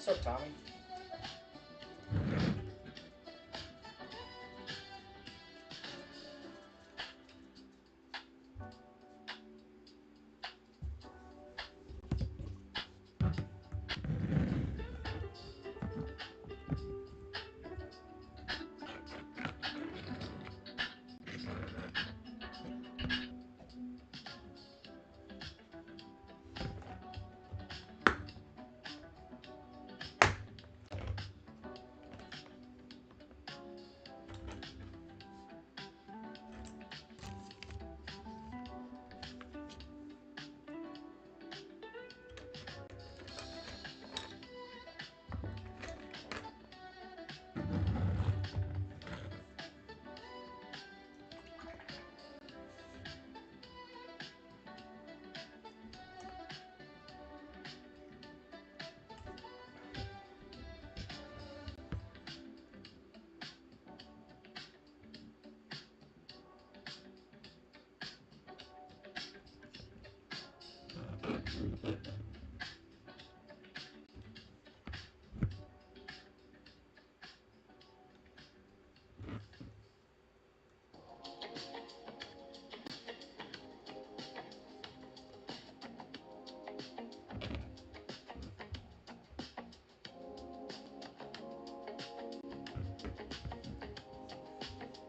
What's up, Tommy?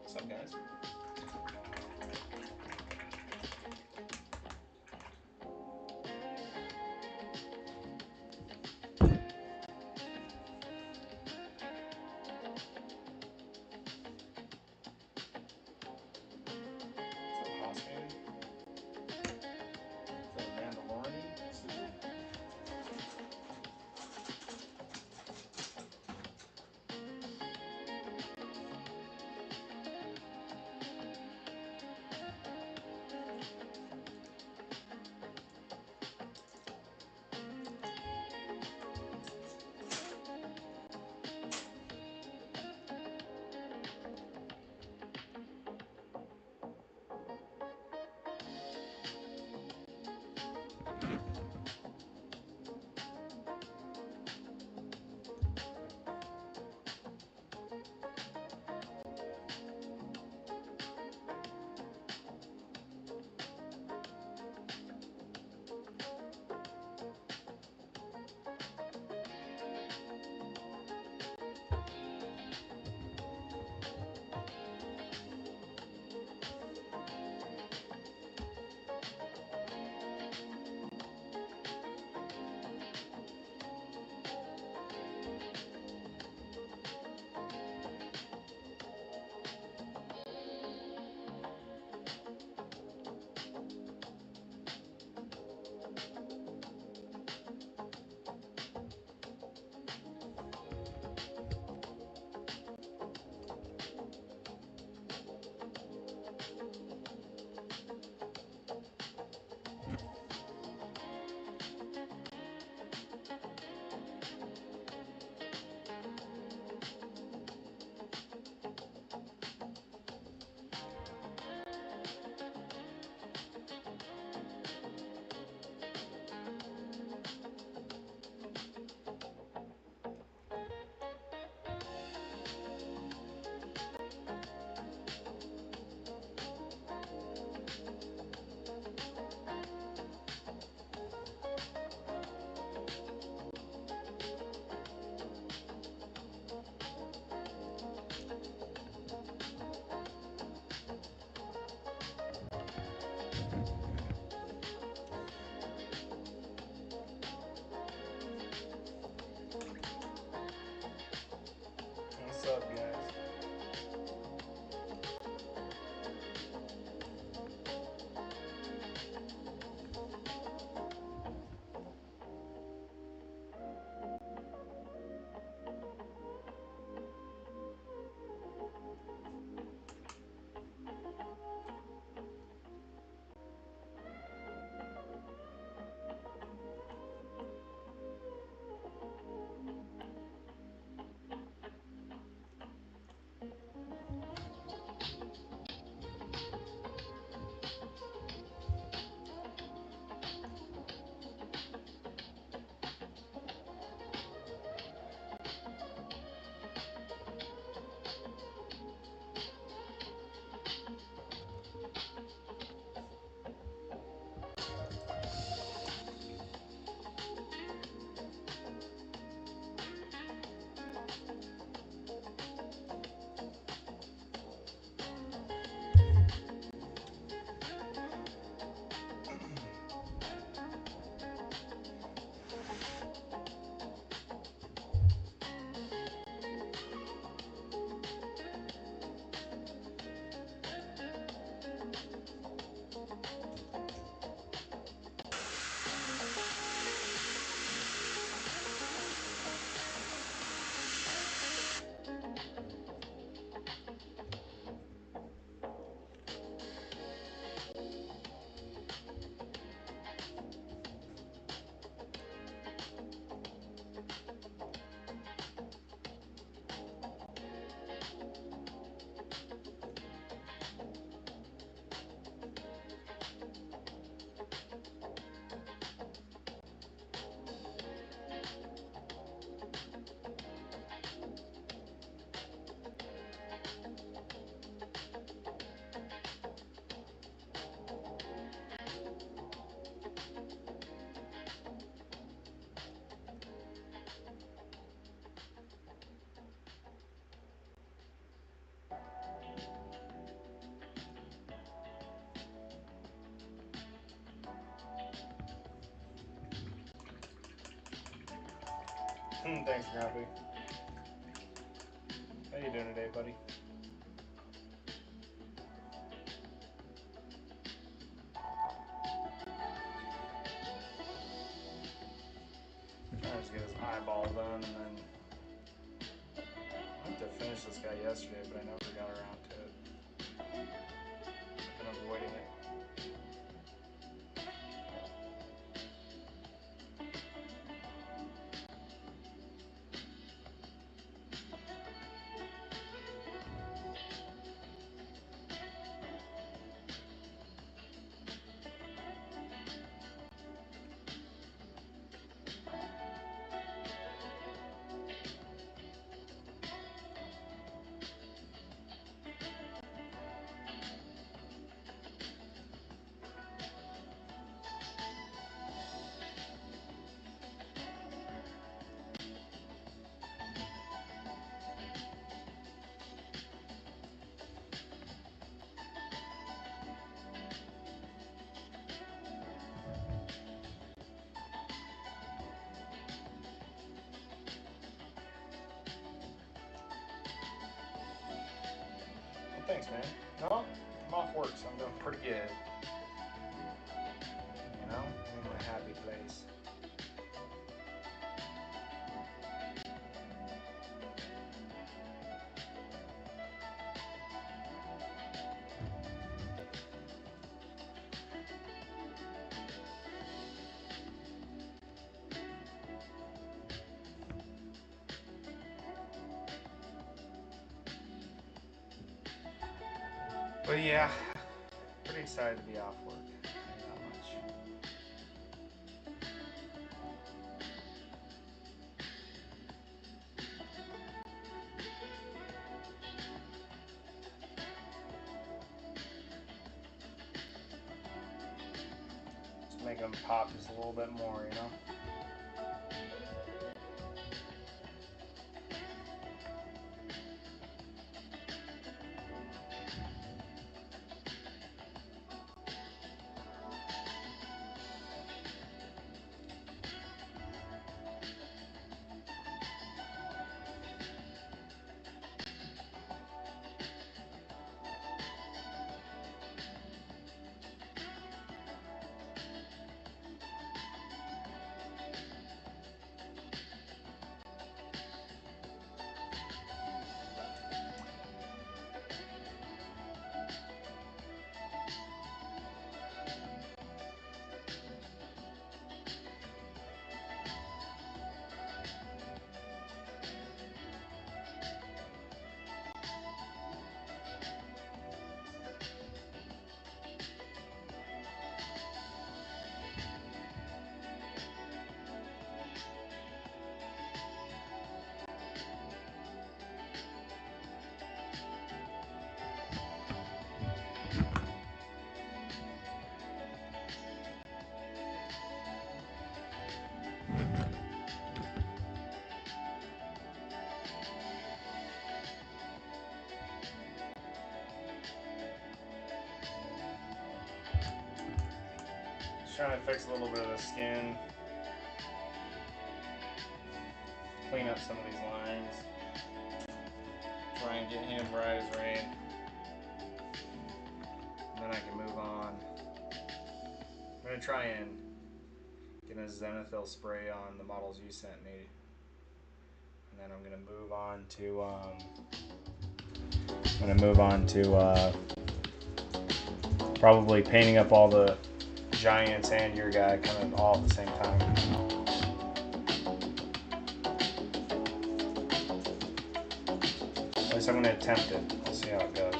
What's up, guys? What's up, Hoss Family? What's up, Mandalorian? Susan? Thanks, Grumpy. How you doing today, buddy? Trying to get his eyeball done, and then I meant to finish this guy yesterday, but I never got around to it. I've been avoiding it. Well, thanks, man. No, I'm off work, so I'm doing pretty good. You know, I'm in a happy place. But yeah, pretty excited to be off work. Not much. Just make them pop just a little bit more, you know? Just trying to fix a little bit of the skin. Clean up some of these lines. Try and get him right as rain. And then I can move on. I'm going to try and get a Zenithil spray on the models you sent me. And then I'm going to move on to probably painting up all the giants and your guy kind of all at the same time. At least I'm going to attempt it. We'll see how it goes.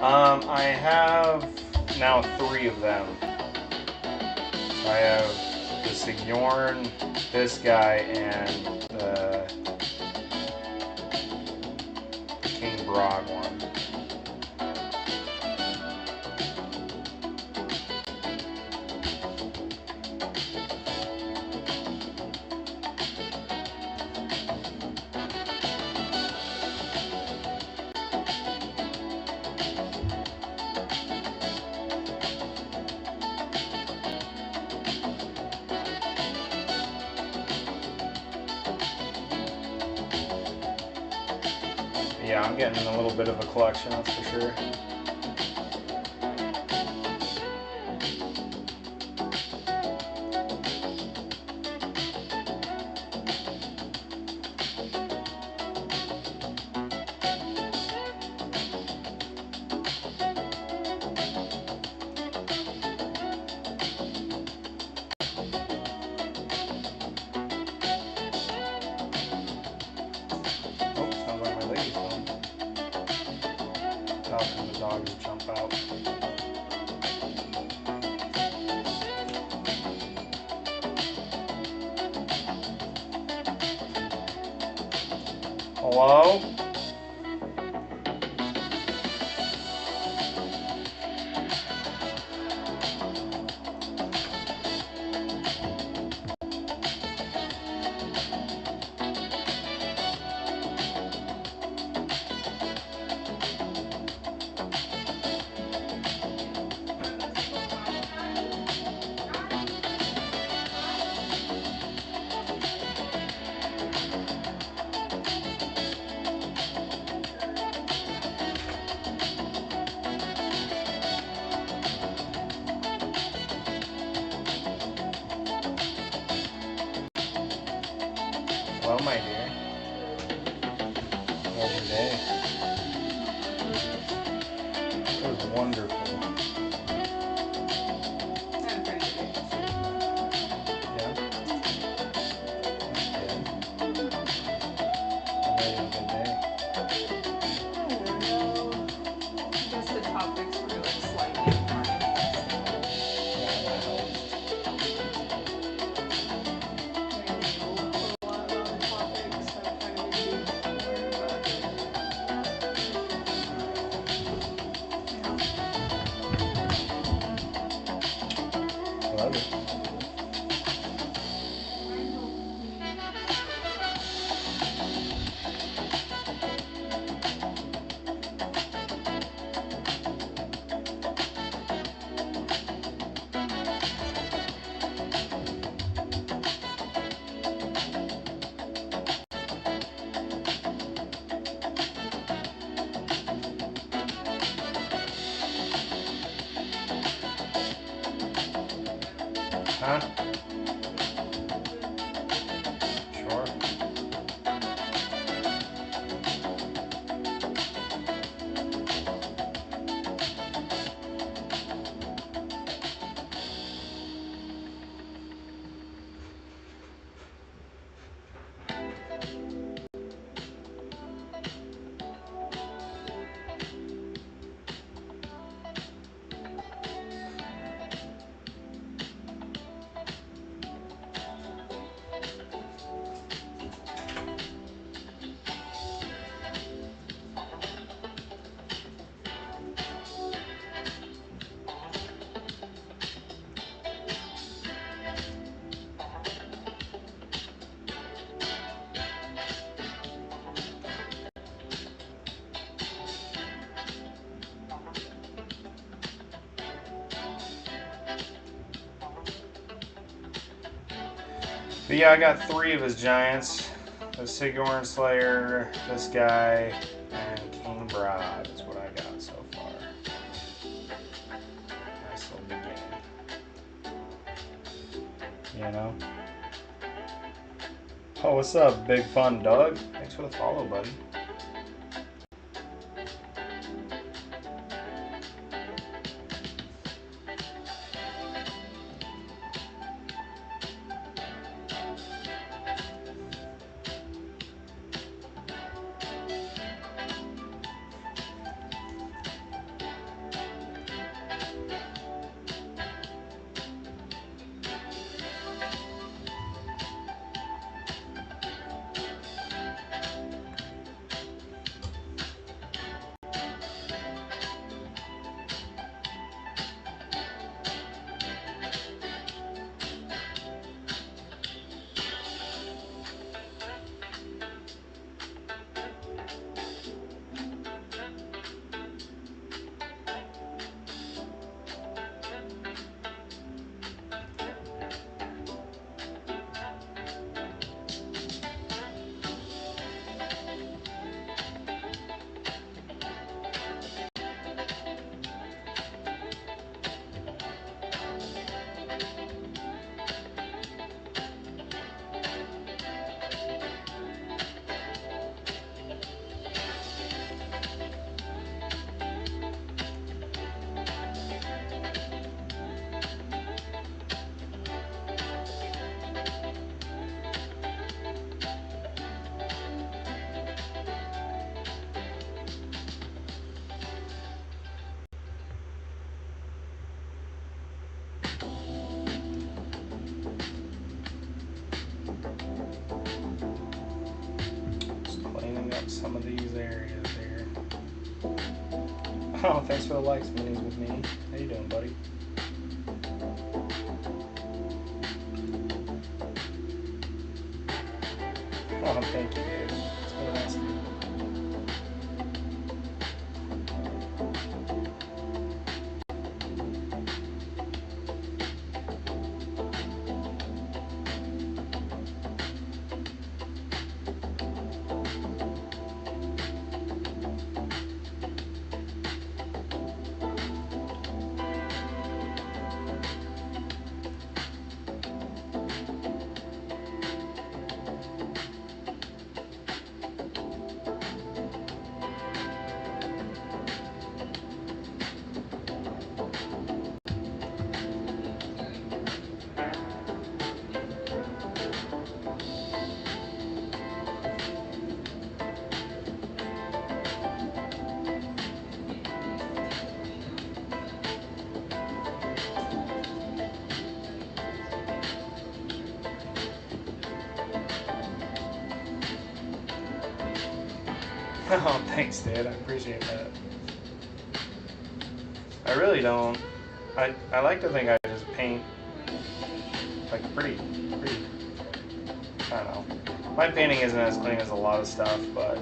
I have now 3 of them. So I have the Sigmar, this guy, and the King Broad one. Yeah, I'm getting a little bit of a collection, that's for sure. Oh, sounds like my lady's home. How can the dogs jump out? Hello? Hello, my dear. How was your day? It was wonderful. Yeah? Love it. Huh? Sure. But yeah, I got 3 of his giants. The Sigmar Slayer, this guy, and King Broad is what I got so far. Nice little beginning. You know? Oh, what's up, Big Fun Doug? Thanks for the follow, buddy. some of these areas here. Oh, thanks for the likes, minis with me. How you doing, buddy? Oh, thank you, dude. It's been nice of you. Oh, thanks, dude. I appreciate that. I really don't. I like to think I just paint like pretty. I don't know. My painting isn't as clean as a lot of stuff, but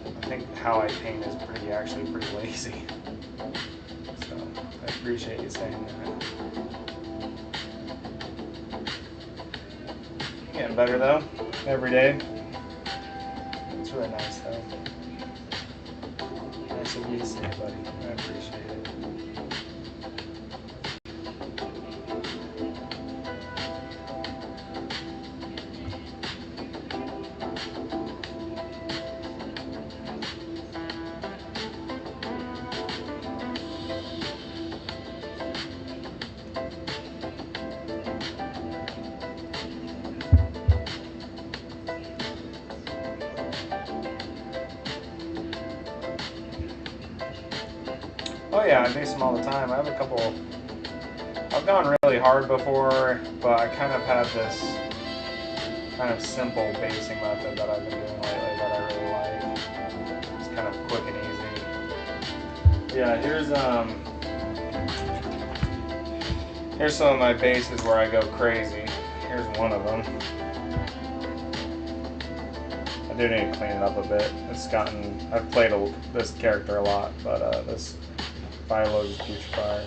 I think how I paint is actually pretty lazy. So I appreciate you saying that. Getting better though, every day. It's really nice though. Nice of you to say, buddy. I appreciate it. Oh yeah, I base them all the time. I have a couple. I've gone really hard before, but I kind of have this kind of simple basing method that I've been doing lately that I really like. It's kind of quick and easy. Yeah, here's some of my bases where I go crazy. Here's one of them. I do need to clean it up a bit. I've played this character a lot, but this Philo is Putrefier.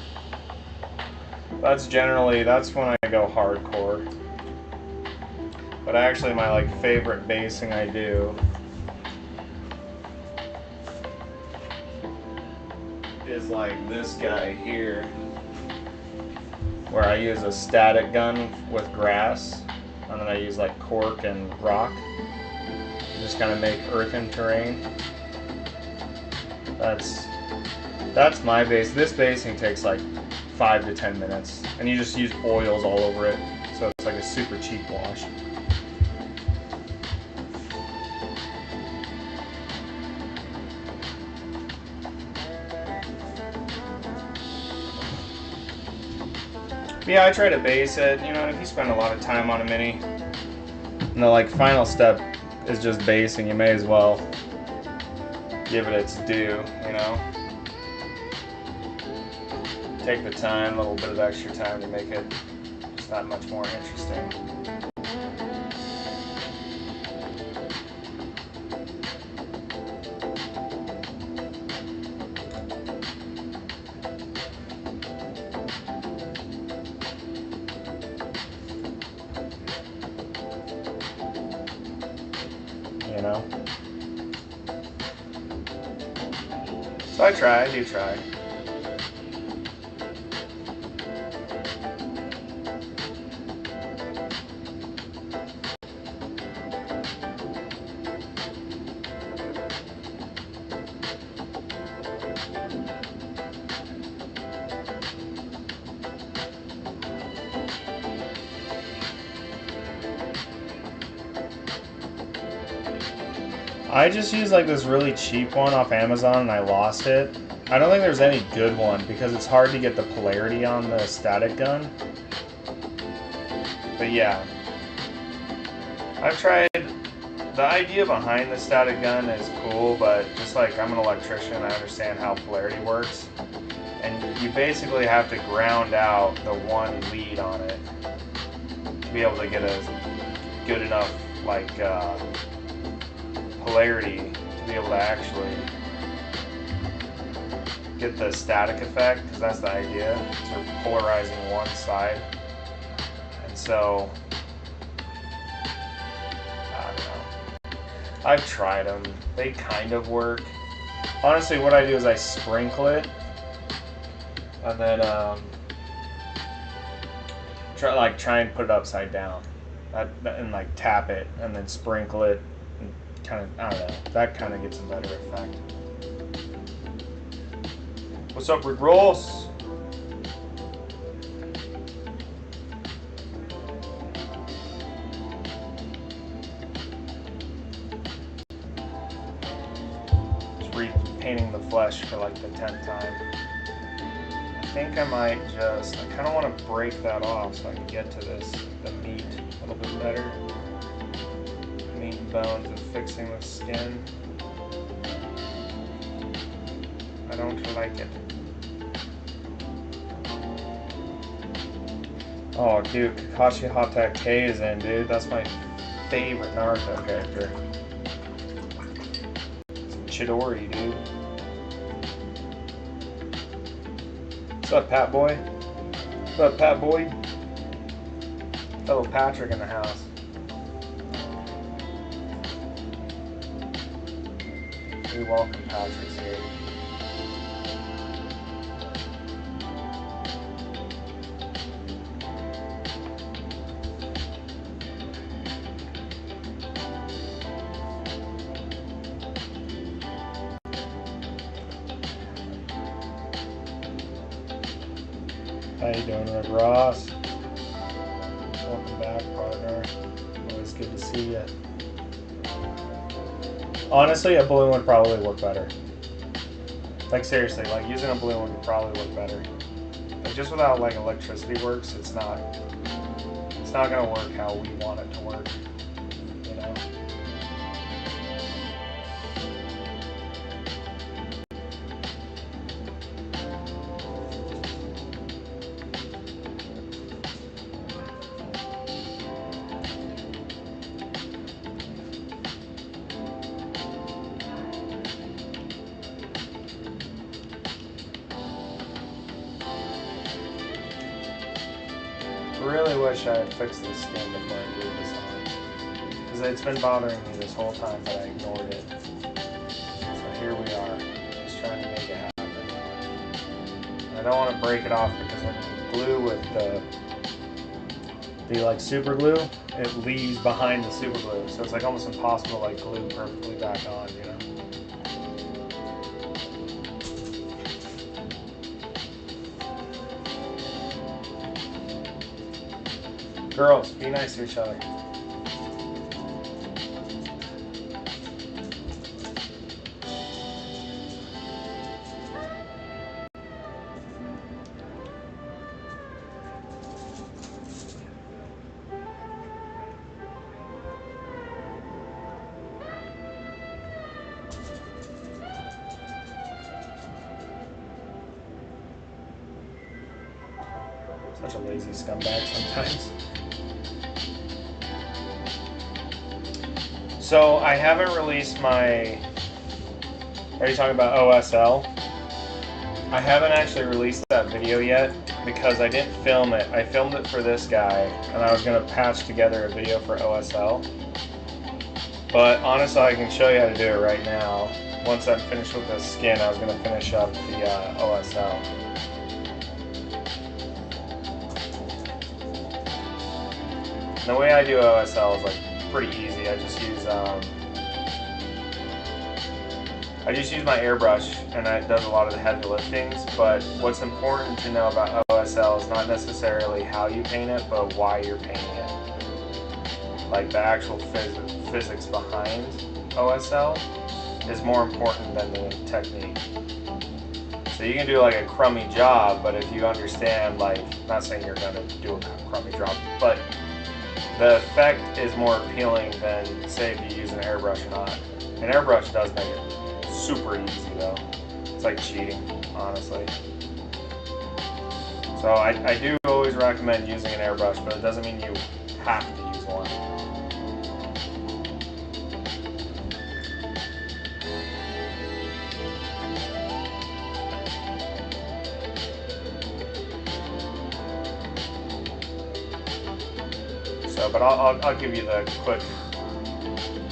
That's when I go hardcore. But actually my favorite basing I do is this guy here, where I use a static gun with grass, and then I use cork and rock. Just kind of make earthen terrain. That's my base. This basing takes 5 to 10 minutes, and you just use oils all over it, so it's a super cheap wash. Yeah, I try to base it. If you spend a lot of time on a mini, and the final step is just basing, you may as well give it its due. Take the time, a little bit of extra time to make it just that much more interesting. So I do try. I just used this really cheap one off Amazon and I lost it. I don't think there's any good one because it's hard to get the polarity on the static gun. But yeah, I've tried the idea behind the static gun is cool, but just like I'm an electrician, I understand how polarity works. And you basically have to ground out the one lead on it to be able to get a good enough like polarity to be able to actually get the static effect, because that's the idea. So you're polarizing one side. And so I don't know. I've tried them. They kind of work. Honestly, what I do is I sprinkle it and then try and put it upside down, and like tap it and then sprinkle it, and kind of, I don't know. That kind of gets a better effect. What's up, Rick Ross? Repainting the flesh for like the 10th time. I think I might just, I kind of want to break that off so I can get to the meat a little bit better. Meat and bones and fixing the skin. I don't like it. Oh dude, Kakashi Hatake K is in, dude. That's my favorite Naruto character. Chidori, dude. What's up, Pat Boy? What's up, Pat Boy? Fellow Patrick in the house. We welcome Patrick's here. How you doing, Red Ross? Welcome back, partner. Always good to see you. Honestly, a balloon would probably work better. Like seriously, like using a balloon would probably work better. Like just without like electricity works, it's not gonna work how we want it to work. You know? I really wish I had fixed this skin before I glued this on, because it's been bothering me this whole time, but I ignored it. So here we are, just trying to make it happen. And I don't want to break it off, because when you glue with the like super glue, it leaves behind the super glue, so it's like almost impossible to like glue perfectly back on, you know? Girls, be nice to each other. Such a lazy scumbag sometimes. So I haven't released my, are you talking about OSL? I haven't actually released that video yet because I didn't film it. I filmed it for this guy and I was going to patch together a video for OSL. But honestly, I can show you how to do it right now. Once I'm finished with the skin, I was going to finish up the OSL. And the way I do OSL is like pretty easy. I just use my airbrush, and that does a lot of the heavy liftings. But what's important to know about OSL is not necessarily how you paint it, but why you're painting it. Like the actual physics behind OSL is more important than the technique. So you can do like a crummy job, but if you understand, like, not saying you're gonna do a crummy job, but the effect is more appealing than, say, if you use an airbrush or not. An airbrush does make it super easy though. It's like cheating, honestly. So I do always recommend using an airbrush, but it doesn't mean you have to use one. So, but I'll give you the quick,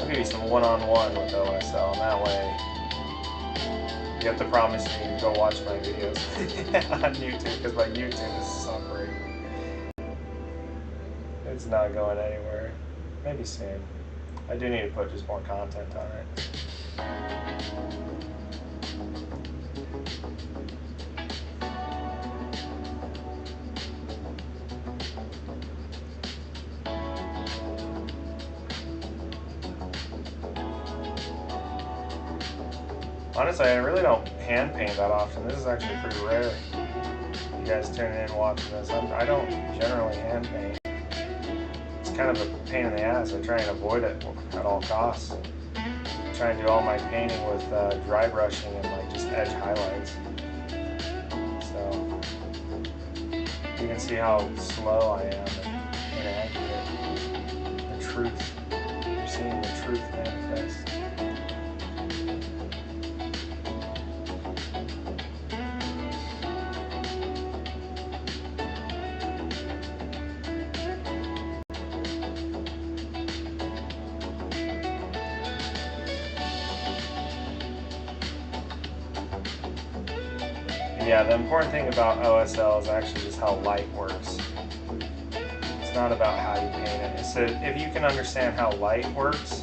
I'll give you some one-on-one with OSL, and that way you have to promise me to go watch my videos on YouTube, because my YouTube is suffering. It's not going anywhere. Maybe soon. I do need to put just more content on it. Honestly, I really don't hand paint that often. This is actually pretty rare. You guys tuning in watching this. I don't generally hand paint. It's kind of a pain in the ass. I try and avoid it at all costs. I try and do all my painting with dry brushing and like just edge highlights. So you can see how slow I am and inaccurate. The truth. You're seeing the truth manifest. Yeah, the important thing about OSL is actually just how light works. It's not about how you paint it. It's that if you can understand how light works,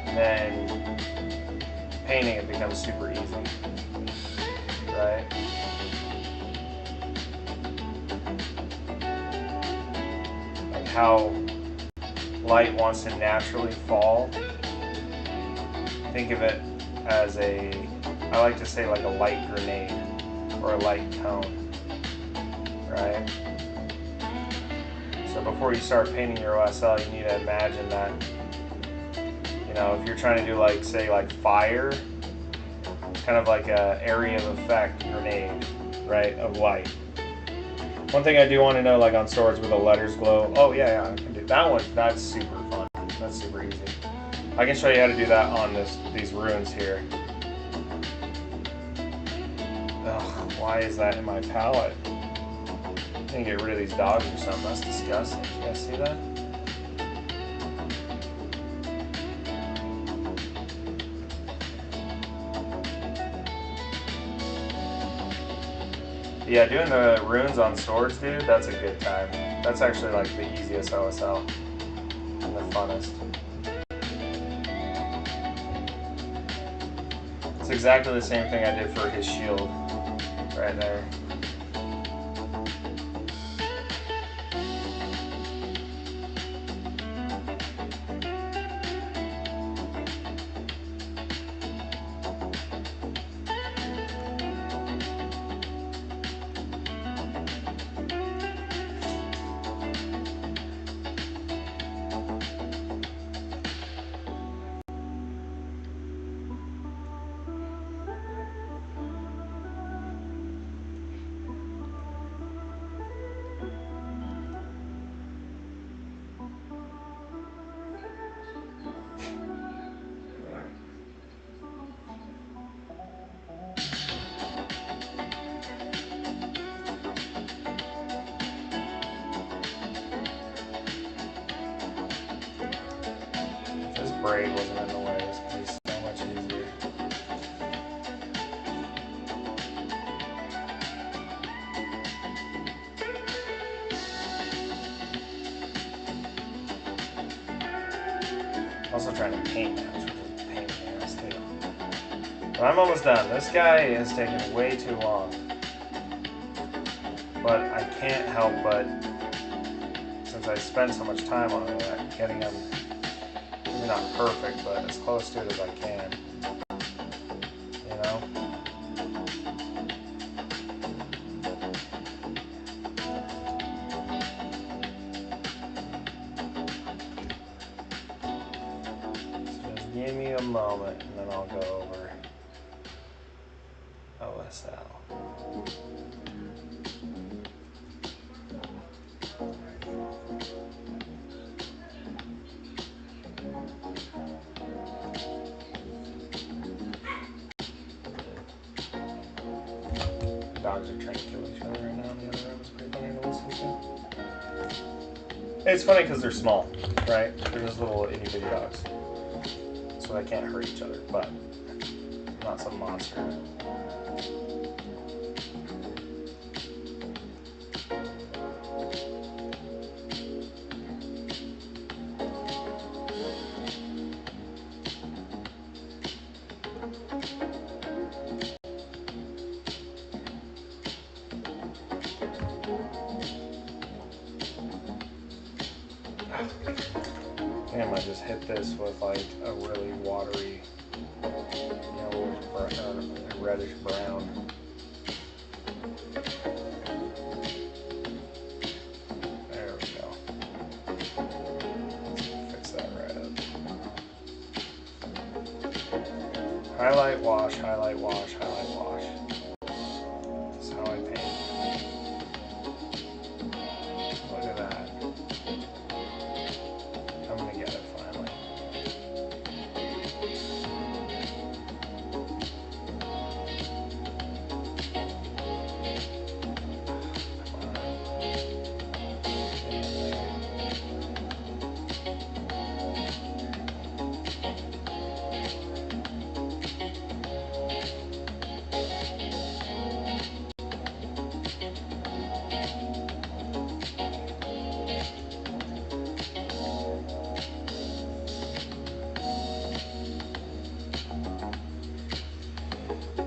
then painting it becomes super easy, right? Like how light wants to naturally fall. Think of it as I like to say like a light grenade or a light cone, right? So before you start painting your OSL, you need to imagine that, you know, if you're trying to do like, say, like fire, it's kind of like a area of effect grenade, right, of light. One thing I do want to know, like on swords where the letters glow, oh yeah, I can do that one. That's super fun. That's super easy. I can show you how to do that on these runes here. Ugh, why is that in my palette? I'm gonna get rid of these dogs or something. That's disgusting. You guys see that? Yeah, doing the runes on swords, dude, that's a good time. That's actually like the easiest OSL and the funnest. It's exactly the same thing I did for his shield, right there. This braid wasn't in the way, this could be so much easier. Also trying to paint now, which is a pain in the ass too. But I'm almost done. This guy is taking way too long. But I can't help but, since I spend so much time on it, getting him, maybe not perfect, but as close to it as I can. You know? Give me a moment and then I'll go over OSL. Dogs are trying to kill each other right now in the other room. It's pretty funny to listen to. It's funny because they're small, right? They're just little itty bitty dogs. So they can't hurt each other, but not some monster. I think I might just hit this with like a really watery, yellowish brown, or reddish brown. There we go. Let's fix that right up. Highlight, wash, highlight, wash, highlight, wash. That's how I paint. Look at that. Coming together finally.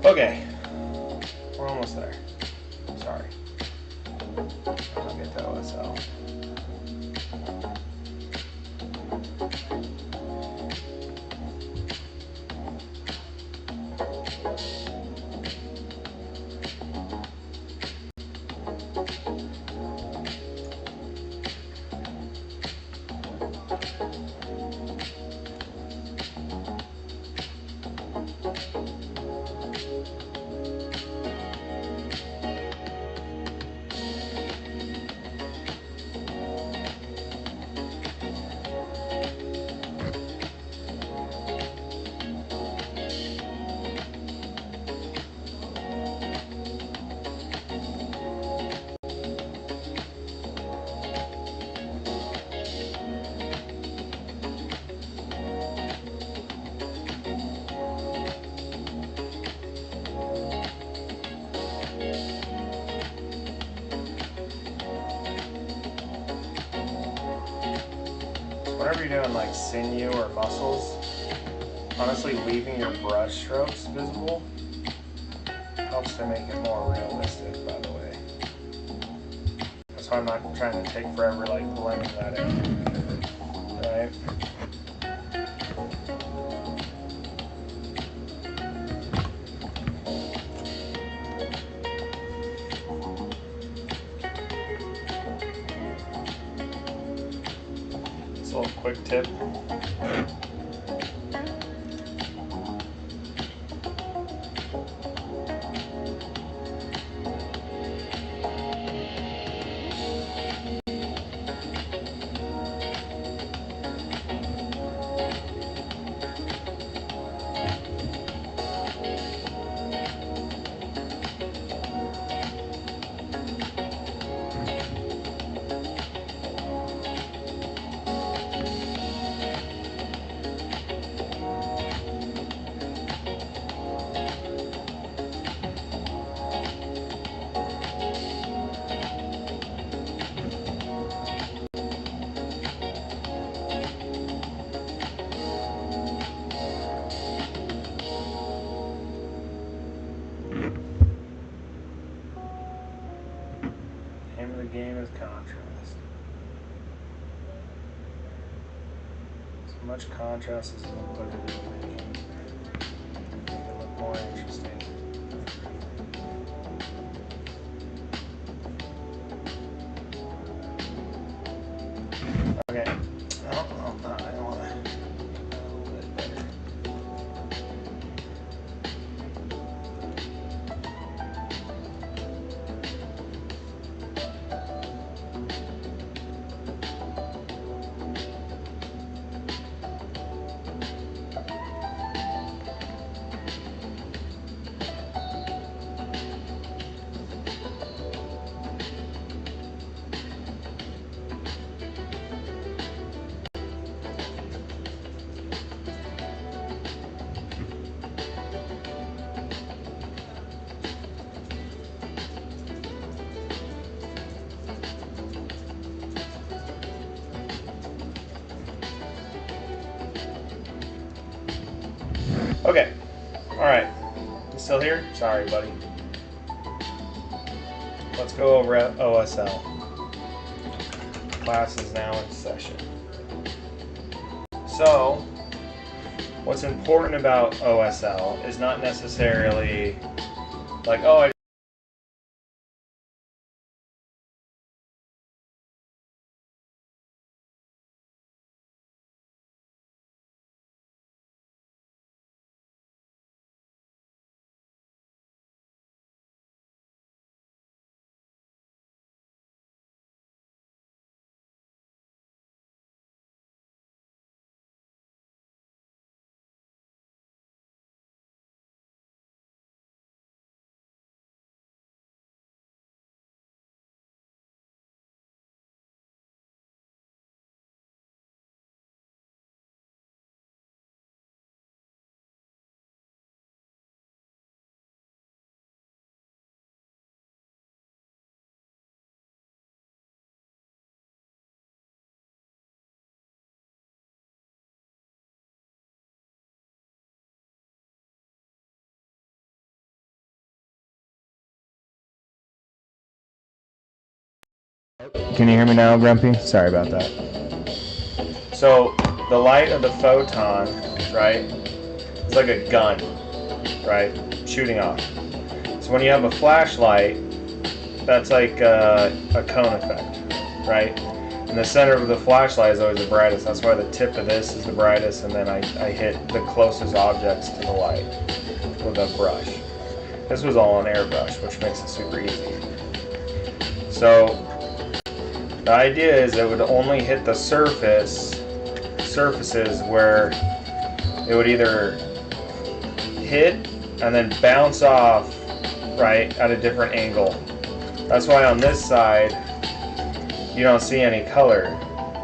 Okay, we're almost there. Sorry. I'll get to OSL. Whenever you're doing like sinew or muscles, honestly leaving your brush strokes visible helps to make it more realistic, by the way. That's why I'm not trying to take forever like blending that in, right? It's a little quick tip. Name of the game is contrast. As much contrast as you can put into the game, make it look more interesting. Okay. Oh, I want to make that a little bit better. Okay, alright. You still here? Sorry, buddy. Let's go over at OSL. Class is now in session. So, what's important about OSL is not necessarily like, oh, I Can you hear me now, Grumpy? Sorry about that. So, the light of the photon, right, is like a gun, right, shooting off. So when you have a flashlight, that's like a cone effect, right? And the center of the flashlight is always the brightest. That's why the tip of this is the brightest, and then I hit the closest objects to the light with a brush. This was all an airbrush, which makes it super easy. So the idea is it would only hit the surfaces where it would either hit and then bounce off, right, at a different angle. That's why on this side you don't see any color.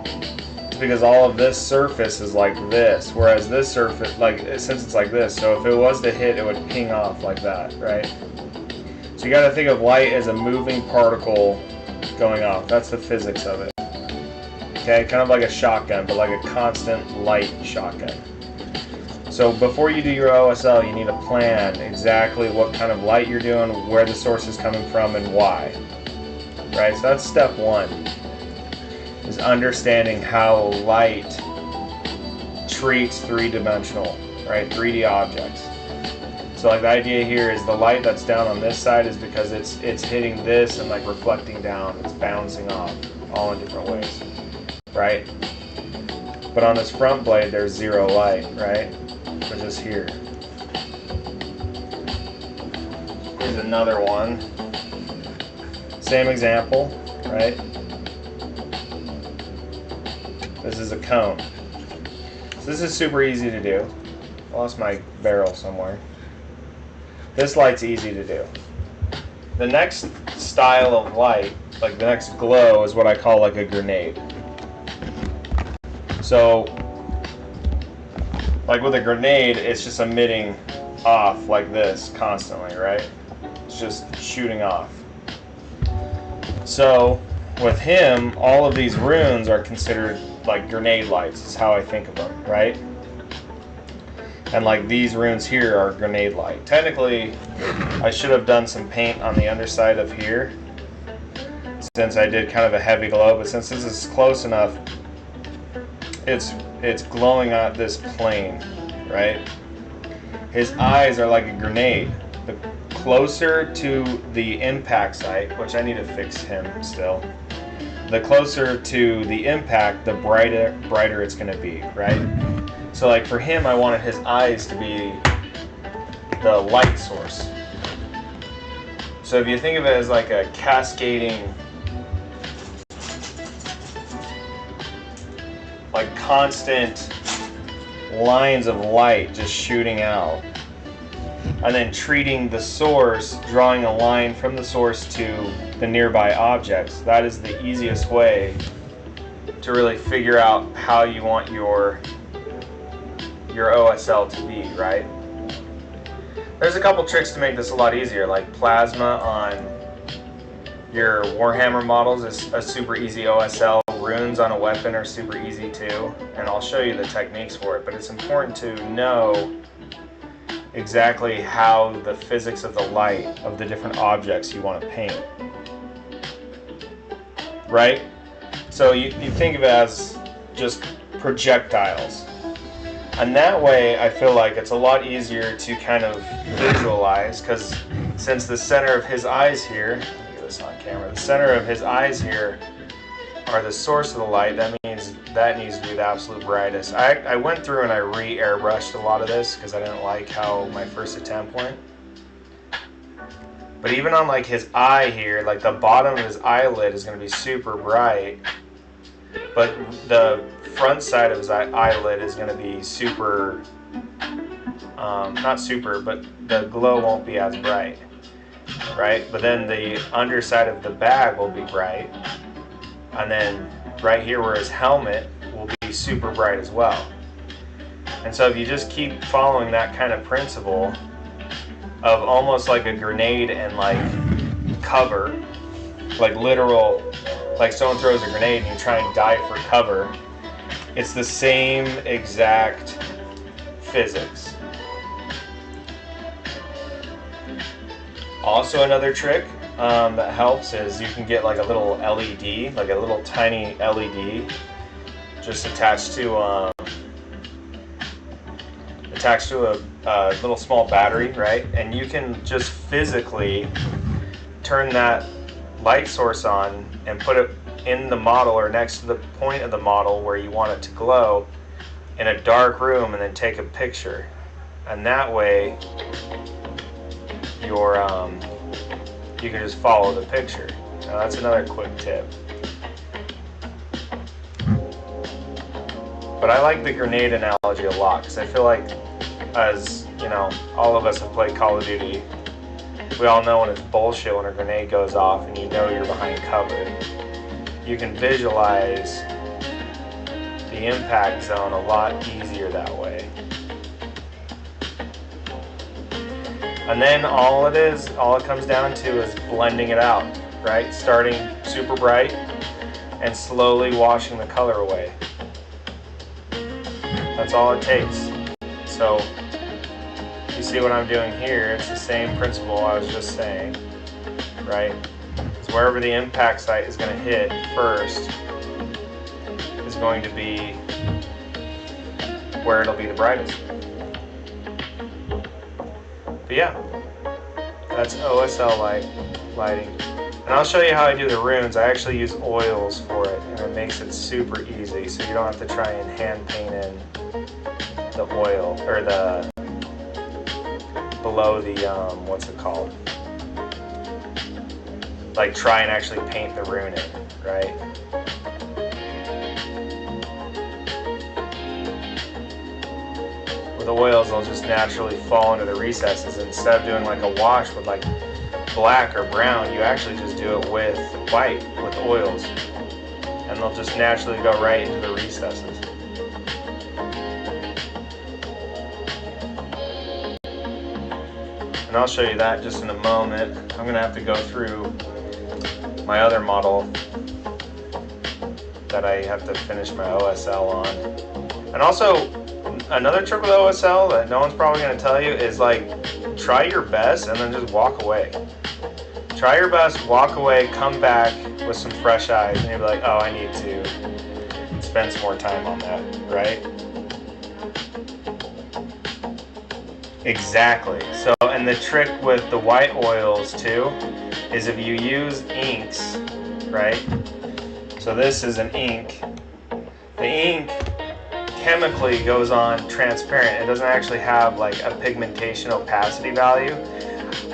It's because all of this surface is like this, whereas this surface, like, since it's like this, so if it was to hit, it would ping off like that, right? So you got to think of light as a moving particle going off. That's the physics of it. Okay, kind of like a shotgun, but like a constant light shotgun. So before you do your OSL, you need to plan exactly what kind of light you're doing, where the source is coming from, and why. Right, so that's step one, is understanding how light treats three-dimensional, right, 3D objects. So like the idea here is the light that's down on this side is because it's hitting this and like reflecting down, it's bouncing off all in different ways, right? But on this front blade there's zero light, right, which is here. Here's another one. Same example, right? This is a cone. So this is super easy to do. I lost my barrel somewhere. This light's easy to do. The next style of light, like the next glow, is what I call like a grenade. So, like with a grenade, it's just emitting off like this constantly, right? It's just shooting off. So, with him, all of these runes are considered like grenade lights, is how I think of them, right? And like these runes here are grenade light. Technically, I should have done some paint on the underside of here, since I did kind of a heavy glow, but since this is close enough, it's glowing on this plane, right? His eyes are like a grenade. The closer to the impact site, which I need to fix him still, the closer to the impact, the brighter it's going to be, right? So like for him, I wanted his eyes to be the light source. So if you think of it as like a cascading, like constant lines of light just shooting out, and then treating the source, drawing a line from the source to the nearby objects, that is the easiest way to really figure out how you want your OSL to be, right? There's a couple tricks to make this a lot easier, like plasma on your Warhammer models is a super easy OSL. Runes on a weapon are super easy too, and I'll show you the techniques for it, but it's important to know exactly how the physics of the light of the different objects you want to paint. Right? So you think of it as just projectiles. And that way, I feel like it's a lot easier to kind of visualize, because since the center of his eyes here, let me get this on camera, the center of his eyes here are the source of the light, that means that needs to be the absolute brightest. I went through and I re-airbrushed a lot of this because I didn't like how my first attempt went. But even on like his eye here, like the bottom of his eyelid is going to be super bright, but the front side of his eyelid is going to be super, not super, but the glow won't be as bright, right? But then the underside of the bag will be bright, and then right here where his helmet will be super bright as well. And so if you just keep following that kind of principle of almost like a grenade and like cover, like literal, like someone throws a grenade and you try and dive for cover, it's the same exact physics. Also another trick that helps is you can get like a little LED, like a little tiny LED just attached to a little small battery, right? And you can just physically turn that light source on and put it in the model or next to the point of the model where you want it to glow in a dark room, and then take a picture. And that way you can just follow the picture. Now that's another quick tip. But I like the grenade analogy a lot because I feel like, as you know, all of us have played Call of Duty. We all know when it's bullshit when a grenade goes off and you know you're behind cover. You can visualize the impact zone a lot easier that way. And then all it comes down to is blending it out, right? Starting super bright and slowly washing the color away. That's all it takes. So you see what I'm doing here, it's the same principle I was just saying, right? So wherever the impact site is going to hit first is going to be where it'll be the brightest. But yeah, that's OSL lighting. And I'll show you how I do the runes. I actually use oils for it, and it makes it super easy, so you don't have to try and hand paint in the oil, or the below the, what's it called? Like try and actually paint the rune in, right? With the oils, they'll just naturally fall into the recesses. Instead of doing like a wash with like black or brown, you actually just do it with white, with oils. And they'll just naturally go right into the recesses. And I'll show you that just in a moment. I'm going to have to go through my other model that I have to finish my OSL on. And also, another trick with OSL that no one's probably going to tell you is like, try your best and then just walk away. Try your best, walk away, come back with some fresh eyes, and you'll be like, oh, I need to spend some more time on that, right? Exactly. So, and the trick with the white oils too is if you use inks, right? So this is an ink. The ink chemically goes on transparent. It doesn't actually have like a pigmentation opacity value.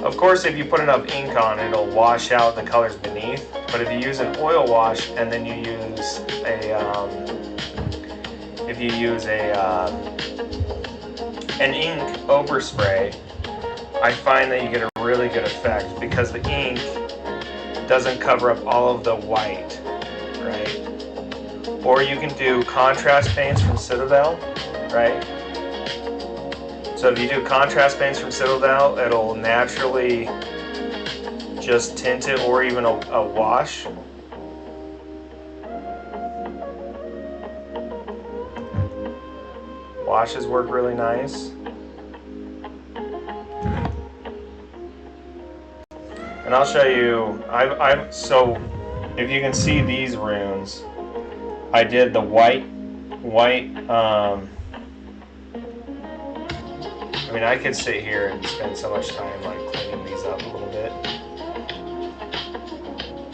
Of course, if you put enough ink on, it'll wash out the colors beneath. But if you use an oil wash and then you use an ink overspray, I find that you get a really good effect because the ink doesn't cover up all of the white, right? Or you can do contrast paints from Citadel, right? So if you do contrast paints from Citadel, it'll naturally just tint it, or even a wash. Washes work really nice. And I'll show you, so if you can see these runes, I did the white, I mean, I could sit here and spend so much time like cleaning these up a little bit.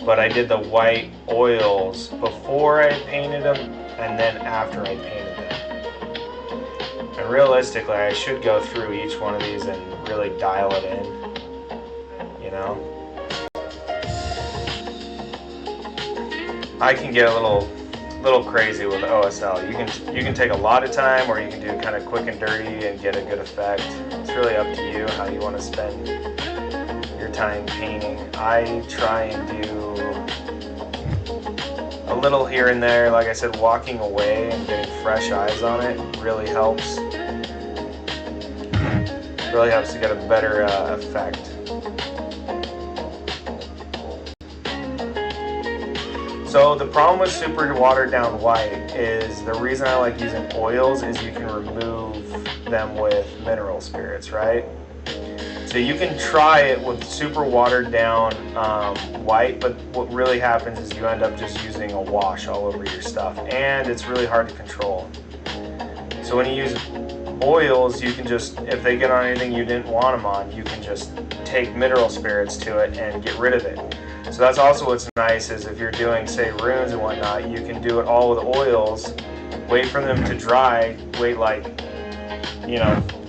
But I did the white oils before I painted them and then after I painted them. And realistically, I should go through each one of these and really dial it in, you know? I can get a little crazy with OSL. You can take a lot of time, or you can do kind of quick and dirty and get a good effect. It's really up to you how you want to spend your time painting. I try and do a little here and there. Like I said, walking away and getting fresh eyes on it really helps. Really helps to get a better effect. So the problem with super watered down white is, the reason I like using oils is you can remove them with mineral spirits, right? So you can try it with super watered down white, but what really happens is you end up just using a wash all over your stuff, and it's really hard to control. So when you use oils, you can just, if they get on anything you didn't want them on, you can just take mineral spirits to it and get rid of it. So that's also what's nice, is if you're doing, say, runes and whatnot, you can do it all with oils, wait for them to dry, wait like,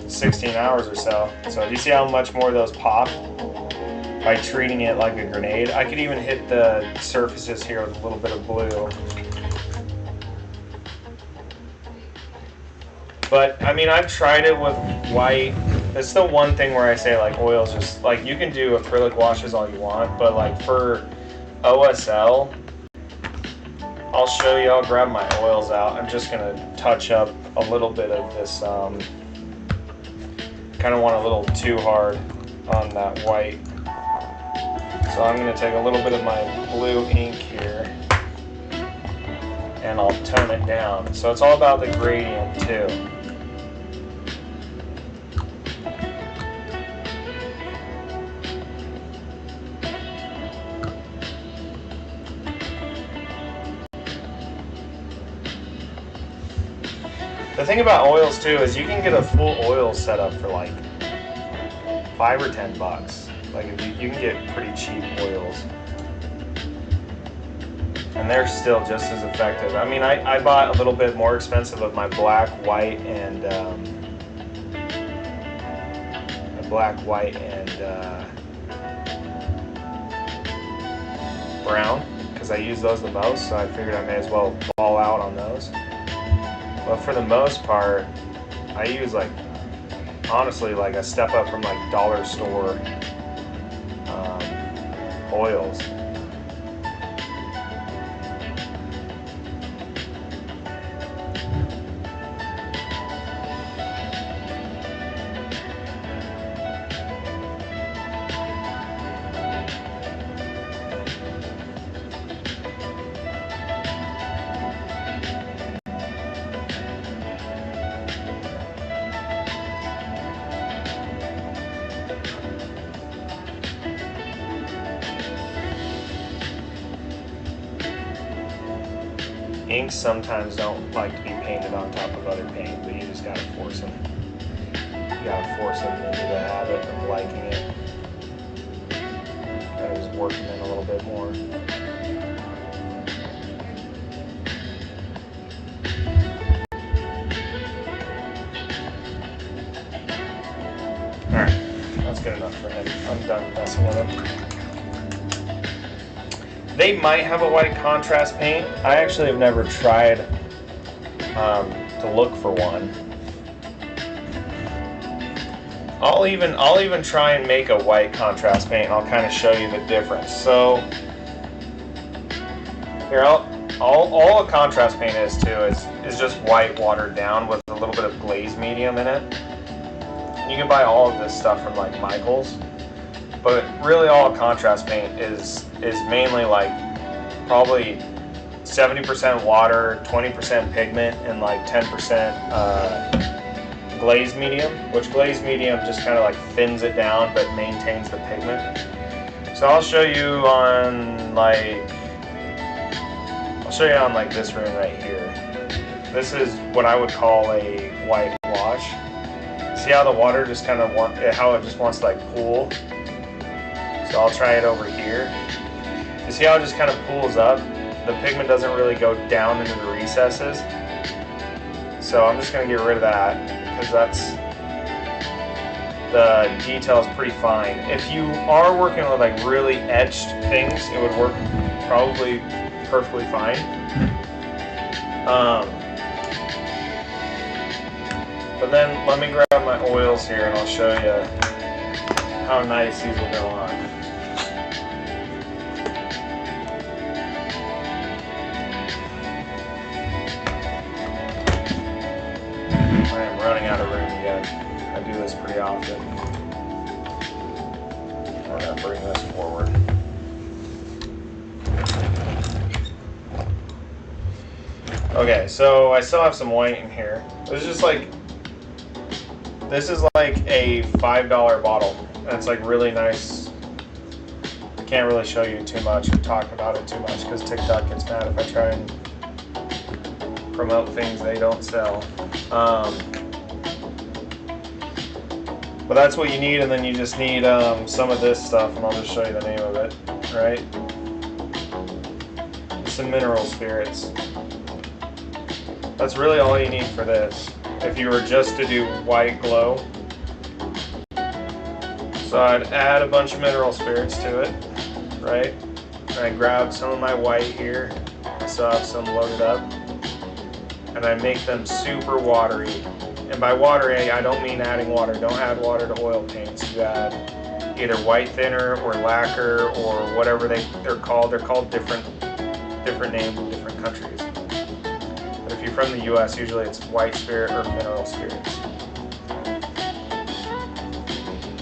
16 hours or so. So do you see how much more of those pop by treating it like a grenade? I could even hit the surfaces here with a little bit of blue. But, I mean, I've tried it with white. It's the one thing where I say, like, oils just, like, you can do acrylic washes all you want, but, like, for OSL, I'll show you, I'll grab my oils out. I'm just going to touch up a little bit of this, kind of want a little too hard on that white. So I'm going to take a little bit of my blue ink here, and I'll tone it down. So it's all about the gradient, too. The thing about oils too is you can get a full oil setup for like $5 or $10. Like, if you can get pretty cheap oils, and they're still just as effective. I mean, I bought a little bit more expensive of my black, white, and brown, because I use those the most. So I figured I may as well ball out on those. But for the most part, I use, like, honestly, like a step up from like dollar store oils. Inks sometimes don't like to be painted on top of other paint, but you just gotta force them. You gotta force them into the habit of liking it. Gotta just work them in a little bit more. Alright, that's good enough for him. I'm done messing with him. They might have a white contrast paint. I actually have never tried to look for one. I'll even try and make a white contrast paint, and I'll kind of show you the difference. So here, all a contrast paint is too is just white watered down with a little bit of glaze medium in it. And you can buy all of this stuff from like Michael's. But really all a contrast paint is mainly like probably 70% water, 20% pigment, and like 10% glaze medium, which glaze medium just kind of like thins it down but maintains the pigment. So I'll show you on like this rune right here. This is what I would call a white wash. See how the water just kind of how it just wants to like pool. So I'll try it over here. You see how it just kind of pools up? The pigment doesn't really go down into the recesses. So I'm just going to get rid of that because the detail is pretty fine. If you are working with like really etched things, it would work probably perfectly fine. But then let me grab my oils here and I'll show you how nice these will go on. I am running out of room again. I do this pretty often. I'm going to bring this forward. Okay, so I still have some white in here. This is like a $5 bottle. And it's like really nice. I can't really show you too much and talk about it too much because TikTok gets mad if I try and promote things they don't sell. But that's what you need, and then you just need some of this stuff, and I'll just show you the name of it, right? Some mineral spirits. That's really all you need for this. If you were just to do white glow. So I'd add a bunch of mineral spirits to it, right? And I grab some of my white here. I still have some loaded up. And I make them super watery. And by watery, I don't mean adding water. Don't add water to oil paints. You add either white thinner or lacquer or whatever they're called. They're called different names in different countries. But if you're from the US, usually it's white spirit or mineral spirits.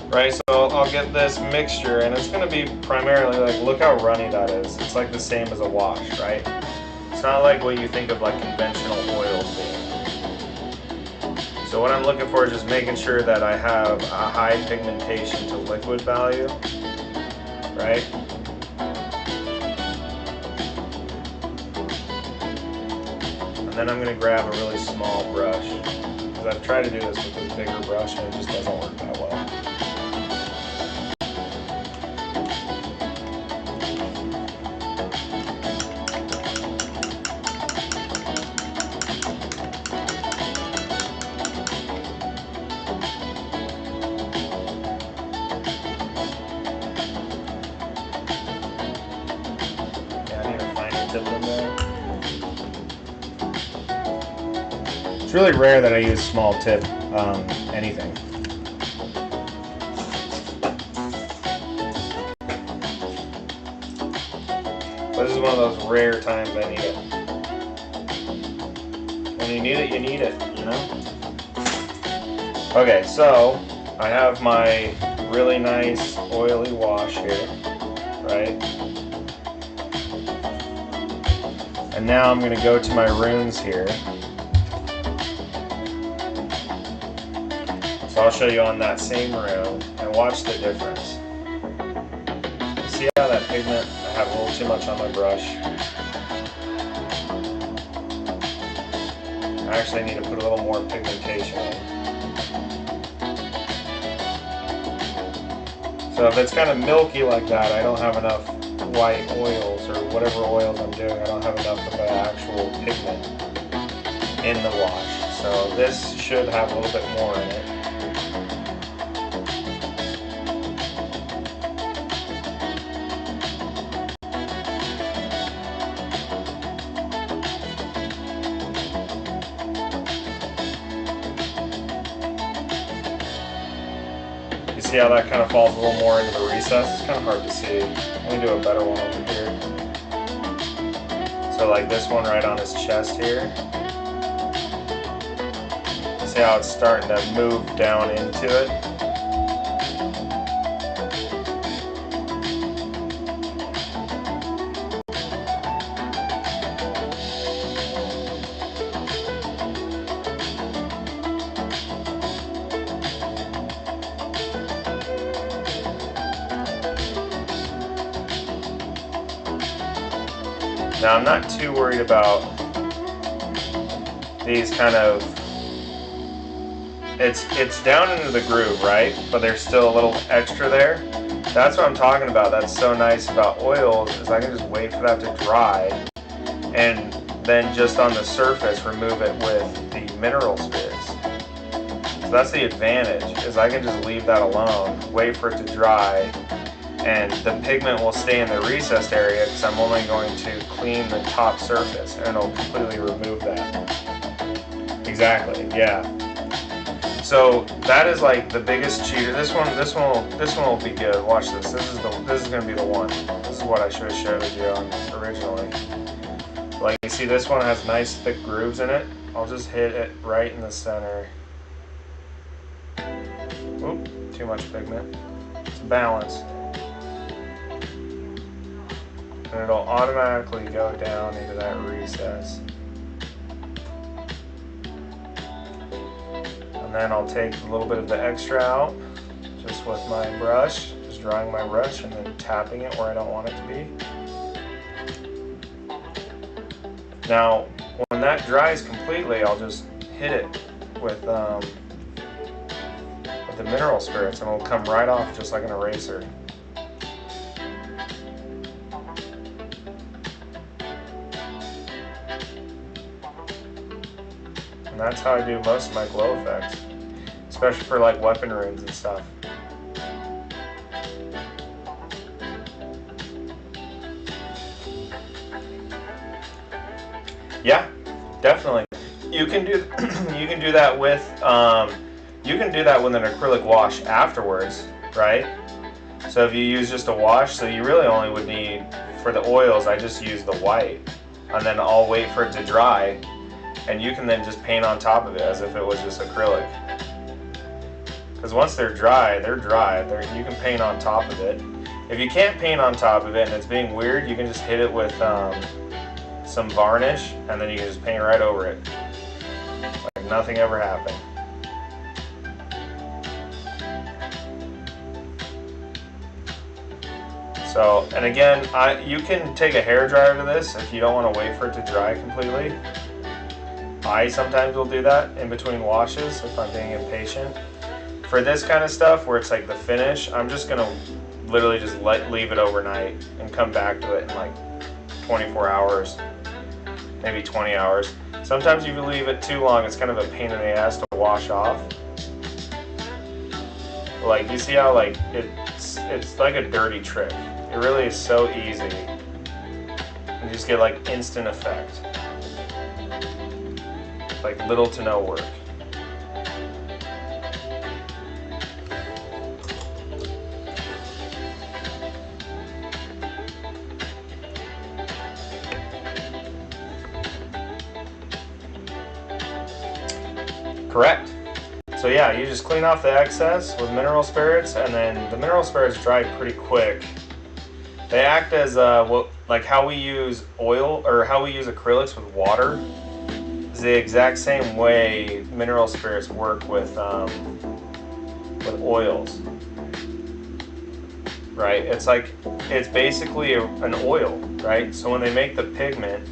Right, so I'll get this mixture, and it's going to be primarily like, look how runny that is. It's like the same as a wash, right? It's not like what you think of like conventional oils being. So what I'm looking for is just making sure that I have a high pigmentation to liquid value, right? And then I'm going to grab a really small brush, because I've tried to do this with a bigger brush and it just doesn't work that well. It's really rare that I use small tip anything. But this is one of those rare times I need it. When you need it, you need it, you know? Okay, so I have my really nice oily wash here, right? And now I'm going to go to my runes here. So I'll show you on that same rune and watch the difference. See how that pigment, I have a little too much on my brush. I actually need to put a little more pigmentation in. So if it's kind of milky like that, I don't have enough white oils or whatever oils I'm doing. I don't have enough of the actual pigment in the wash. So this should have a little bit more in it. See how that kind of falls a little more into the recess? It's kind of hard to see. Let me do a better one over here. So like this one right on his chest here. See how it's starting to move down into it? Now I'm not too worried about these kind of, it's down into the groove, right? But there's still a little extra there. That's what I'm talking about. That's so nice about oils, is I can just wait for that to dry and then just on the surface remove it with the mineral spirits. So that's the advantage, is I can just leave that alone, wait for it to dry, and the pigment will stay in the recessed area because I'm only going to clean the top surface and it'll completely remove that. Exactly, yeah. So that is like the biggest cheater. This one will be good. Watch this. This is gonna be the one. This is what I should have showed you on originally. Like you see, this one has nice thick grooves in it. I'll just hit it right in the center. Oop, too much pigment. It's balanced. And it'll automatically go down into that recess. And then I'll take a little bit of the extra out just with my brush, just drying my brush and then tapping it where I don't want it to be. Now, when that dries completely, I'll just hit it with the mineral spirits and it'll come right off just like an eraser. And that's how I do most of my glow effects, especially for like weapon runes and stuff. Yeah, definitely. You can do that with you can do that with an acrylic wash afterwards, right? So if you use just a wash, so you really only would need, for the oils, I just use the white, and then I'll wait for it to dry. And you can then just paint on top of it as if it was just acrylic. Because once they're dry, you can paint on top of it. If you can't paint on top of it and it's being weird, you can just hit it with some varnish and then you can just paint right over it. Like nothing ever happened. So, and again, you can take a hairdryer to this if you don't want to wait for it to dry completely. I sometimes will do that in between washes if I'm being impatient. For this kind of stuff where it's like the finish, I'm just gonna literally just leave it overnight and come back to it in like 24 hours, maybe 20 hours. Sometimes if you leave it too long, it's kind of a pain in the ass to wash off. Like you see how like it's like a dirty trick. It really is so easy. You just get like instant effect. Like little to no work. Correct. So yeah, you just clean off the excess with mineral spirits, and then the mineral spirits dry pretty quick. They act as like how we use oil or how we use acrylics with water. Is the exact same way mineral spirits work with oils, right? It's basically an oil, right? So when they make the pigment,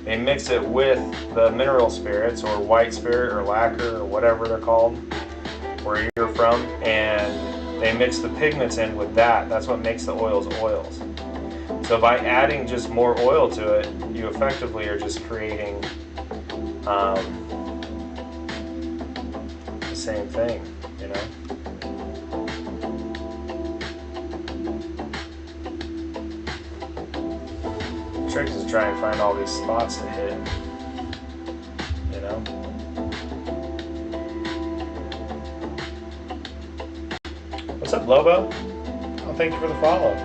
they mix it with the mineral spirits or white spirit or lacquer or whatever they're called, where you're from, and they mix the pigments in with that. That's what makes the oils oils. So by adding just more oil to it, you effectively are just creating the same thing, you know? The trick is to try and find all these spots to hit, you know? What's up, Lobo? Oh, thank you for the follow.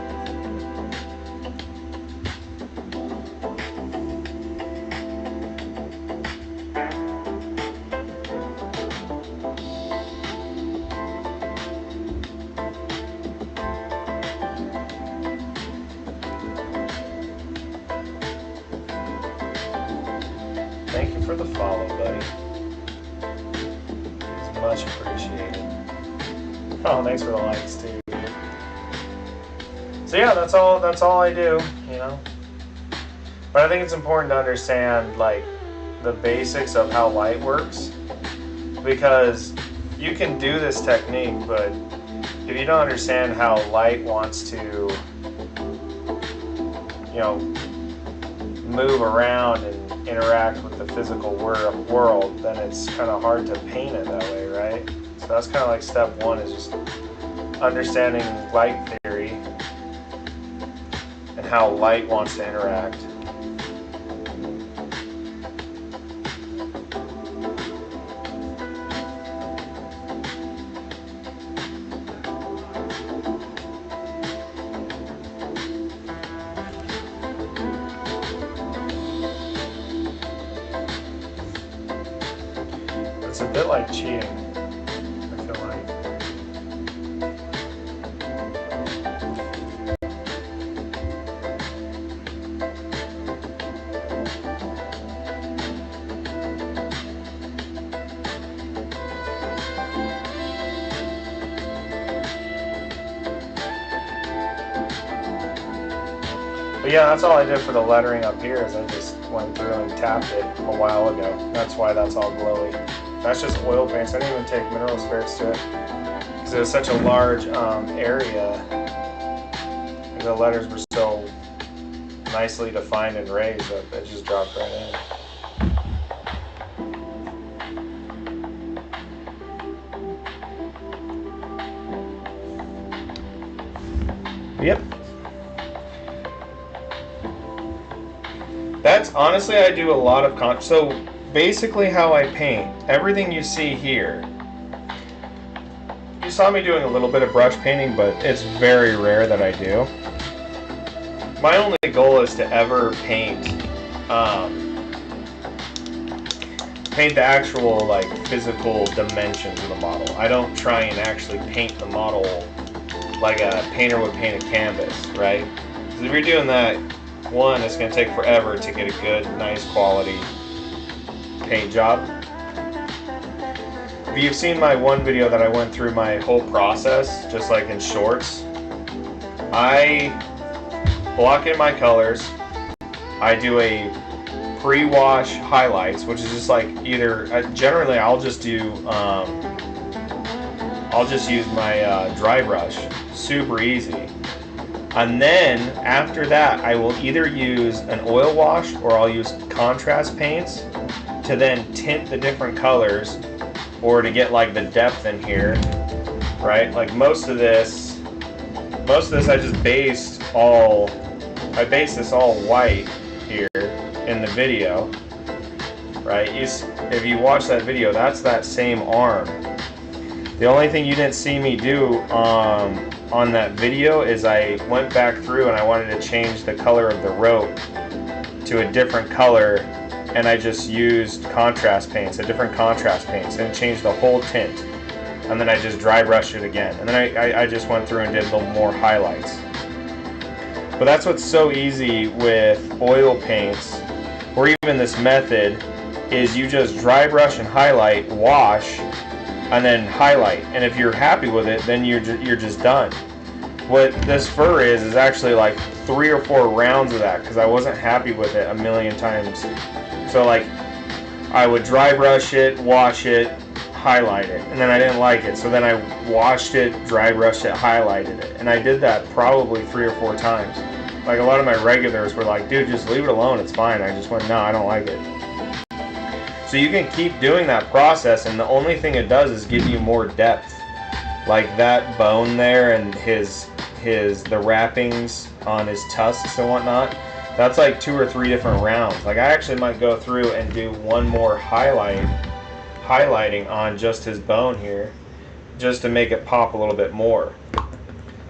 Thank you for the follow, buddy. It's much appreciated. Oh, thanks for the likes too. So yeah, that's all I do, you know. But I think it's important to understand like the basics of how light works, because you can do this technique, but if you don't understand how light wants to, you know, move around and interact with the physical world, then it's kind of hard to paint it that way, right? So that's kind of like step one, is just understanding light theory and how light wants to interact. It's a bit like cheating, I feel like. But yeah, that's all I did for the lettering up here, is I just went through and tapped it a while ago. That's why that's all glowy. That's just oil paints. I didn't even take mineral spirits to it, because it was such a large area, and the letters were so nicely defined and raised that it just dropped right in. Yep. That's honestly, I do a lot of so basically how I paint, everything you see here, you saw me doing a little bit of brush painting, but it's very rare that I do. My only goal is to ever paint paint the actual like physical dimensions of the model. I don't try and actually paint the model like a painter would paint a canvas, right? Because if you're doing that, one, it's going to take forever to get a good, nice quality paint job. If you've seen my one video that I went through my whole process, just like in shorts, I block in my colors, I do a pre-wash highlights, which is just like either, generally I'll just do, I'll just use my dry brush, super easy. And then after that, I will either use an oil wash or I'll use contrast paints to then tint the different colors, or to get like the depth in here, right? Like most of this I just based this all white here in the video, right? If you watch that video, that's that same arm. The only thing you didn't see me do on that video is I went back through and I wanted to change the color of the rope to a different color, and I just used contrast paints, and it changed the whole tint. And then I just dry brushed it again, and then I just went through and did a little more highlights. But that's what's so easy with oil paints, or even this method, is you just dry brush and highlight, wash, and then highlight, and if you're happy with it, then you're just done. What this fur is actually like 3 or 4 rounds of that, because I wasn't happy with it a million times. So like, I would dry brush it, wash it, highlight it, and then I didn't like it, so then I washed it, dry brushed it, highlighted it, and I did that probably 3 or 4 times. Like a lot of my regulars were like, dude, just leave it alone, it's fine. I just went, no, I don't like it. So you can keep doing that process, and the only thing it does is give you more depth. Like that bone there and the wrappings on his tusks and whatnot, that's like 2 or 3 different rounds. Like I actually might go through and do one more highlighting on just his bone here, just to make it pop a little bit more.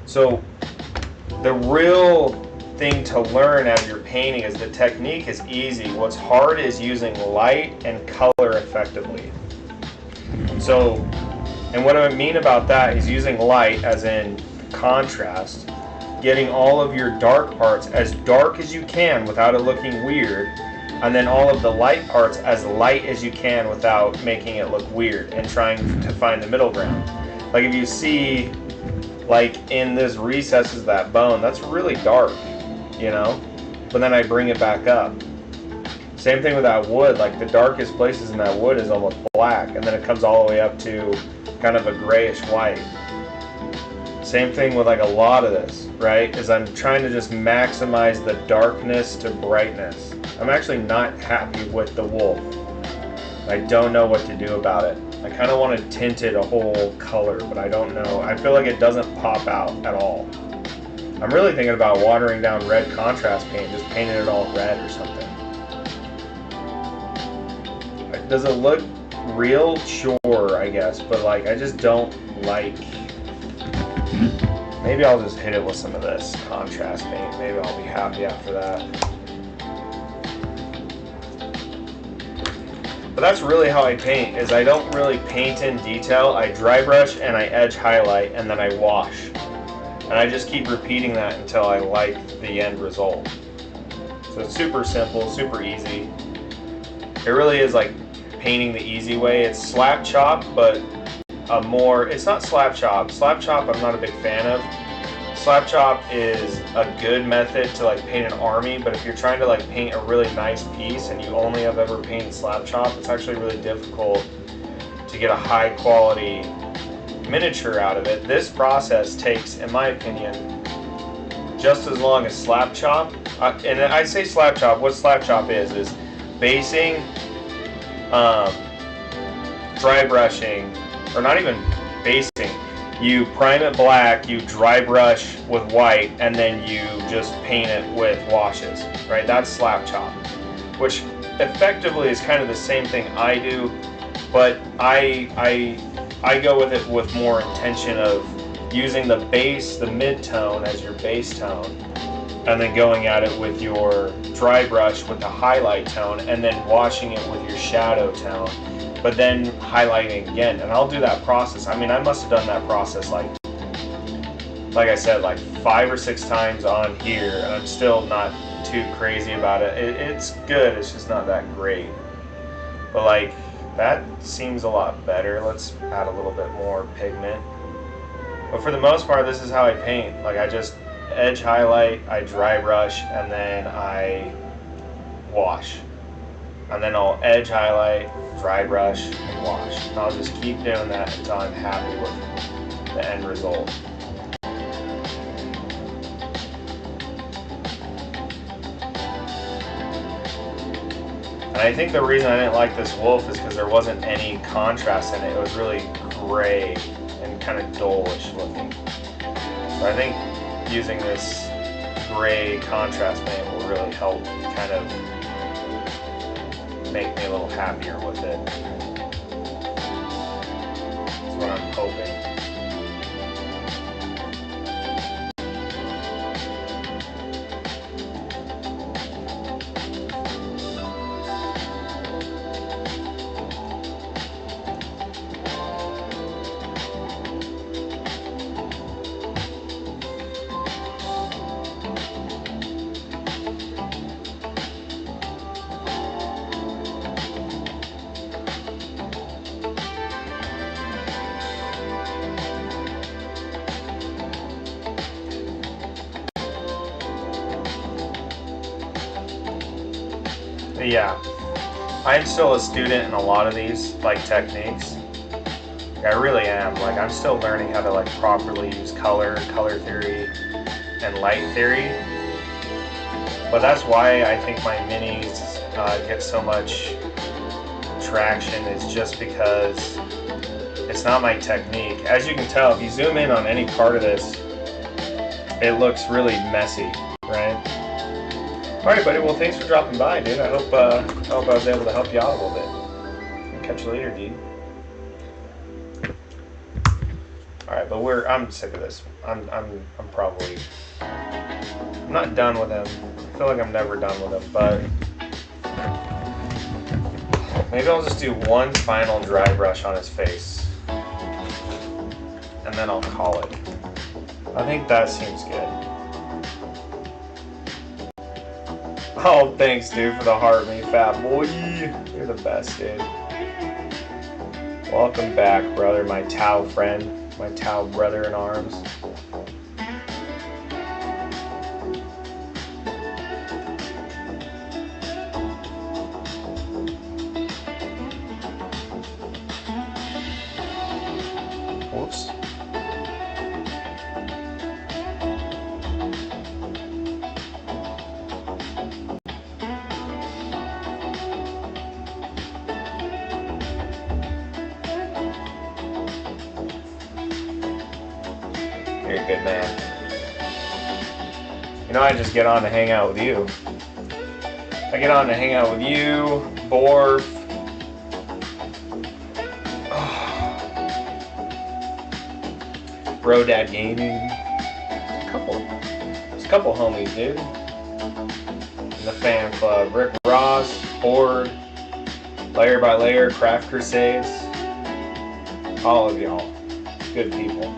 So the real thing to learn as you're painting is the technique is easy. What's hard is using light and color effectively. So, and what I mean about that is using light as in contrast, getting all of your dark parts as dark as you can without it looking weird, and then all of the light parts as light as you can without making it look weird, and trying to find the middle ground. Like if you see, like in this recess is that bone, that's really dark, you know? but then I bring it back up. Same thing with that wood, like the darkest places in that wood is almost black, and then it comes all the way up to kind of a grayish white. Same thing with like a lot of this, right? Is I'm trying to just maximize the darkness to brightness. I'm actually not happy with the wolf. I don't know what to do about it. I kind of want to tint it a whole color, but I don't know. I feel like it doesn't pop out at all. I'm really thinking about watering down red contrast paint, just painting it all red or something. Does it look real? Sure, I guess, but like I just don't like. Maybe I'll just hit it with some of this contrast paint. Maybe I'll be happy after that. But that's really how I paint, is I don't really paint in detail. I dry brush and I edge highlight and then I wash. And I just keep repeating that until I like the end result. So it's super simple, super easy. It really is like painting the easy way. It's slap chop, but it's not slap chop. Slap chop I'm not a big fan of. Slap chop is a good method to like paint an army, but if you're trying to like paint a really nice piece and you only have ever painted slap chop, it's actually really difficult to get a high quality miniature out of it. This process takes, in my opinion, just as long as slap chop. And I say slap chop, what slap chop is basing, dry brushing, or not even basing. You prime it black, you dry brush with white, and then you just paint it with washes, right? That's slap chop, which effectively is kind of the same thing I do, but I go with it with more intention of using the base, the mid-tone as your base tone, and then going at it with your dry brush with the highlight tone, and then washing it with your shadow tone, but then highlighting again. And I'll do that process. I mean, I must have done that process like I said, like 5 or 6 times on here, and I'm still not too crazy about it. It's good, it's just not that great. But like, that seems a lot better. Let's add a little bit more pigment. But for the most part, this is how I paint. Like, I just edge highlight, I dry brush, and then I wash. And then I'll edge highlight, dry brush, and wash. And I'll just keep doing that until I'm happy with the end result. And I think the reason I didn't like this wolf is because there wasn't any contrast in it. It was really gray and kind of dullish looking. So I think using this gray contrast paint will really help kind of make me a little happier with it. That's what I'm hoping. But yeah, I'm still a student in a lot of these like techniques. I really am. Like, I'm still learning how to like properly use color theory, and light theory. But that's why I think my minis get so much traction, is just because it's not my technique. As you can tell, if you zoom in on any part of this, it looks really messy, right? Alright, buddy, well, thanks for dropping by, dude. I hope I was able to help you out a little bit. I'll catch you later, dude. Alright, but I'm sick of this. I'm not done with him. I feel like I'm never done with him, but maybe I'll just do one final dry brush on his face, and then I'll call it. I think that seems good. Oh, thanks, dude, for the heart, me fat boy. You're the best, dude. Welcome back, brother, my Tau friend, my Tau brother in arms. You're a good man. You know, I just get on to hang out with you. I get on to hang out with you, Borf. Bro Dad Gaming. There's a couple homies, dude. In the fan club. Rick Ross, Horde, Layer by Layer, Craft Crusades. All of y'all. Good people.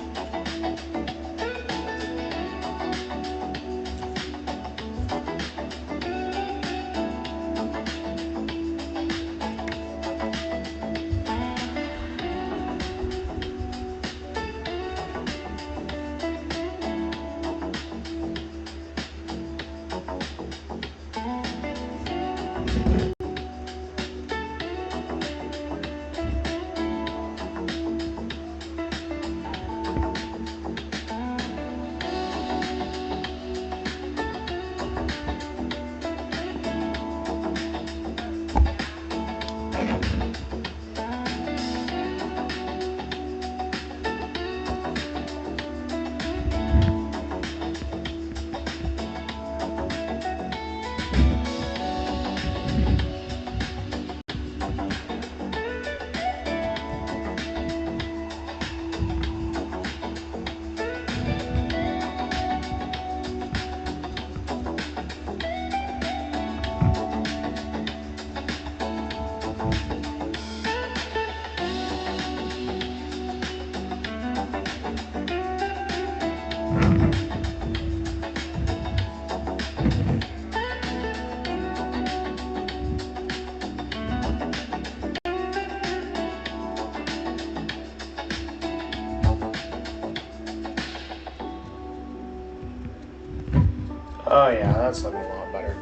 Oh yeah, that's looking a lot better.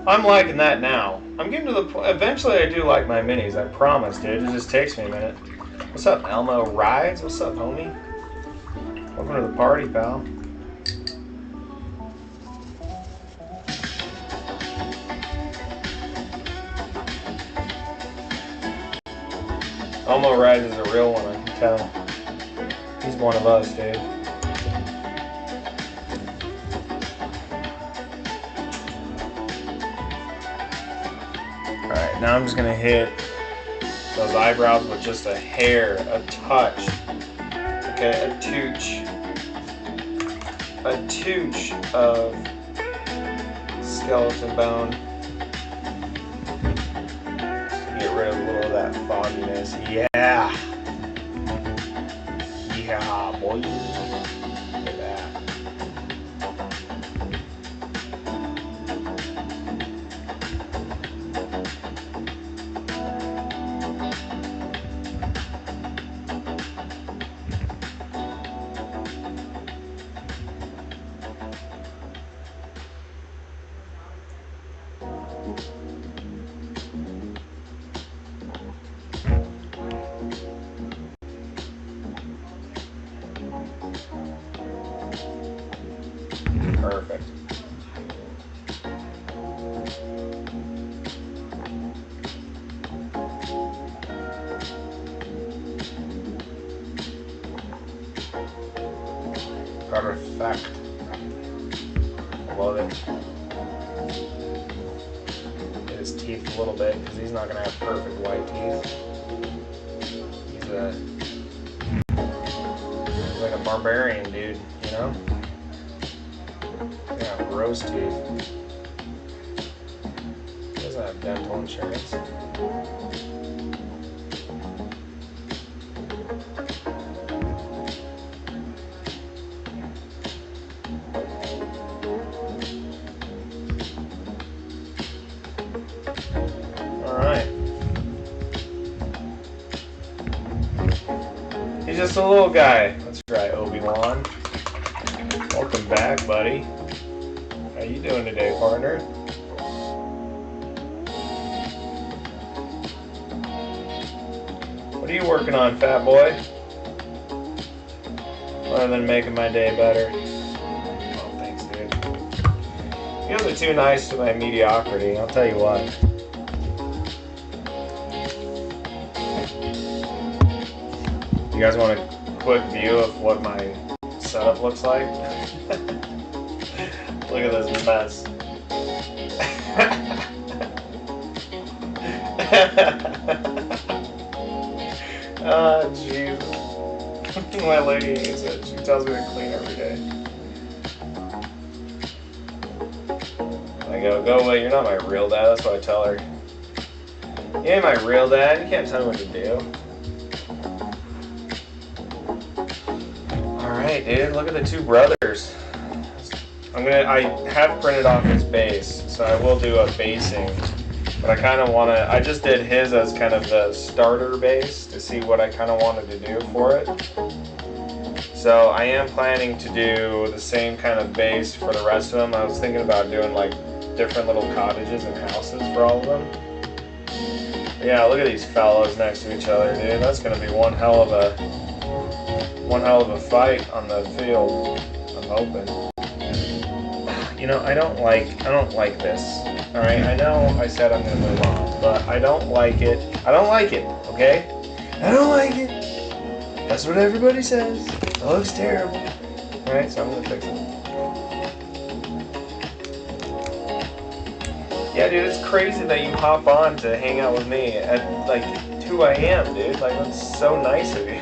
I'm liking that now. I'm getting to the point. Eventually, I do like my minis. I promise, dude. It just takes me a minute. What's up, Elmo Rides? What's up, homie? Welcome to the party, pal. Elmo Rides is a real one, I can tell. He's one of us, dude. Alright, now I'm just going to hit those eyebrows with just a hair, a touch. Okay, a touch of skeleton bone. Get rid of a little of that fogginess. Yeah! Yeah, boy. Look at that. Perfect. Perfect. Love it. Hit his teeth a little bit because he's not going to have perfect white teeth. He's like a barbarian dude, you know? Yeah, rose teeth. He doesn't have dental insurance. Alright. He's just a little guy. That's right, Obi-Wan. Welcome back, buddy. How you doing today, partner? What are you working on, fat boy? Other than making my day better. Oh, thanks, dude. You guys are too nice to my mediocrity, I'll tell you what. You guys want a quick view of what my setup looks like. Look at this mess. Oh, jeez. My lady hates it. She tells me to clean every day. I go away, you're not my real dad, that's what I tell her. You ain't my real dad, you can't tell me what to do. Alright, dude, look at the two brothers. I have printed off his base, so I will do a basing. But I kind of want to, I just did his as kind of the starter base to see what I kind of wanted to do for it. So I am planning to do the same kind of base for the rest of them. I was thinking about doing like different little cottages and houses for all of them. But yeah, look at these fellows next to each other, dude. That's going to be one hell of a fight on the field. I'm hoping. You know, I don't like this. All right, I know I said I'm gonna move on, but I don't like it. I don't like it. Okay? I don't like it. That's what everybody says. It looks terrible. All right, so I'm gonna fix it. Yeah, dude, it's crazy that you hop on to hang out with me at like 2 a.m., dude. Like, that's so nice of you.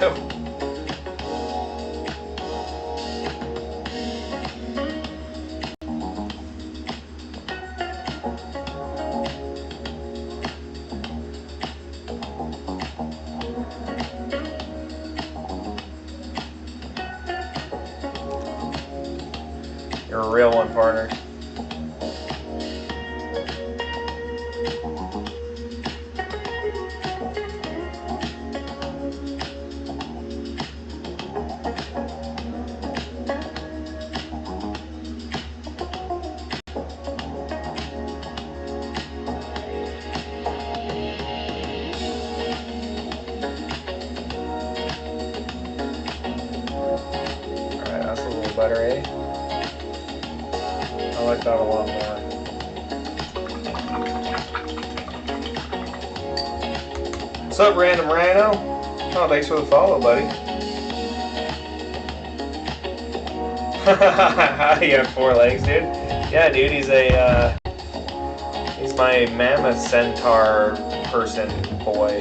You're a real one, partner. Alright, that's a little better, eh? I like that a lot more. What's up, Random Rhino? Oh, thanks for the follow, buddy. You have 4 legs, dude? Yeah, dude, he's my mammoth centaur person boy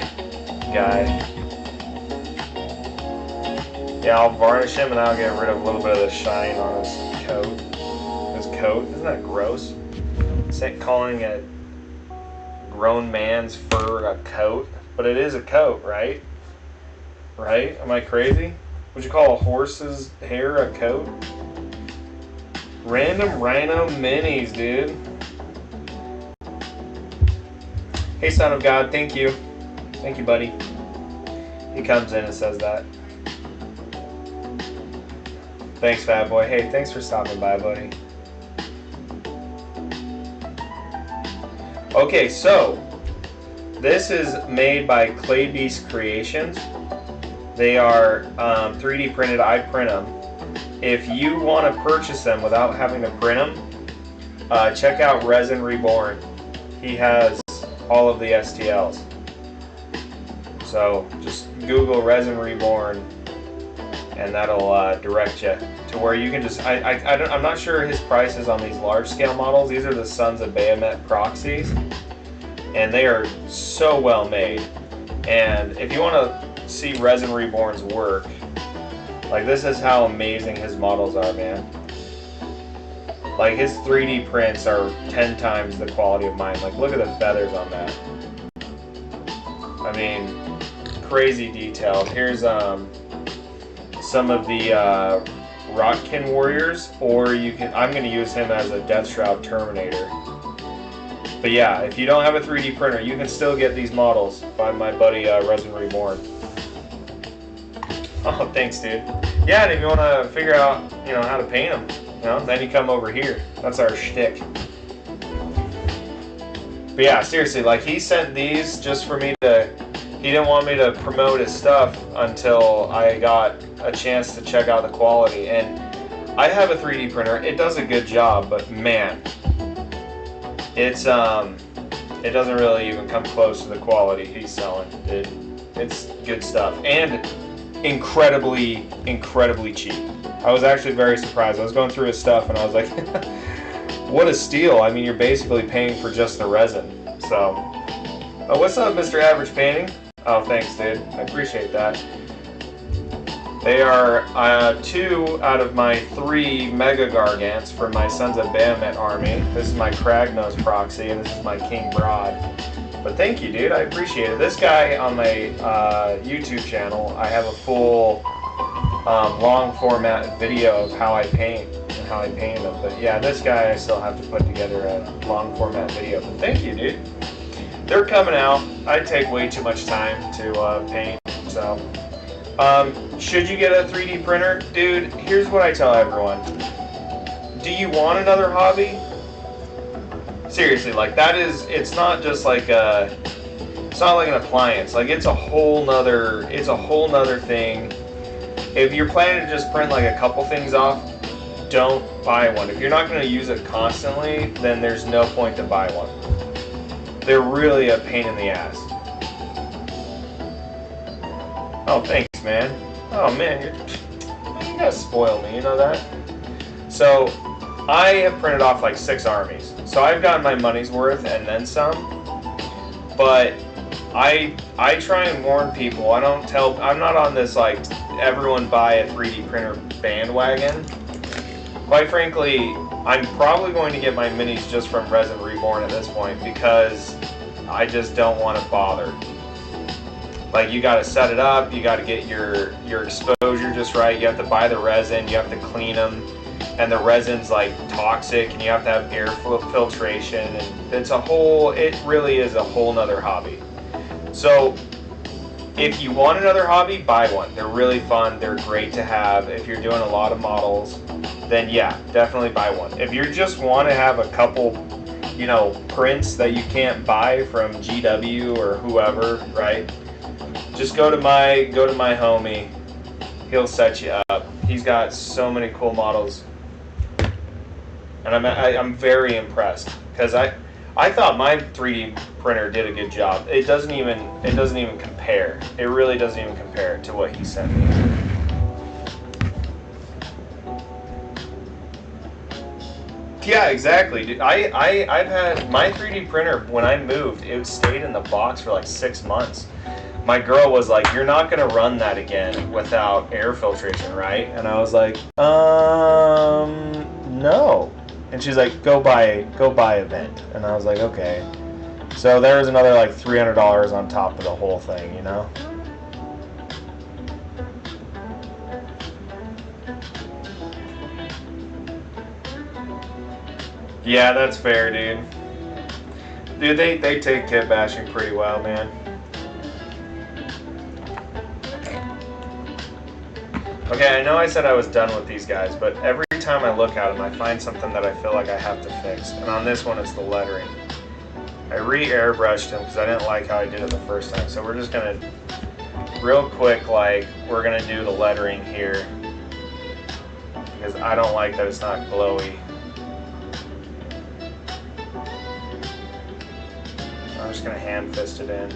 guy. Yeah, I'll varnish him and I'll get rid of a little bit of the shine on his coat. Isn't that gross? Calling a grown man's fur a coat, but it is a coat, right? Right? Am I crazy? Would you call a horse's hair a coat? Random Rhino minis, dude. Hey, son of God, thank you. Thank you, buddy. He comes in and says that. Thanks, fat boy. Hey, thanks for stopping by, buddy. Okay, so this is made by Clay Beast Creations. They are 3D printed. I print them. If you want to purchase them without having to print them, check out Resin Reborn. He has all of the STLs. So just Google Resin Reborn, and that'll direct you to where you can just. I'm not sure his prices on these large scale models. These are the Sons of Bahamut proxies, and they are so well made. And if you want to see Resin Reborn's work, like, this is how amazing his models are, man. Like, his 3D prints are 10 times the quality of mine. Like, look at the feathers on that. I mean, crazy detailed. Here's some of the Rotkin Warriors, or you can. I'm going to use him as a Death Shroud Terminator. But yeah, if you don't have a 3D printer, you can still get these models by my buddy Resin Reborn. Oh, thanks, dude. Yeah, and if you want to figure out, how to paint them, then you come over here. That's our shtick. But yeah, seriously, like, he sent these just for me to. He didn't want me to promote his stuff until I got a chance to check out the quality. And I have a 3D printer. It does a good job, but man, it doesn't really even come close to the quality he's selling. It's good stuff. And incredibly, incredibly cheap. I was actually very surprised. I was going through his stuff and I was like, what a steal. I mean, you're basically paying for just the resin. So, oh, what's up, Mr. Average Painting? Oh, thanks, dude. I appreciate that. They are 2 out of my 3 Mega Gargants from my Sons of Bahamut army. This is my Kragnose proxy, and this is my King Broad. But thank you, dude. I appreciate it. This guy on my YouTube channel, I have a full long format video of how I paint and how I paint them. But yeah, this guy I still have to put together a long format video. But thank you, dude. They're coming out. I take way too much time to paint, so. Should you get a 3D printer? Dude, here's what I tell everyone. Do you want another hobby? Seriously, like that is, it's not just like it's not like an appliance. Like it's a whole nother thing. If you're planning to just print like a couple things off, don't buy one. If you're not going to use it constantly, then there's no point to buy one. They're really a pain in the ass. Oh, thanks, man. Oh, man, you guys spoil me, you know that? So, I have printed off like 6 armies. So I've gotten my money's worth and then some. But I try and warn people. I'm not on this like everyone buy a 3D printer bandwagon. Quite frankly, I'm probably going to get my minis just from Resin Reborn at this point because I just don't want to bother. Like, you got to set it up, you got to get your exposure just right, you have to buy the resin, you have to clean them, and the resin's like toxic, and you have to have air filtration, and it really is a whole nother hobby. So, if you want another hobby, buy one. They're really fun, they're great to have. If you're doing a lot of models, then yeah, definitely buy one. If you just want to have a couple, you know, prints that you can't buy from GW or whoever, right? Just go to my homie. He'll set you up. He's got so many cool models, and I'm very impressed because I thought my 3D printer did a good job. It doesn't even compare. It really doesn't even compare to what he sent me. Yeah, exactly. Dude, I've had my 3D printer when I moved. It stayed in the box for like 6 months. My girl was like, "You're not gonna run that again without air filtration, right?" And I was like, no. And she's like, go buy a vent. And I was like, okay. So there was another like $300 on top of the whole thing, you know? Yeah, that's fair, dude. Dude, they take kit bashing pretty well, man. Okay, I know I said I was done with these guys, but every time I look at them, I find something that I feel like I have to fix. And on this one, it's the lettering. I re-airbrushed them because I didn't like how I did it the first time. So we're just going to, real quick, like, we're going to do the lettering here. Because I don't like that it's not glowy. I'm just going to hand fist it in.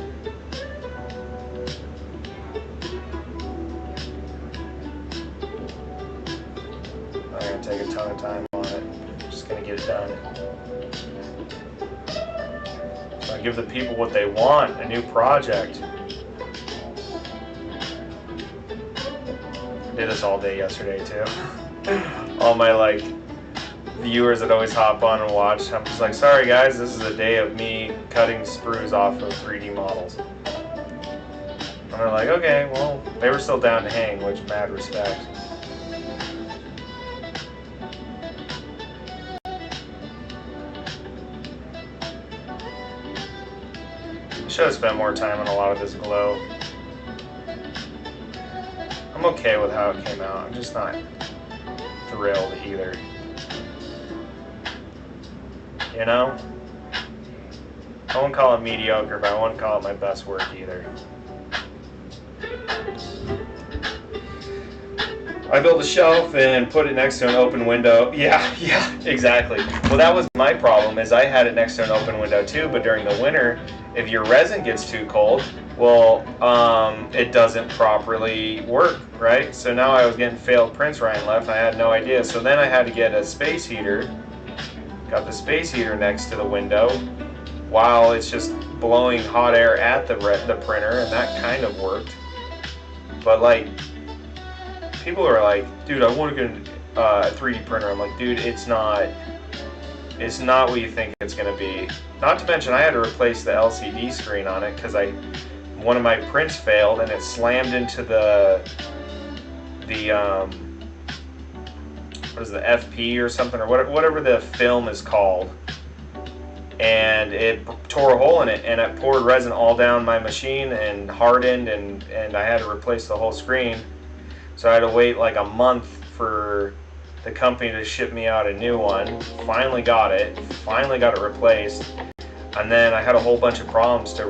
I'm going to take a ton of time on it. I'm just going to get it done. So I give the people what they want, a new project. I did this all day yesterday too. All my like viewers that always hop on and watch, I'm just like, sorry guys, this is a day of me cutting sprues off of 3D models. And they're like, okay, well, they were still down to hang, which mad respect. Should have spent more time on a lot of this glow. I'm okay with how it came out. I'm just not thrilled either. You know? I won't call it mediocre, but I won't call it my best work either. I built a shelf and put it next to an open window. Yeah, exactly. Well, that was my problem, is I had it next to an open window too, but during the winter, if your resin gets too cold, well, it doesn't properly work, right? So now I was getting failed prints right and left, and I had no idea. So then I had to get a space heater. Got the space heater next to the window while it's just blowing hot air at the printer, and that kind of worked. But like, people are like, dude, I want to get a 3D printer. I'm like, dude, it's not what you think it's going to be. Not to mention, I had to replace the LCD screen on it because one of my prints failed and it slammed into the what is the FP or something, or whatever the film is called, and it tore a hole in it, and it poured resin all down my machine and hardened, and I had to replace the whole screen. So I had to wait like a month for the company to ship me out a new one. Finally got it replaced, and then I had a whole bunch of problems to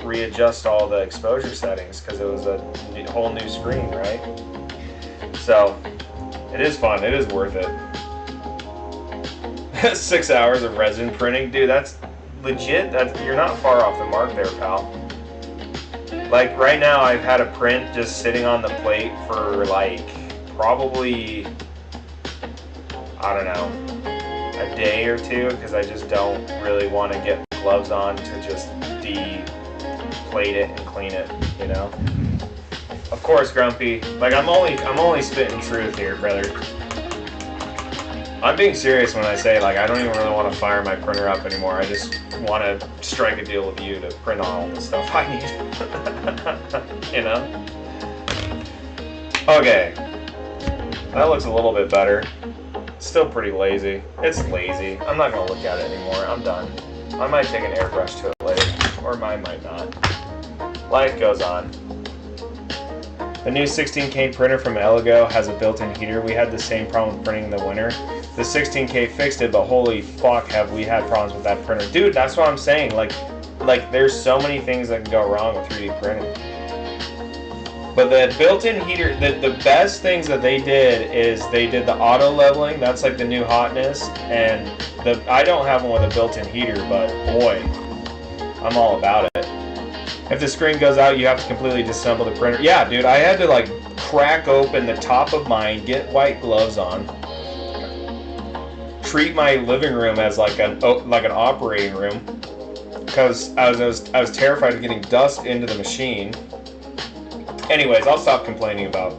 readjust all the exposure settings because it was a whole new screen, right? So it is fun. It is worth it. 6 hours of resin printing, dude. That's legit. You're not far off the mark there, pal. Like right now, I've had a print just sitting on the plate for like probably, I don't know, a day or two, because I just don't really want to get gloves on to just de-plate it and clean it, you know. Of course, Grumpy. Like I'm only spitting truth here, brother. I'm being serious when I say, like, I don't even really want to fire my printer up anymore. I just want to strike a deal with you to print all the stuff I need. You know? Okay. That looks a little bit better. Still pretty lazy. It's lazy. I'm not going to look at it anymore. I'm done. I might take an airbrush to it later. Or I might not. Life goes on. The new 16K printer from Elego has a built-in heater. We had the same problem with printing in the winter. The 16K fixed it, but holy fuck have we had problems with that printer. Dude, that's what I'm saying. Like there's so many things that can go wrong with 3D printing. But the built-in heater, the best things that they did is they did the auto leveling. That's like the new hotness. And I don't have one with a built-in heater, but boy, I'm all about it. If the screen goes out, you have to completely disassemble the printer. Yeah, dude, I had to like crack open the top of mine, get white gloves on, treat my living room as like an operating room, because I was terrified of getting dust into the machine. Anyways, I'll stop complaining about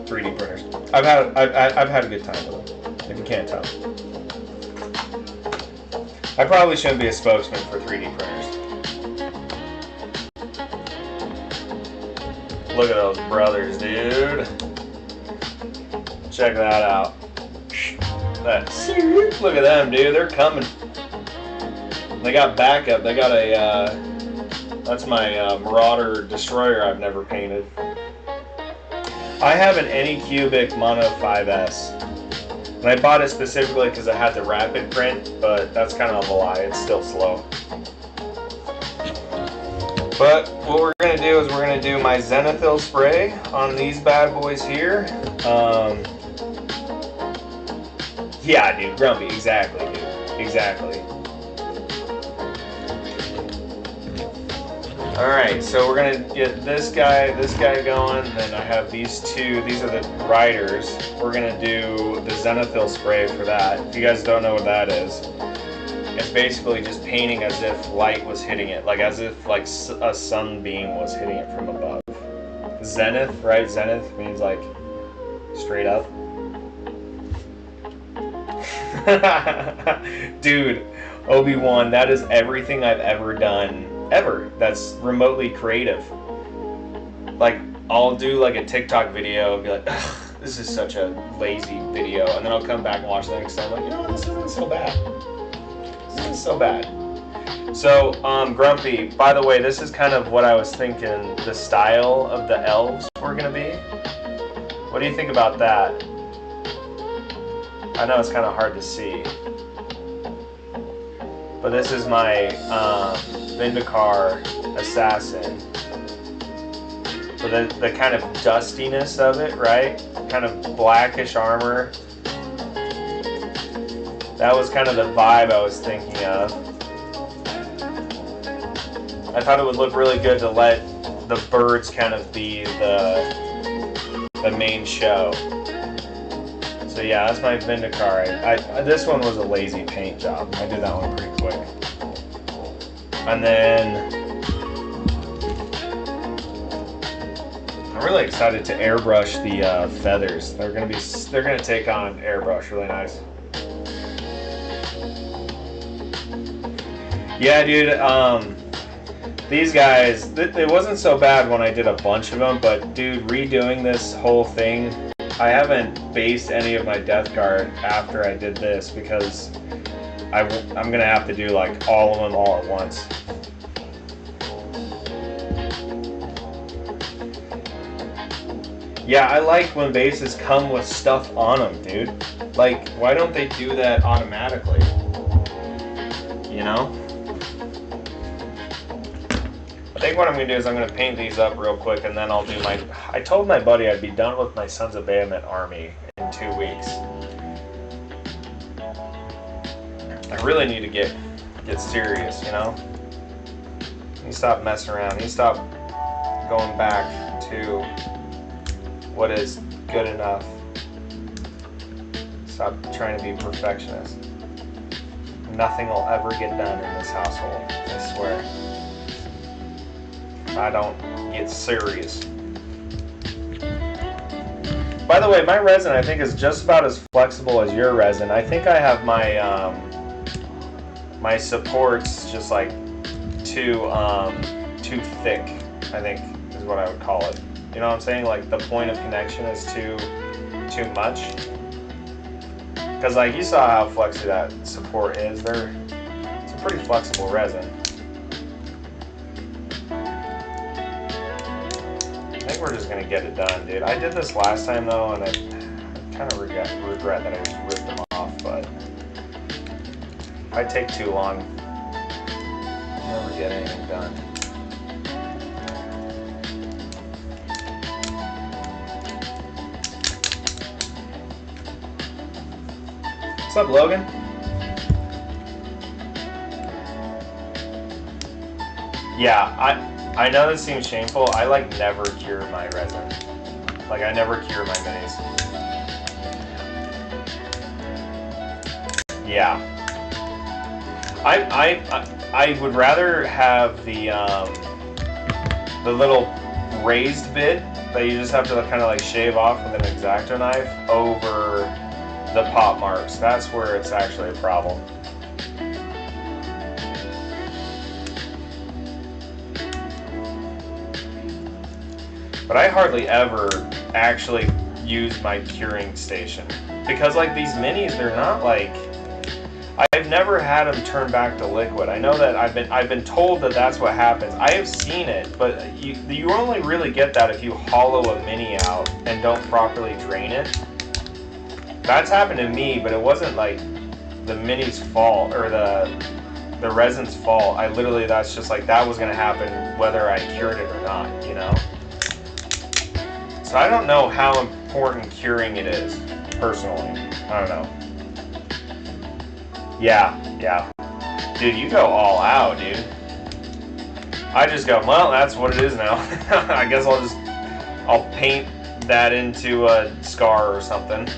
3D printers. I've had a good time with them, if you can't tell. I probably shouldn't be a spokesman for 3D printers. Look at those brothers, dude. Check that out. Look at them, dude. They're coming. They got backup. They got a, that's my Marauder Destroyer I've never painted. I have an Anycubic Mono 5S. And I bought it specifically because I had the rapid print, but that's kind of a lie. It's still slow. But what we're going to do is we're going to do my Zenithal spray on these bad boys here. Yeah, dude, Grumpy, exactly, dude, exactly. Alright, so we're going to get this guy going, and then I have these two. These are the riders. We're going to do the Zenithal spray for that. If you guys don't know what that is, it's basically just painting as if light was hitting it, like as if like a sunbeam was hitting it from above. Zenith, right? Zenith means like straight up. Dude, Obi-Wan, that is everything I've ever done, ever, that's remotely creative. Like, I'll do like a TikTok video and be like, ugh, this is such a lazy video, and then I'll come back and watch the next time, like, you know what, this isn't so bad. This isn't so bad. So, Grumpy, by the way, this is kind of what I was thinking the style of the elves were going to be. What do you think about that? I know it's kind of hard to see. But this is my Vindikar assassin. So the kind of dustiness of it, right? Kind of blackish armor. That was kind of the vibe I was thinking of. I thought it would look really good to let the birds kind of be the main show. So yeah, that's my Vindicar. This one was a lazy paint job. I did that one pretty quick. And then I'm really excited to airbrush the feathers. They're gonna take on airbrush really nice. Yeah, dude. These guys, it wasn't so bad when I did a bunch of them, but dude, redoing this whole thing, I haven't based any of my Death Guard after I did this because I'm gonna have to do like all of them all at once. Yeah, I like when bases come with stuff on them, dude. Like, why don't they do that automatically? You know? I think what I'm going to do is I'm going to paint these up real quick and then I'll do my... I told my buddy I'd be done with my Sons of Bahamut army in 2 weeks. I really need to get serious, you know? You stop messing around. You stop going back to what is good enough. Stop trying to be perfectionist. Nothing will ever get done in this household, I swear. I don't get serious. By the way, my resin I think is just about as flexible as your resin. I think I have my my supports just like too thick, I think is what I would call it. You know what I'm saying? Like the point of connection is too much. Because like you saw how flexy that support is. It's a pretty flexible resin. I think we're just gonna get it done, dude. I did this last time though, and I kind of regret that I just ripped them off. But if I take too long, I'll never get anything done. What's up, Logan? Yeah, I know this seems shameful. I like never cure my resin. Like I never cure my minis. Yeah. I would rather have the little raised bit that you just have to kind of like shave off with an X-Acto knife over the pop marks. That's where it's actually a problem. But I hardly ever actually use my curing station because like these minis, they're not like, I've never had them turn back to liquid. I know that I've been told that that's what happens. I have seen it, but you only really get that if you hollow a mini out and don't properly drain it. That's happened to me, but it wasn't like the mini's fault or the resin's fault. I literally, that's just like that was gonna happen whether I cured it or not, you know? So I don't know how important curing it is, personally. I don't know. Yeah. Dude, you go all out, dude. I just go, well, that's what it is now. I guess I'll paint that into a scar or something.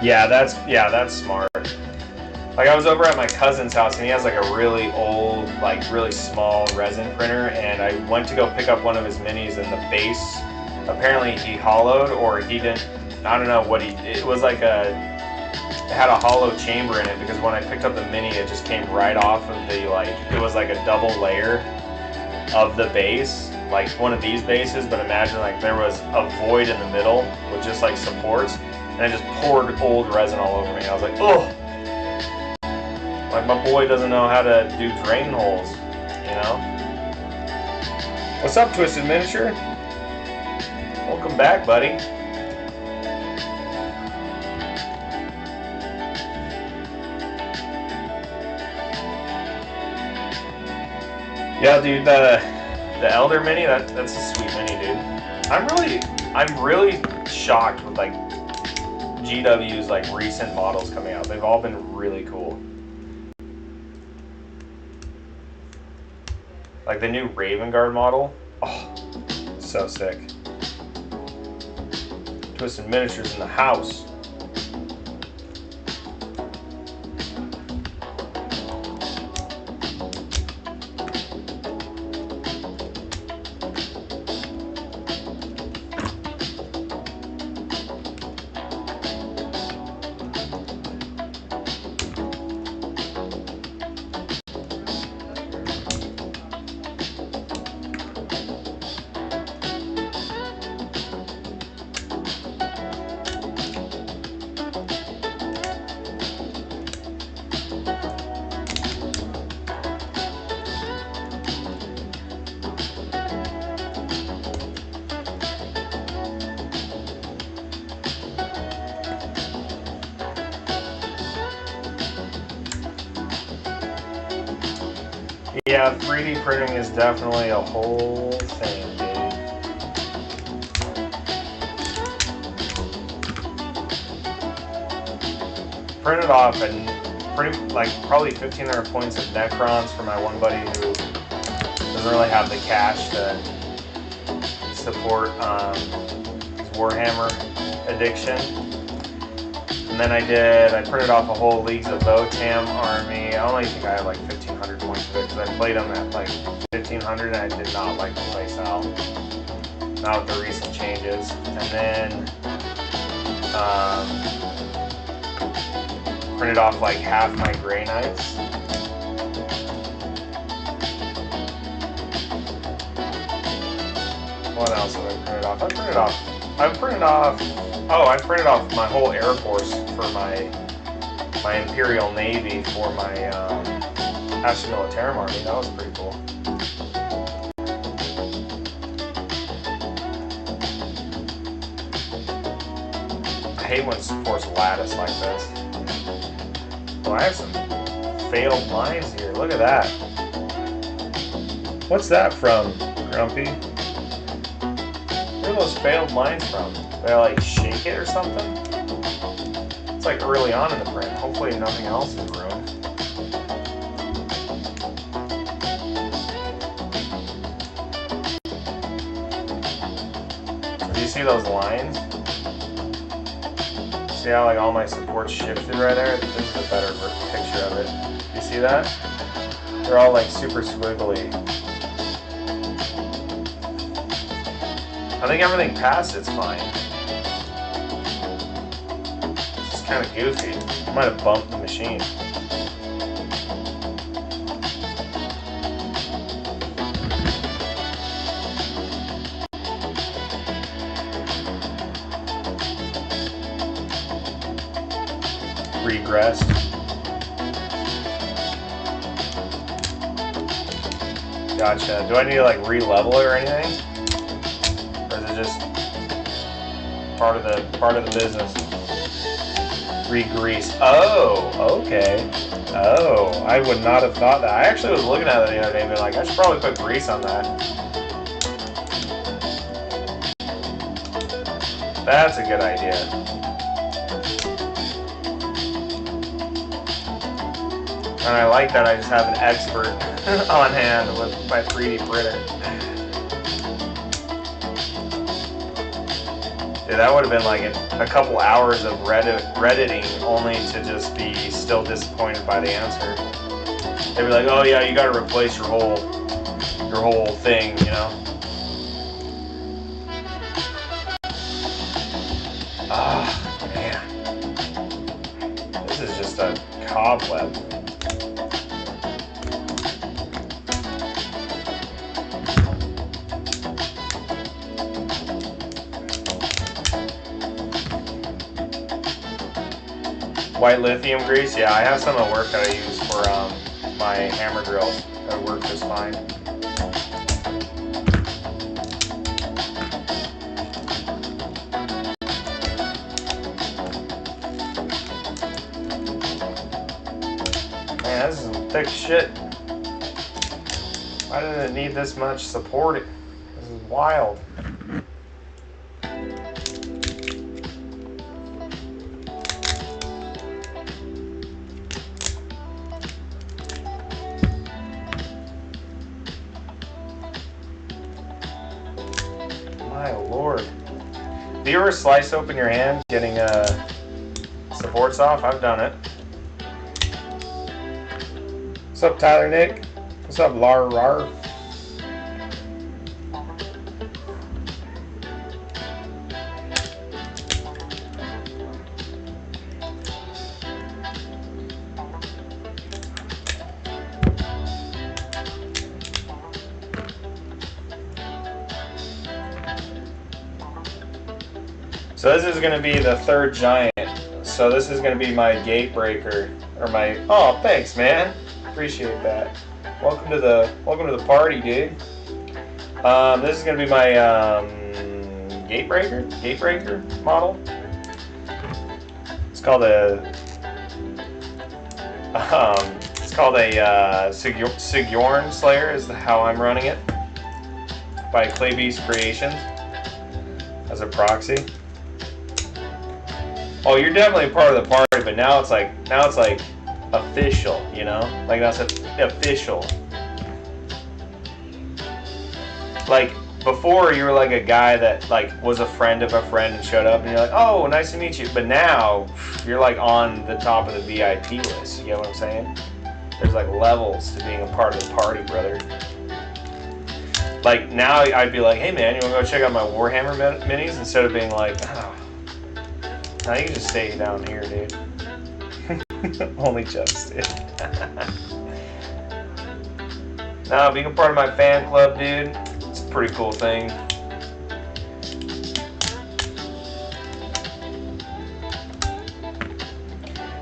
Yeah, that's smart. Like I was over at my cousin's house and he has like a really old, like really small resin printer, and I went to go pick up one of his minis and the base, apparently he hollowed or he didn't, I don't know what it was like it had a hollow chamber in it because when I picked up the mini it just came right off of the, like, it was like a double layer of the base, like one of these bases, but imagine like there was a void in the middle with just like supports. And I just poured old resin all over me. I was like, ugh. Like my boy doesn't know how to do drain holes, you know? What's up, Twisted Miniature? Welcome back, buddy. Yeah, dude, the Elder Mini, that's a sweet mini, dude. I'm really shocked with like GW's like recent models coming out. They've all been really cool. Like the new Raven Guard model. Oh, so sick. Twisted Miniatures in the house. Yeah, 3D printing is definitely a whole thing, dude. Printed off and probably 1,500 points of Necrons for my one buddy who doesn't really have the cash to support his Warhammer addiction. And then I printed off a whole Leagues of Votam army. I only think I have like 1,500 points of it because I played them at like 1,500 and I did not like the play style. Not with the recent changes. And then printed off like half my Grey Knights. What else have I printed off? I printed off my whole Air Force for my Imperial Navy for my Astra Militarum Army. That was pretty cool. I hate when supports lattice like this. Oh, I have some failed lines here. Look at that. What's that from, Grumpy? Where are those failed lines from? Did I like shake it or something? It's like early on in the print. Hopefully nothing else is ruined. So do you see those lines? See how like all my supports shifted right there? This is a better picture of it. You see that? They're all like super squiggly. I think everything past it's fine. It's just kind of goofy. I might have bumped the machine. Regressed. Gotcha. Do I need to like re-level it or anything? Or is it just part of the business? Re-grease. Oh, okay. Oh, I would not have thought that. I actually was looking at it the other day and being like, I should probably put grease on that. That's a good idea. And I like that I just have an expert on hand with my 3D printer. Dude, that would have been like a couple hours of Redditing only to just be still disappointed by the answer. They'd be like, oh yeah, you gotta replace your whole thing, you know? Ah, man. This is just a cobweb. White lithium grease? Yeah, I have some at work that I use for my hammer drills. That work just fine. Thick shit. Why did it need this much support? This is wild. My lord. Do you ever slice open your hand getting supports off? I've done it. What's up, Tyler Nick? What's up, Lar Rar? So this is going to be the third giant. So this is going to be my gate breaker, or my. Oh, thanks, man. Appreciate that. Welcome to the party, dude. This is going to be my gate breaker model. It's called a Sigmar Slayer is how I'm running it, by Clay Beast Creations as a proxy. Oh, you're definitely a part of the party, but now it's like official, you know? Like that's official. Like before you were like a guy that like was a friend of a friend and showed up and you're like, oh, nice to meet you. But now you're like on the top of the VIP list, you get what I'm saying? There's like levels to being a part of the party, brother. Like now I'd be like, hey man, you wanna go check out my Warhammer minis? Instead of being like, oh, now you can just stay down here, dude. Only just, dude. Now, being a part of my fan club, dude, it's a pretty cool thing.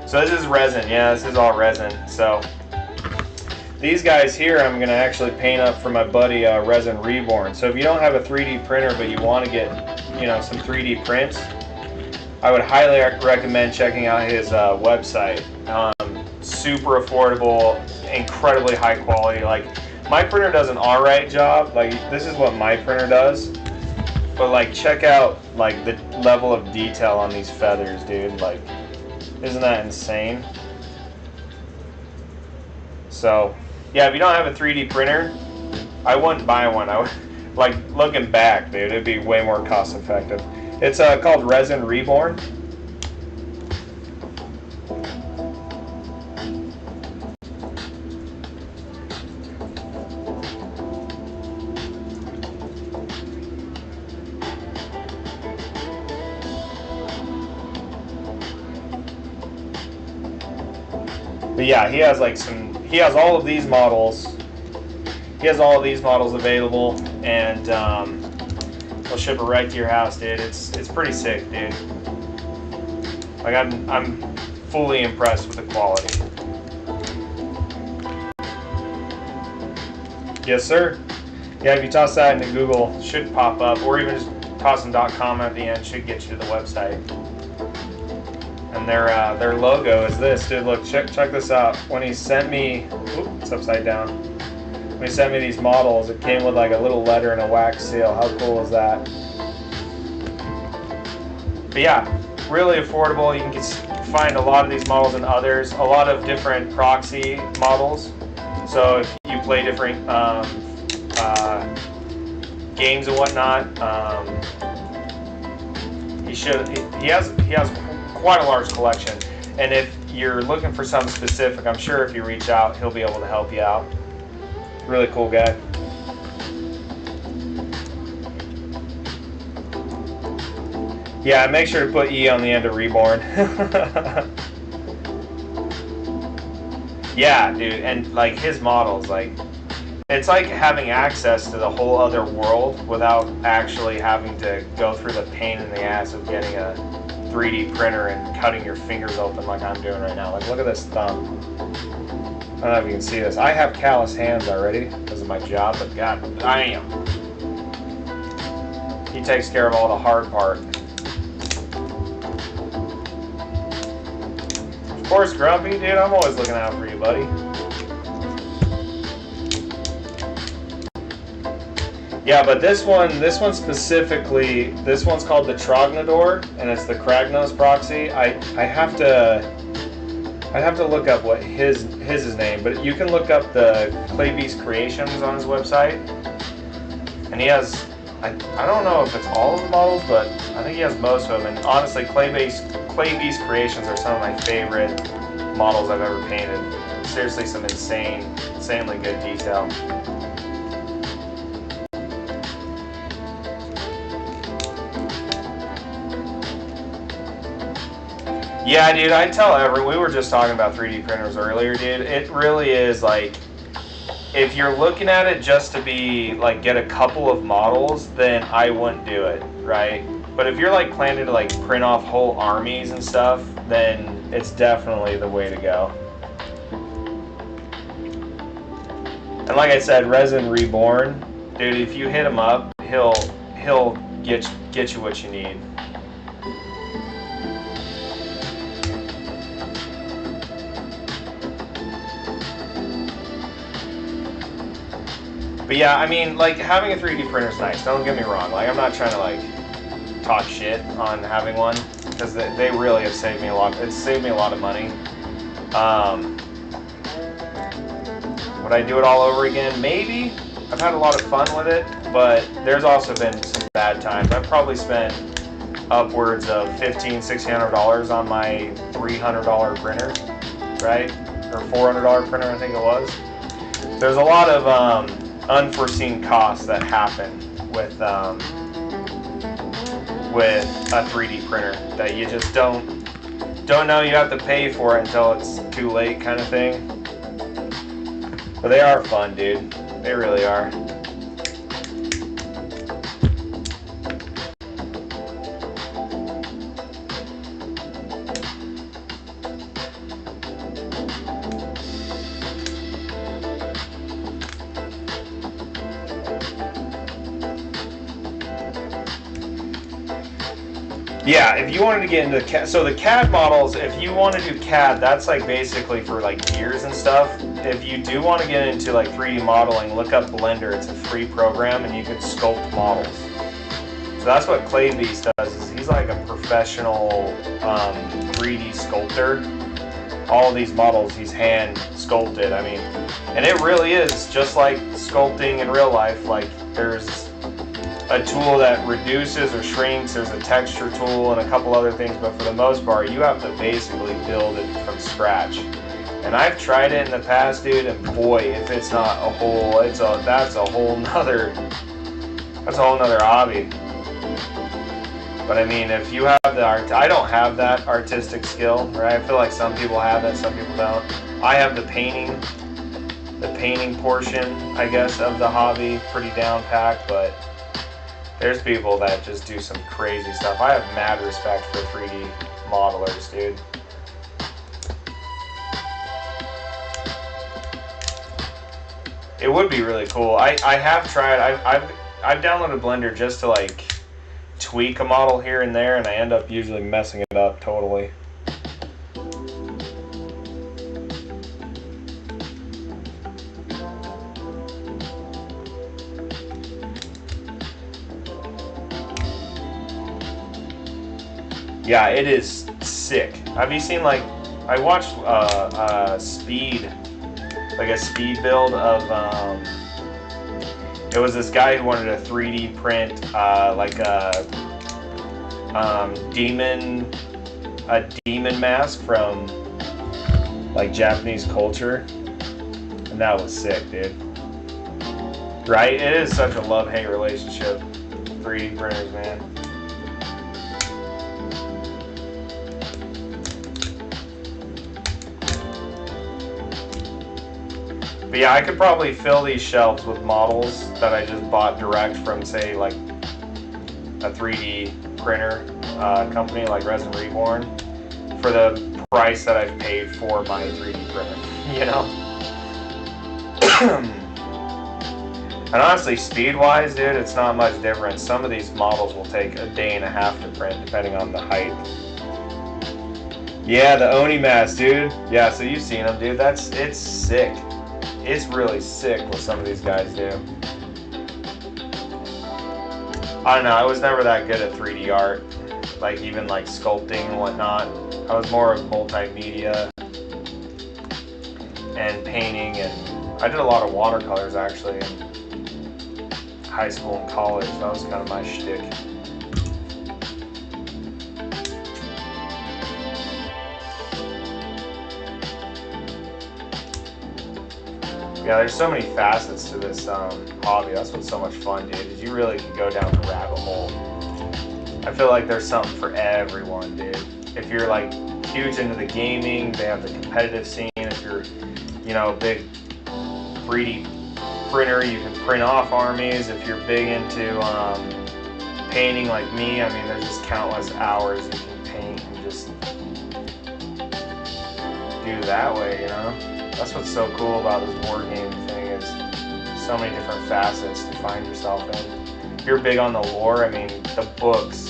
So this is resin. Yeah, this is all resin. So these guys here I'm going to actually paint up for my buddy Resin Reborn. So if you don't have a 3D printer but you want to get, you know, some 3D prints, I would highly recommend checking out his website. Super affordable, incredibly high quality. Like my printer does an alright job. Like this is what my printer does. But like check out like the level of detail on these feathers, dude. Like isn't that insane? So yeah, if you don't have a 3D printer, I wouldn't buy one. I would, like looking back, dude, it'd be way more cost effective. It's called Resin Reborn. But yeah, he has like he has all of these models. He has all of these models available, and we'll ship it right to your house, dude. It's pretty sick, dude. Like I'm fully impressed with the quality. Yes, sir. Yeah, if you toss that into Google, it should pop up, or even just tossing .com at the end should get you to the website. And their logo is this, dude. Look, check this out. When he sent me, oops, it's upside down. When he sent me these models, it came with like a little letter and a wax seal. How cool is that? But yeah, really affordable. You can find a lot of these models and others, a lot of different proxy models. So if you play different games and whatnot, he has quite a large collection. And if you're looking for something specific, I'm sure if you reach out, he'll be able to help you out. Really cool guy. Yeah, make sure to put E on the end of Reborn. Yeah, dude, and like his models, like it's like having access to the whole other world without actually having to go through the pain in the ass of getting a 3D printer and cutting your fingers open like I'm doing right now. Like, look at this thumb. I don't know if you can see this. I have callous hands already because of my job, but god damn. He takes care of all the hard part. Of course, Grumpy, dude, I'm always looking out for you, buddy. Yeah, but this one specifically, this one's called the Trognodor, and it's the Kragnos proxy. I'd have to look up what his name, but you can look up the Clay Beast Creations on his website, and he has, I don't know if it's all of the models, but I think he has most of them. And honestly, Clay Beast Creations are some of my favorite models I've ever painted. Seriously, some insanely good detail. Yeah, dude, I tell we were just talking about 3D printers earlier, dude. It really is like, if you're looking at it just to be like get a couple of models, then I wouldn't do it, right? But if you're like planning to like print off whole armies and stuff, then it's definitely the way to go. And like I said, Resin Reborn, dude, if you hit him up, he'll get you what you need. But yeah, I mean, like, having a 3D printer is nice. Don't get me wrong. Like, I'm not trying to, like, talk shit on having one, because they really have saved me a lot. It's saved me a lot of money. Would I do it all over again? Maybe. I've had a lot of fun with it, but there's also been some bad times. I've probably spent upwards of $1,500, $1,600 on my $300 printer, right? Or $400 printer, I think it was. There's a lot of unforeseen costs that happen with a 3D printer that you just don't know you have to pay for it until it's too late, kind of thing. But they are fun, dude. They really are. Yeah, if you wanted to get into CAD, so the CAD models, if you want to do CAD, that's like basically for like gears and stuff. If you do want to get into like 3D modeling, look up Blender. It's a free program and you can sculpt models. So that's what Clay Beast does, is he's like a professional 3D sculptor. All of these models he's hand sculpted. I mean, and it really is just like sculpting in real life. Like, there's a tool that reduces or shrinks, there's a texture tool and a couple other things, but for the most part you have to basically build it from scratch. And I've tried it in the past, dude, and boy, if it's not a whole, that's a whole nother hobby. But I mean, if you have the I don't have that artistic skill, right? I feel like some people have that, some people don't. I have the painting portion, I guess, of the hobby pretty down packed, but there's people that just do some crazy stuff. I have mad respect for 3D modelers, dude. It would be really cool. I have tried. I've downloaded Blender just to like tweak a model here and there, and I end up usually messing it up totally. Yeah, it is sick. Have you seen, like, I watched speed, like a speed build of, it was this guy who wanted to 3D print like a demon mask from like Japanese culture, and that was sick, dude. Right? It is such a love-hate relationship, 3D printers, man. But yeah, I could probably fill these shelves with models that I just bought direct from, say, like a 3D printer company like Resin Reborn for the price that I've paid for my 3D printer, you know? And honestly, speed-wise, dude, it's not much different. Some of these models will take a day and a half to print, depending on the height. Yeah, the Oni mask, dude. Yeah, so you've seen them, dude. It's sick. It's really sick what some of these guys do. I don't know, I was never that good at 3D art, like even like sculpting and whatnot. I was more of multimedia and painting, and I did a lot of watercolors actually in high school and college. That was kind of my shtick. Yeah, there's so many facets to this hobby. That's what's so much fun, dude, is you really can go down the rabbit hole. I feel like there's something for everyone, dude. If you're like huge into the gaming, they have the competitive scene. If you're, you know, a big 3D printer, you can print off armies. If you're big into painting like me, I mean, there's just countless hours you can paint and just do that way, you know? That's what's so cool about this board game thing, is so many different facets to find yourself in. If you're big on the lore, I mean, the books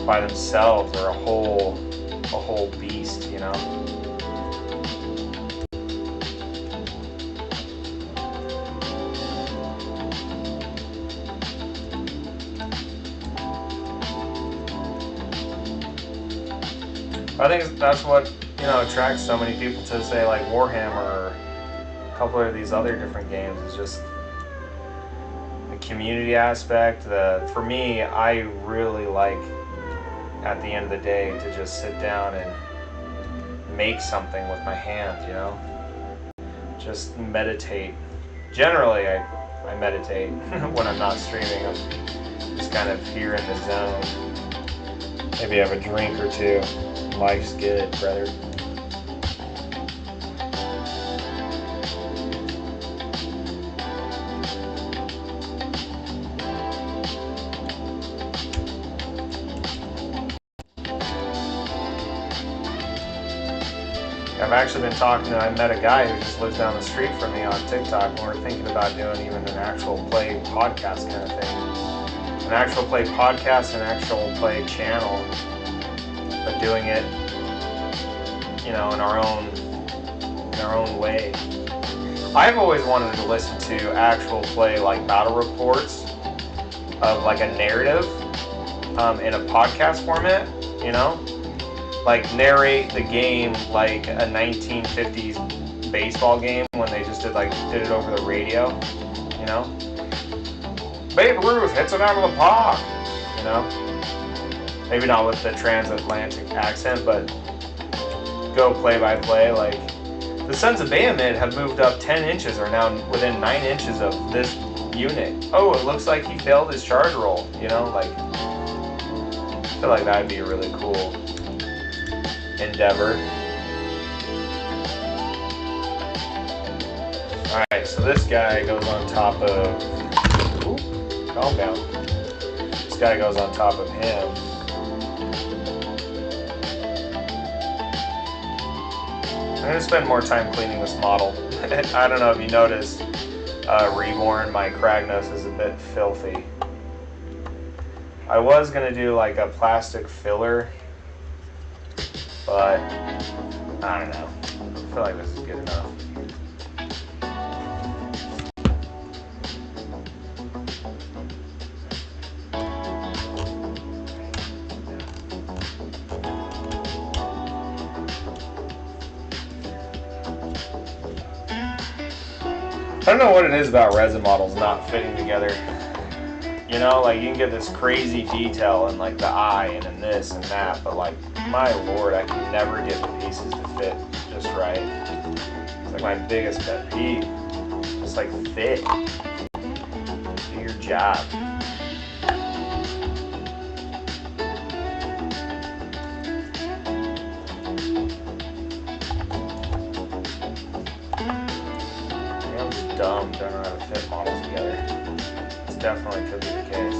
by themselves are a whole beast, you know? I think that's what, you know, attracts so many people to, say, like Warhammer or a couple of these other different games, is just the community aspect. For me, I really like, at the end of the day, to just sit down and make something with my hands, you know? Just meditate. Generally, I meditate when I'm not streaming. I'm just kind of here in the zone. Maybe have a drink or two. Life's good, brother. I've actually been talking to, I met a guy who just lives down the street from me on TikTok, and we're thinking about doing even an actual play podcast kind of thing. An actual play podcast, an actual play channel, but doing it, you know, in our own way. I've always wanted to listen to actual play, like battle reports of like a narrative in a podcast format, you know? Like narrate the game like a 1950s baseball game when they just did it over the radio, you know? Babe Ruth hits it out of the park, you know? Maybe not with the transatlantic accent, but go play by play. Like, the Sons of Bahamut have moved up 10 inches, are now within 9 inches of this unit. Oh, it looks like he failed his charge roll, you know? Like, I feel like that'd be a really cool endeavor. Alright, so this guy goes on top of... Ooh, calm down. This guy goes on top of him. I'm going to spend more time cleaning this model. I don't know if you noticed, Reborn, my Kragnos is a bit filthy. I was going to do like a plastic filler, but I don't know. I feel like this is good enough. I don't know what it is about resin models not fitting together. You know, like you can get this crazy detail in like the eye and in this and that, but like, my lord, I can never get the pieces to fit just right. It's like my biggest pet peeve. Just like fit. Do your job. I'm just dumb, don't know how to fit models together. This definitely could be the case.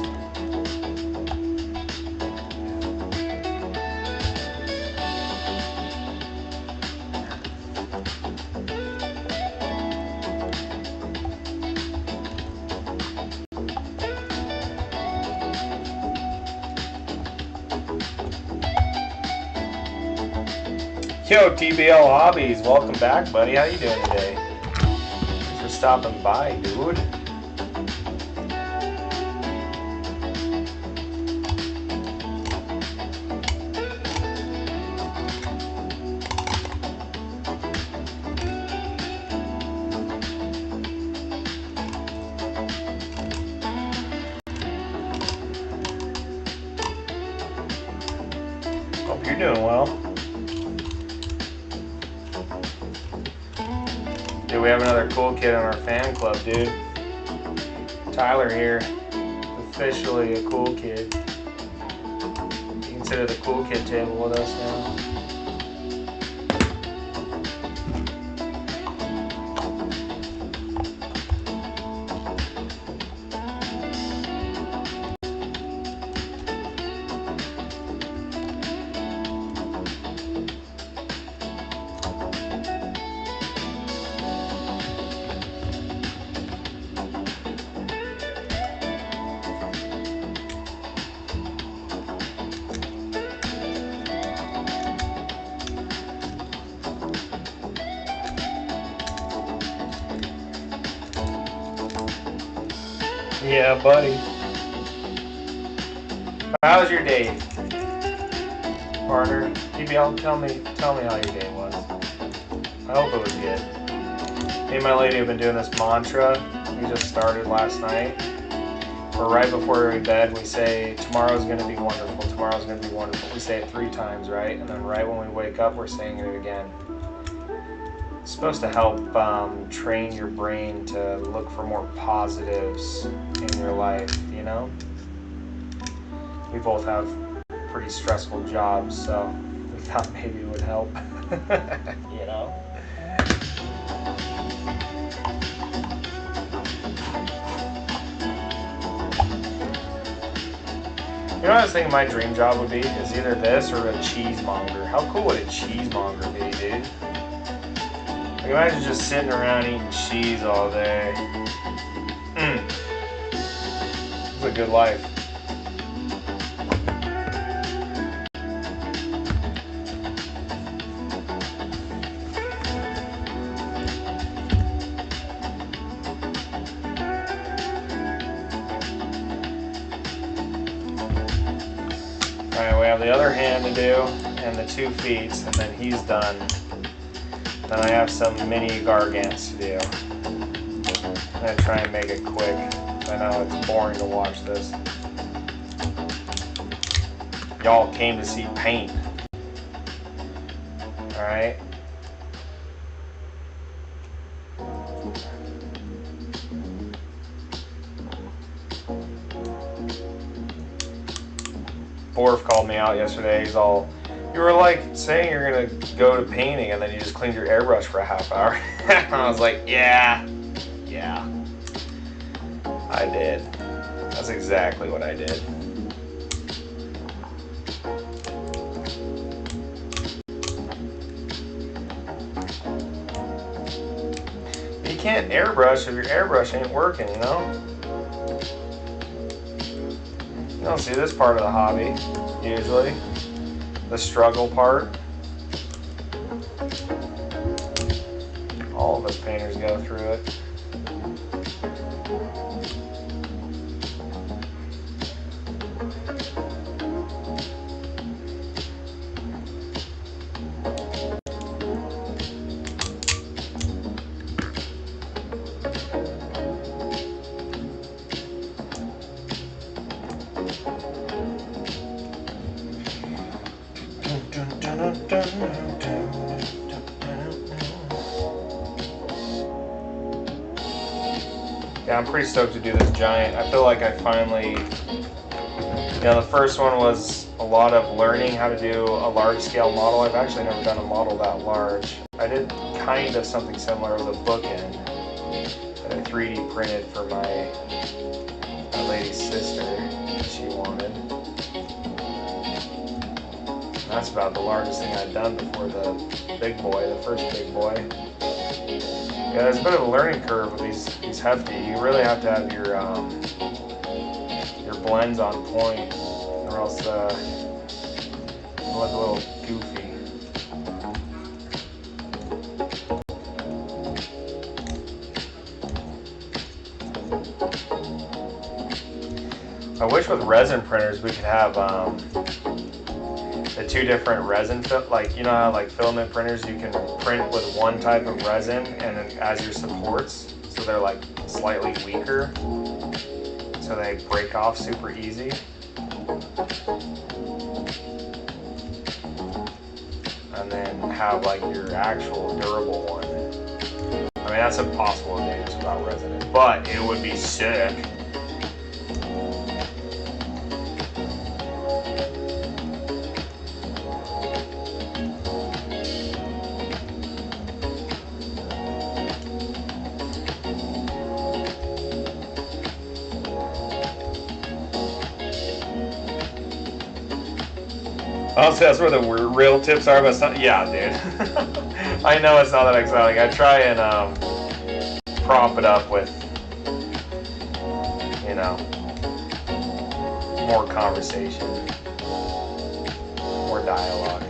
Yo, TBL Hobbies, welcome back, buddy. How you doing today? Thanks for stopping by, dude. doing well. Dude, we have another cool kid in our fan club, dude. Tyler here. Officially a cool kid. You can sit at the cool kid table with us now. Yeah, buddy. How was your day, partner? PBL, tell me how your day was. I hope it was good. Me and my lady have been doing this mantra. We just started last night. Where right before we go to bed, we say, tomorrow's going to be wonderful, tomorrow's going to be wonderful. We say it 3 times, right? And then right when we wake up, we're saying it again. It's supposed to help train your brain to look for more positives in your life, you know? We both have pretty stressful jobs, so we thought maybe it would help, you know? You know what I was thinking my dream job would be? Is either this or a cheesemonger. How cool would a cheesemonger be, dude? Like imagine just sitting around eating cheese all day. It's a good life. Alright, we have the other hand to do and the 2 feet, and then he's done. Then I have some mini gargants to do. I'm going to try and make it quick. I know it's boring to watch this. Y'all came to see paint. Alright? Borf called me out yesterday. He's all, you were like saying you're gonna go to painting and then you just cleaned your airbrush for a half hour. I was like, yeah, I did. That's exactly what I did. You can't airbrush if your airbrush ain't working, you know? You don't see this part of the hobby, usually. The struggle part. All of us painters go through it. Yeah, I'm pretty stoked to do this giant. I feel like I finally, the first one was a lot of learning how to do a large scale model. I've actually never done a model that large. I did kind of something similar with a bookend that I 3D printed for my lady's sister that she wanted. That's about the largest thing I'd done before the big boy, the first big boy. Yeah, there's a bit of a learning curve with these hefty. You really have to have your blends on point, or else it'll look a little goofy. I wish with resin printers we could have the 2 different resin, like you know how like filament printers you can print with one type of resin and then as your supports, so they're like slightly weaker, so they break off super easy. have like your actual durable one. I mean, that's impossible to do this without resonance, but it would be sick. Honestly, that's where the real tips are, but it's not. Yeah, dude. I know it's not that exciting. I try and prop it up with, you know, more conversation, more dialogue.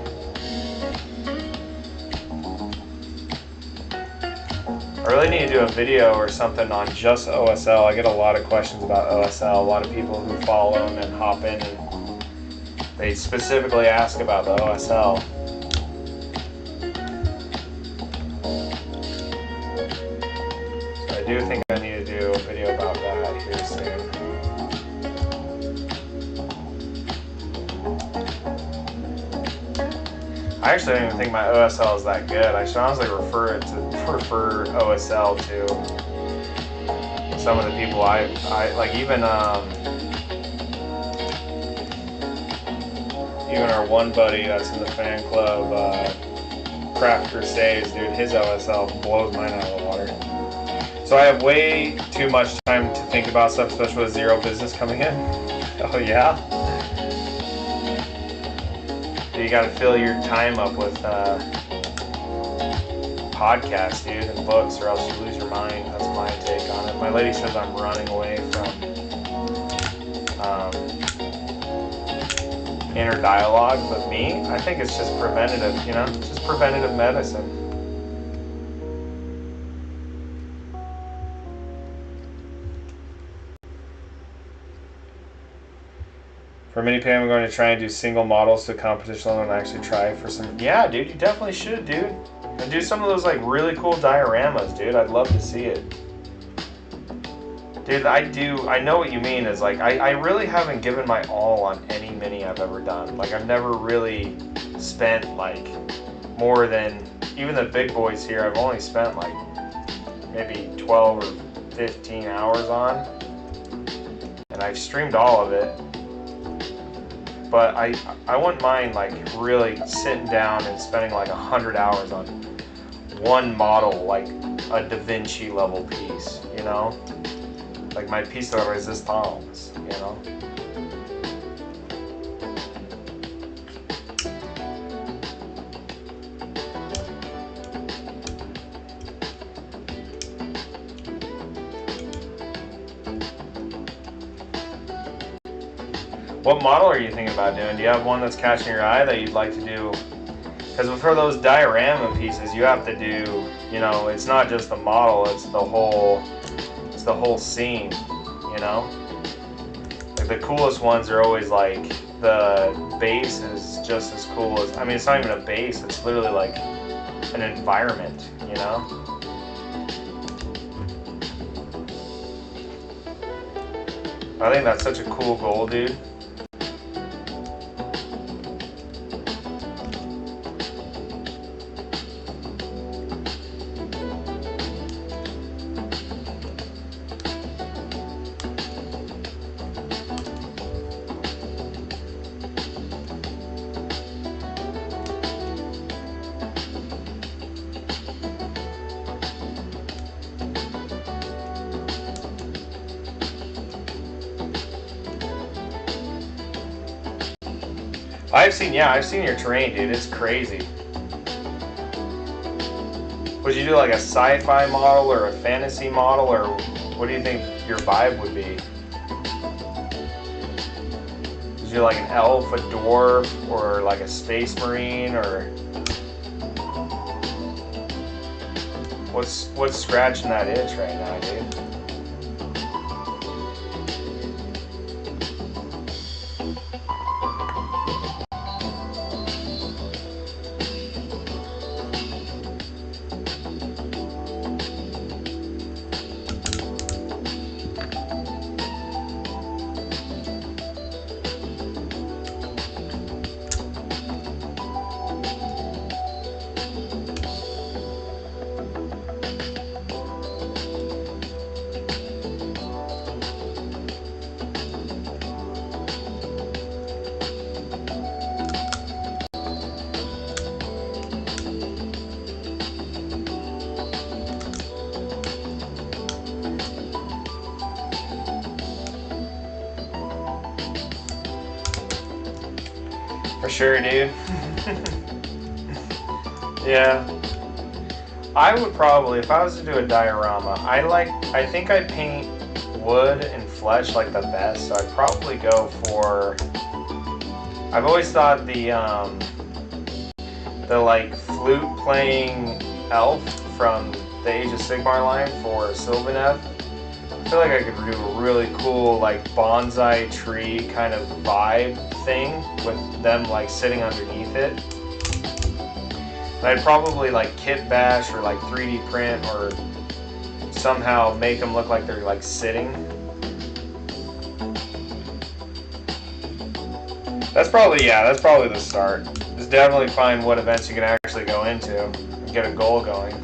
I really need to do a video or something on just OSL. I get a lot of questions about OSL. A lot of people who follow and then hop in and they specifically ask about the OSL. So I do think I need to do a video about that here soon. I actually don't even think my OSL is that good. I should honestly refer OSL to some of the people I like, even our one buddy that's in the fan club, Craft Crusades, dude, his OSL blows mine out of the water. So I have way too much time to think about stuff, especially with zero business coming in. Oh yeah? So you gotta fill your time up with podcasts, dude, and books, or else you lose your mind. That's my take on it. My lady says I'm running away from inner dialogue, but me, I think it's just preventative, you know, it's just preventative medicine. For mini pay, I'm going to try and do single models to competition level and actually try for some. Yeah, dude, you definitely should, dude. And do some of those like really cool dioramas, dude. I'd love to see it. Dude, I know what you mean. Is like, I really haven't given my all on any mini I've ever done. Like, I've never really spent like more than, even the big boys here, I've only spent like maybe 12 or 15 hours on. And I've streamed all of it. But I wouldn't mind like really sitting down and spending like 100 hours on one model, like a Da Vinci level piece, you know? Like my piece de resistance, you know? What model are you thinking about doing? Do you have one that's catching your eye that you'd like to do? Because for those diorama pieces, you have to do, you know, it's not just the model, it's the whole scene, you know? Like the coolest ones are always like, the base is just as cool as, I mean, it's not even a base, it's literally like an environment, you know? I think that's such a cool goal, dude. I've seen your terrain, dude. It's crazy. Would you do like a sci-fi model or a fantasy model, or what do you think your vibe would be? Would you do like an elf, a dwarf, or like a space marine, or what's scratching that itch right now, dude? For sure, dude. Yeah. I would probably, if I was to do a diorama, I think I'd paint wood and flesh like the best, so I'd probably go for, I've always thought the like flute playing elf from the Age of Sigmar line for Sylvaneth. I feel like I could do a really cool like bonsai tree kind of vibe thing with them like sitting underneath it. I'd probably like kit bash or like 3D print or somehow make them look like they're like sitting. That's probably the start. Just definitely find what events you can actually go into and get a goal going.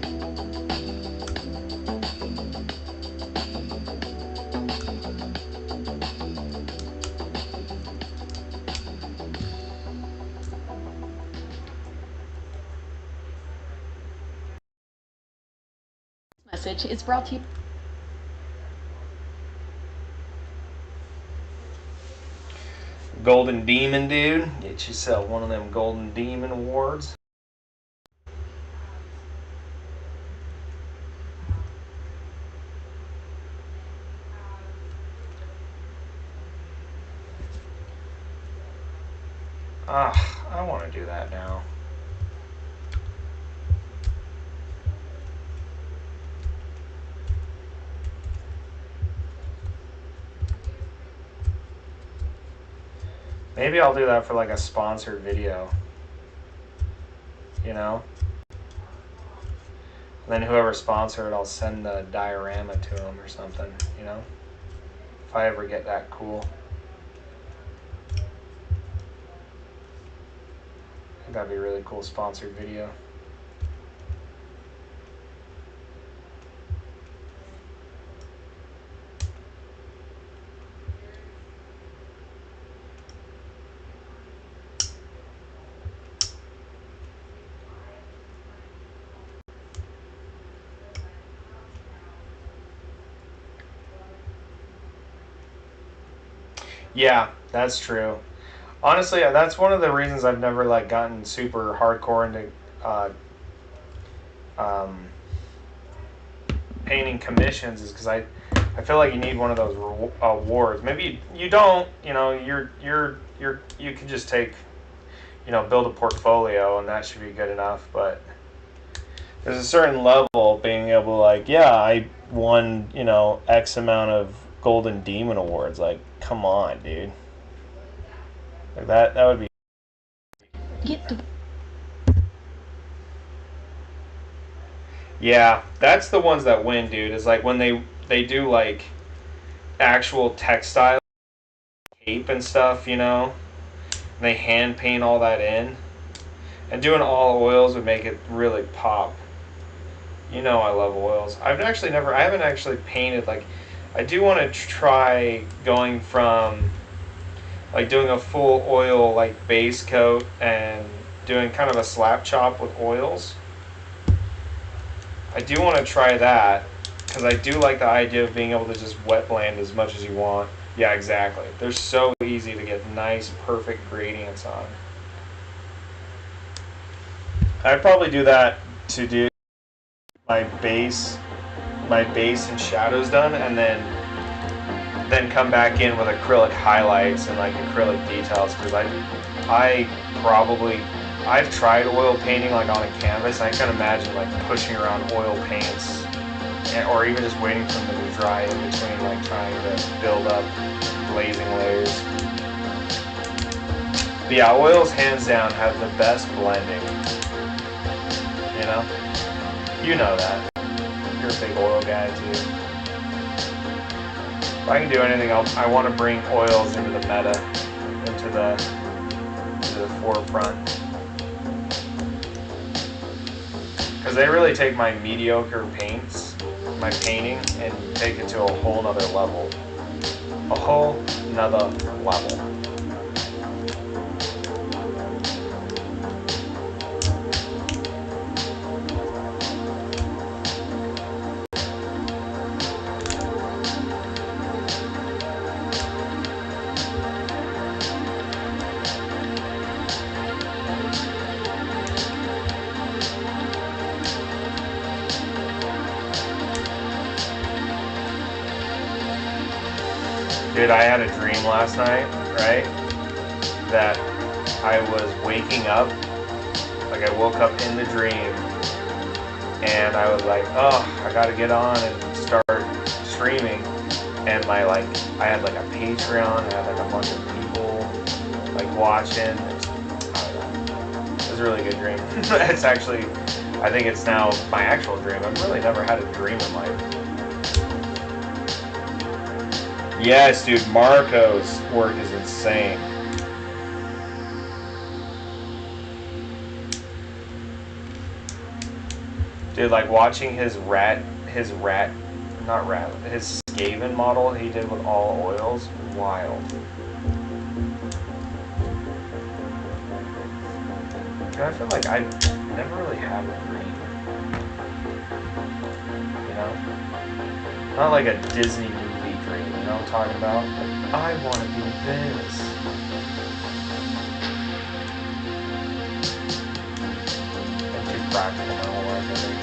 Message is brought to you. Golden Demon, dude. Get yourself one of them Golden Demon awards. I want to do that now. Maybe I'll do that for like a sponsored video. You know? And then whoever sponsored it, I'll send the diorama to them or something, you know? If I ever get that cool. I think that'd be a really cool sponsored video. Yeah, that's true. Honestly, that's one of the reasons I've never like gotten super hardcore into um, painting commissions, is because I feel like you need one of those awards. Maybe you don't. You know, you can just take, you know, build a portfolio and that should be good enough. But there's a certain level being able to like, yeah, I won, you know, X amount of Golden Demon awards. Like, come on, dude. Like that would be. Yeah, that's the ones that win, dude. Is like when they do like actual textile tape and stuff, you know. And they hand paint all that in, and doing all oils would make it really pop. You know, I love oils. I haven't actually painted like. I do want to try going from like doing a full oil like base coat and doing kind of a slap chop with oils. I do want to try that because I do like the idea of being able to just wet blend as much as you want. Yeah, exactly. They're so easy to get nice, perfect gradients on. I'd probably do that to do my base and shadows done, and then come back in with acrylic highlights and like acrylic details, because I've tried oil painting like on a canvas. I can imagine like pushing around oil paints, or even just waiting for them to dry in between, like trying to build up glazing layers. But yeah, oils hands down have the best blending. You know? You know that. You're a big oil guy too. If I can do anything else, I want to bring oils into the meta, into the forefront. Because they really take my mediocre paints, my painting, and take it to a whole nother level. A whole nother level. Dude, I had a dream last night, right? That I was waking up, like I woke up in the dream, and I was like, oh, I gotta get on and start streaming. And I had like a Patreon, I had like a bunch of people like watching. It was a really good dream. It's actually, I think it's now my actual dream. I've really never had a dream in life. Yes, dude, Marco's work is insane. Dude, like watching his Skaven model he did with all oils, wild. I feel like I never really had a dream. You know? Not like a Disney movie dream, you know what I'm talking about? Like, I want to do this. I'm too practical my whole life, I think.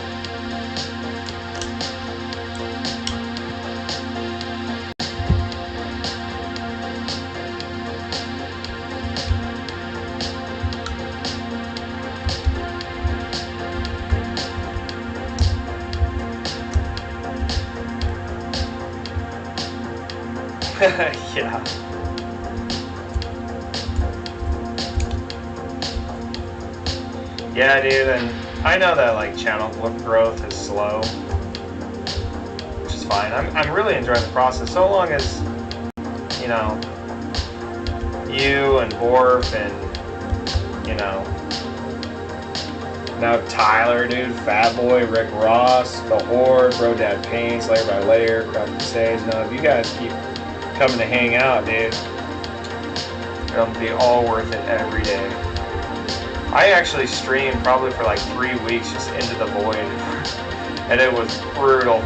Yeah. Yeah, dude, and I know that like channel growth is slow, which is fine. I'm really enjoying the process, so long as, you know, you and Borf and, you know, now Tyler, dude, Fat Boy, Rick Ross, The Horde, Bro Dad Pain, Slayer by Layer, Craft Crusade. Now, if you guys keep coming to hang out, dude, it'll be all worth it every day. I actually streamed probably for like 3 weeks just into the void, and it was brutal.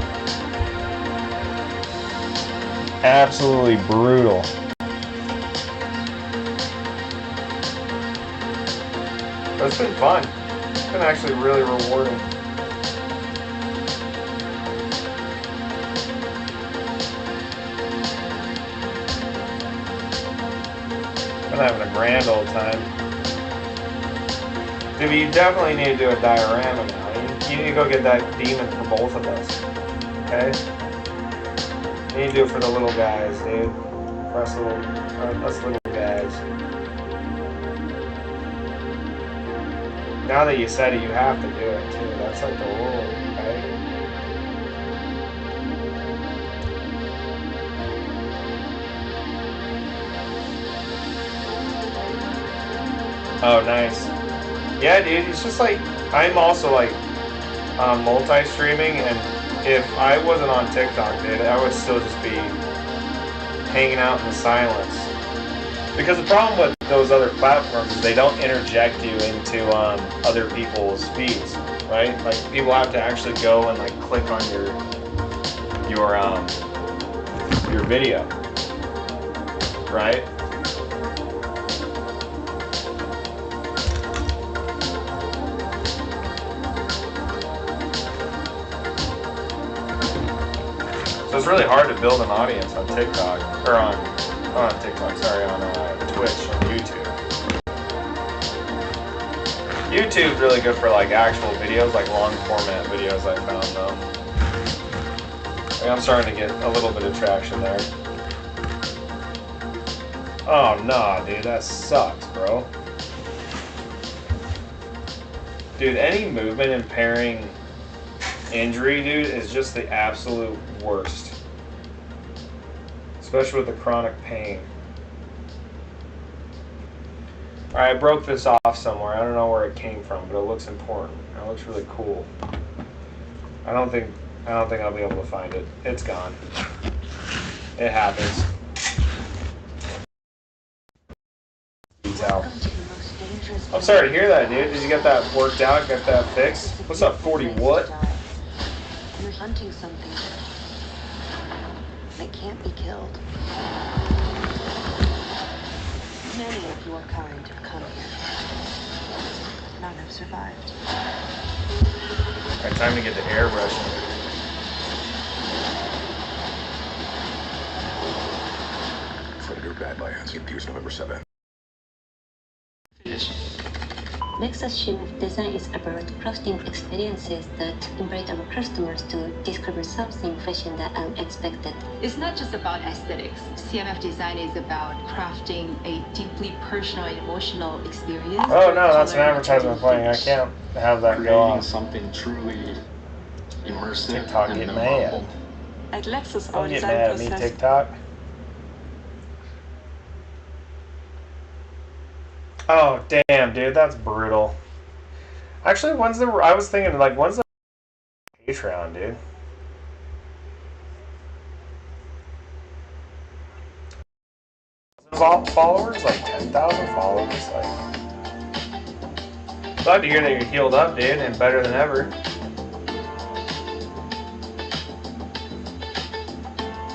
Absolutely brutal. But it's been fun. It's been actually really rewarding. I'm having a grand old time. Dude, you definitely need to do a diorama now. You need to go get that demon for both of us. Okay? You need to do it for the little guys, dude. For us little guys. Now that you said it, you have to do it too. That's like the rule, right? Oh, nice. Yeah, dude, it's just like, I'm also like multi-streaming, and if I wasn't on TikTok, dude, I would still just be hanging out in the silence. Because the problem with those other platforms is they don't interject you into other people's feeds, right? Like, people have to actually go and like click on your video, right? So it's really hard to build an audience on TikTok, or on TikTok, sorry, on Twitch, on YouTube. YouTube's really good for like actual videos, like long format videos I found though. Like, I'm starting to get a little bit of traction there. Oh nah, dude, that sucks, bro. Dude, any movement impairing injury, dude, is just the absolute worst. Especially with the chronic pain. Alright, I broke this off somewhere. I don't know where it came from, but it looks important. It looks really cool. I don't think I'll be able to find it. It's gone. It happens. He's out. I'm sorry to hear that, dude. Did you get that worked out? Get that fixed? What's up, 40 what? You're hunting something that can't be killed. Many of your kind have come here. None have survived. Alright, time to get the airbrushing. bad by St. Pius, November 7th. Lexus Shimf design is about crafting experiences that invite our customers to discover something fresh and unexpected. It's not just about aesthetics. CMF design is about crafting a deeply personal and emotional experience. Oh no, that's an advertisement playing. I can't have that go on. Something truly immersive TikTok and get memorable. mad. At Lexus, Don't our get design mad at me, process TikTok. Oh damn, dude, that's brutal. Actually, I was thinking like when's the Patreon, dude? Followers, like 10,000 followers. Like, glad to hear that you're healed up, dude, and better than ever.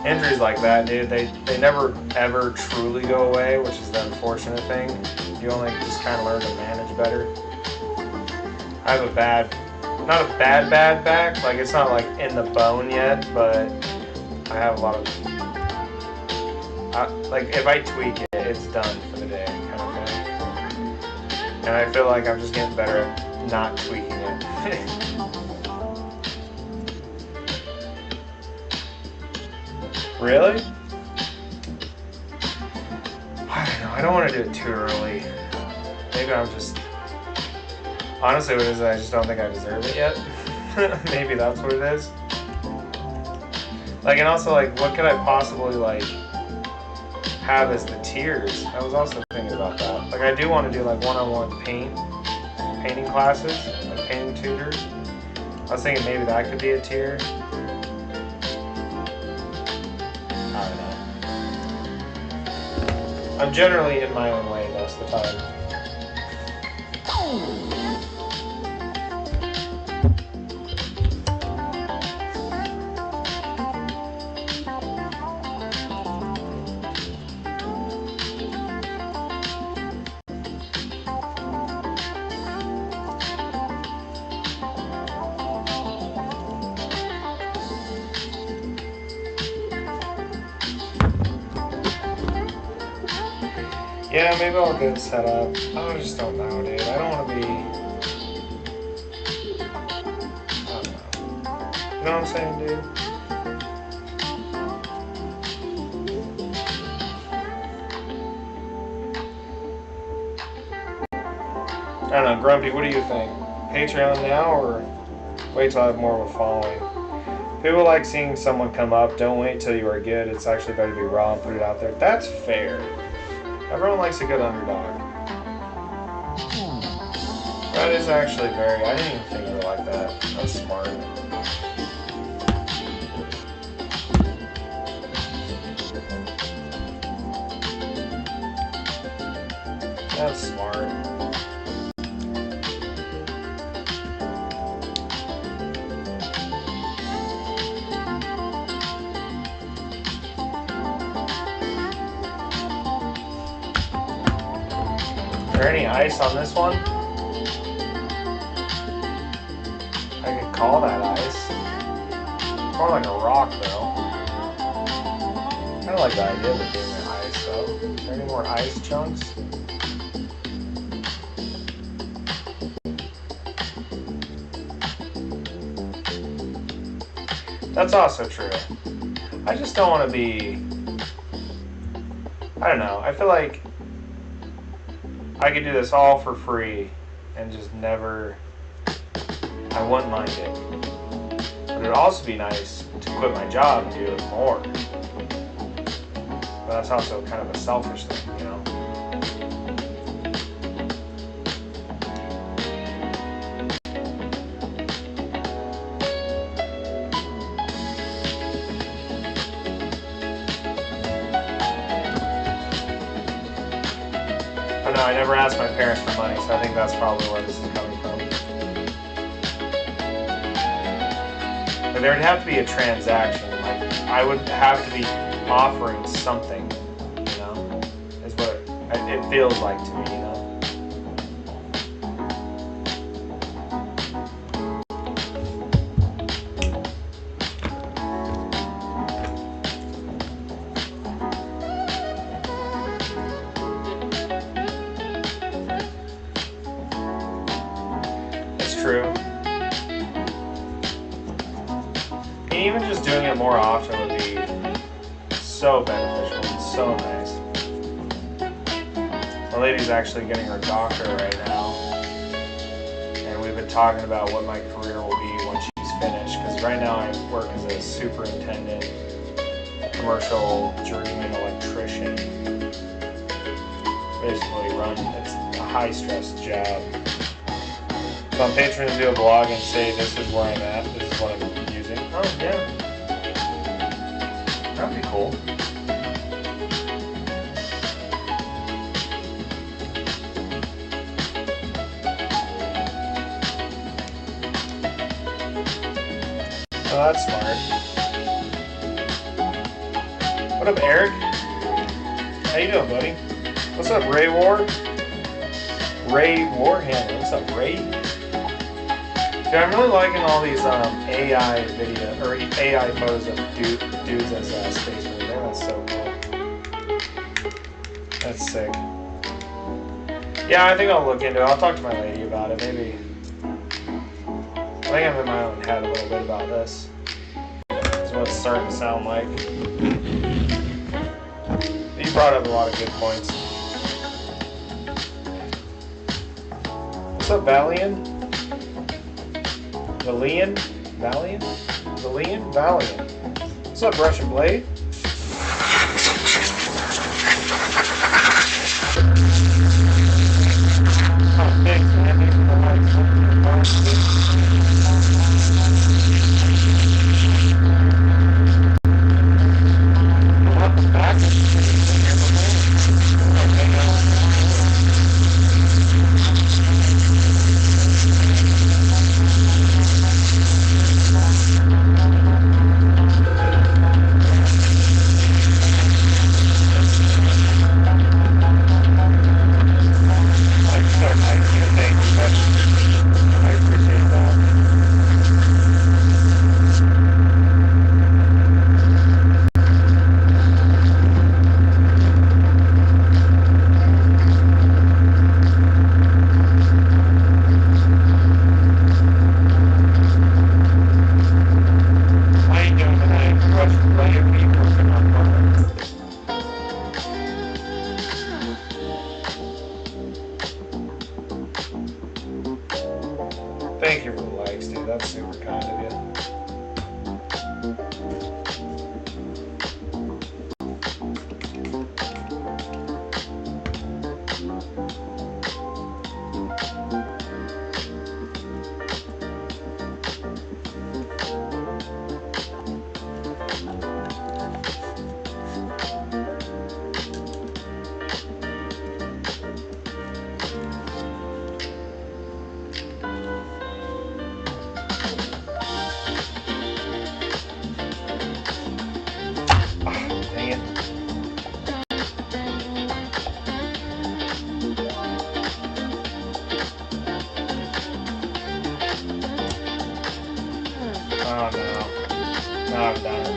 Injuries like that, dude, they never ever truly go away, which is the unfortunate thing. You only just kind of learn to manage better. I have not a bad back. Like it's not like in the bone yet, but I have a lot of. Like if I tweak it, it's done for the day, kind of thing. And I feel like I'm just getting better at not tweaking it. Really? I don't know. I don't want to do it too early. Maybe I'm just. Honestly, what it is, I just don't think I deserve it yet. Maybe that's what it is. Like, and also, like, what could I possibly, like, have as the tiers? I was also thinking about that. Like, I do want to do, like, one-on-one painting classes, like, painting tutors. I was thinking maybe that could be a tier. I don't know. I'm generally in my own way most of the time. Yeah, maybe I'll get it set up. I just don't know, dude. I don't want to be. I don't know. You know what I'm saying, dude? I don't know, Grumpy, what do you think? Patreon now or wait till I have more of a following? People like seeing someone come up. Don't wait till you are good. It's actually better to be raw and put it out there. That's fair. Everyone likes a good underdog. That is actually very. I didn't even think of it like that. That's smart. That's smart. Is there any ice on this one? I could call that ice. More like a rock, though. Kind of like the idea of it being an ice, though. Is there any more ice chunks? That's also true. I just don't want to be. I don't know. I feel like I could do this all for free and just never. I wouldn't mind it. But it would also be nice to quit my job and do it more. But that's also kind of a selfish thing, you know? Oh no, I never asked my parents for money, so I think that's probably where this is coming from. But there would have to be a transaction. Like, I would have to be offering something, you know? Is what it feels like to me, you know? more often would be so beneficial and so nice. My lady's actually getting her doctorate right now, and we've been talking about what my career will be when she's finished, because right now I work as a superintendent, a commercial journeyman electrician. Basically it's a high stress job. So I'm Patreon to do a blog and say this is where I'm at, this is what I'm using. Oh yeah. That'd be cool. Oh, that's smart. What up, Eric? How you doing, buddy? What's up, Ray Warhammer? What's up, Ray? Yeah, I'm really liking all these AI video or AI photos of dudes as space marines. That's so cool. That's sick. Yeah, I think I'll look into it. I'll talk to my lady about it. Maybe. I think I'm in my own head a little bit about this. That's what it's starting to sound like. You brought up a lot of good points. What's up, Valiant? Valiant? What's up, Russian Blade? Thank you for the likes, dude. That's super kind of you. Oh no. Now I've done it.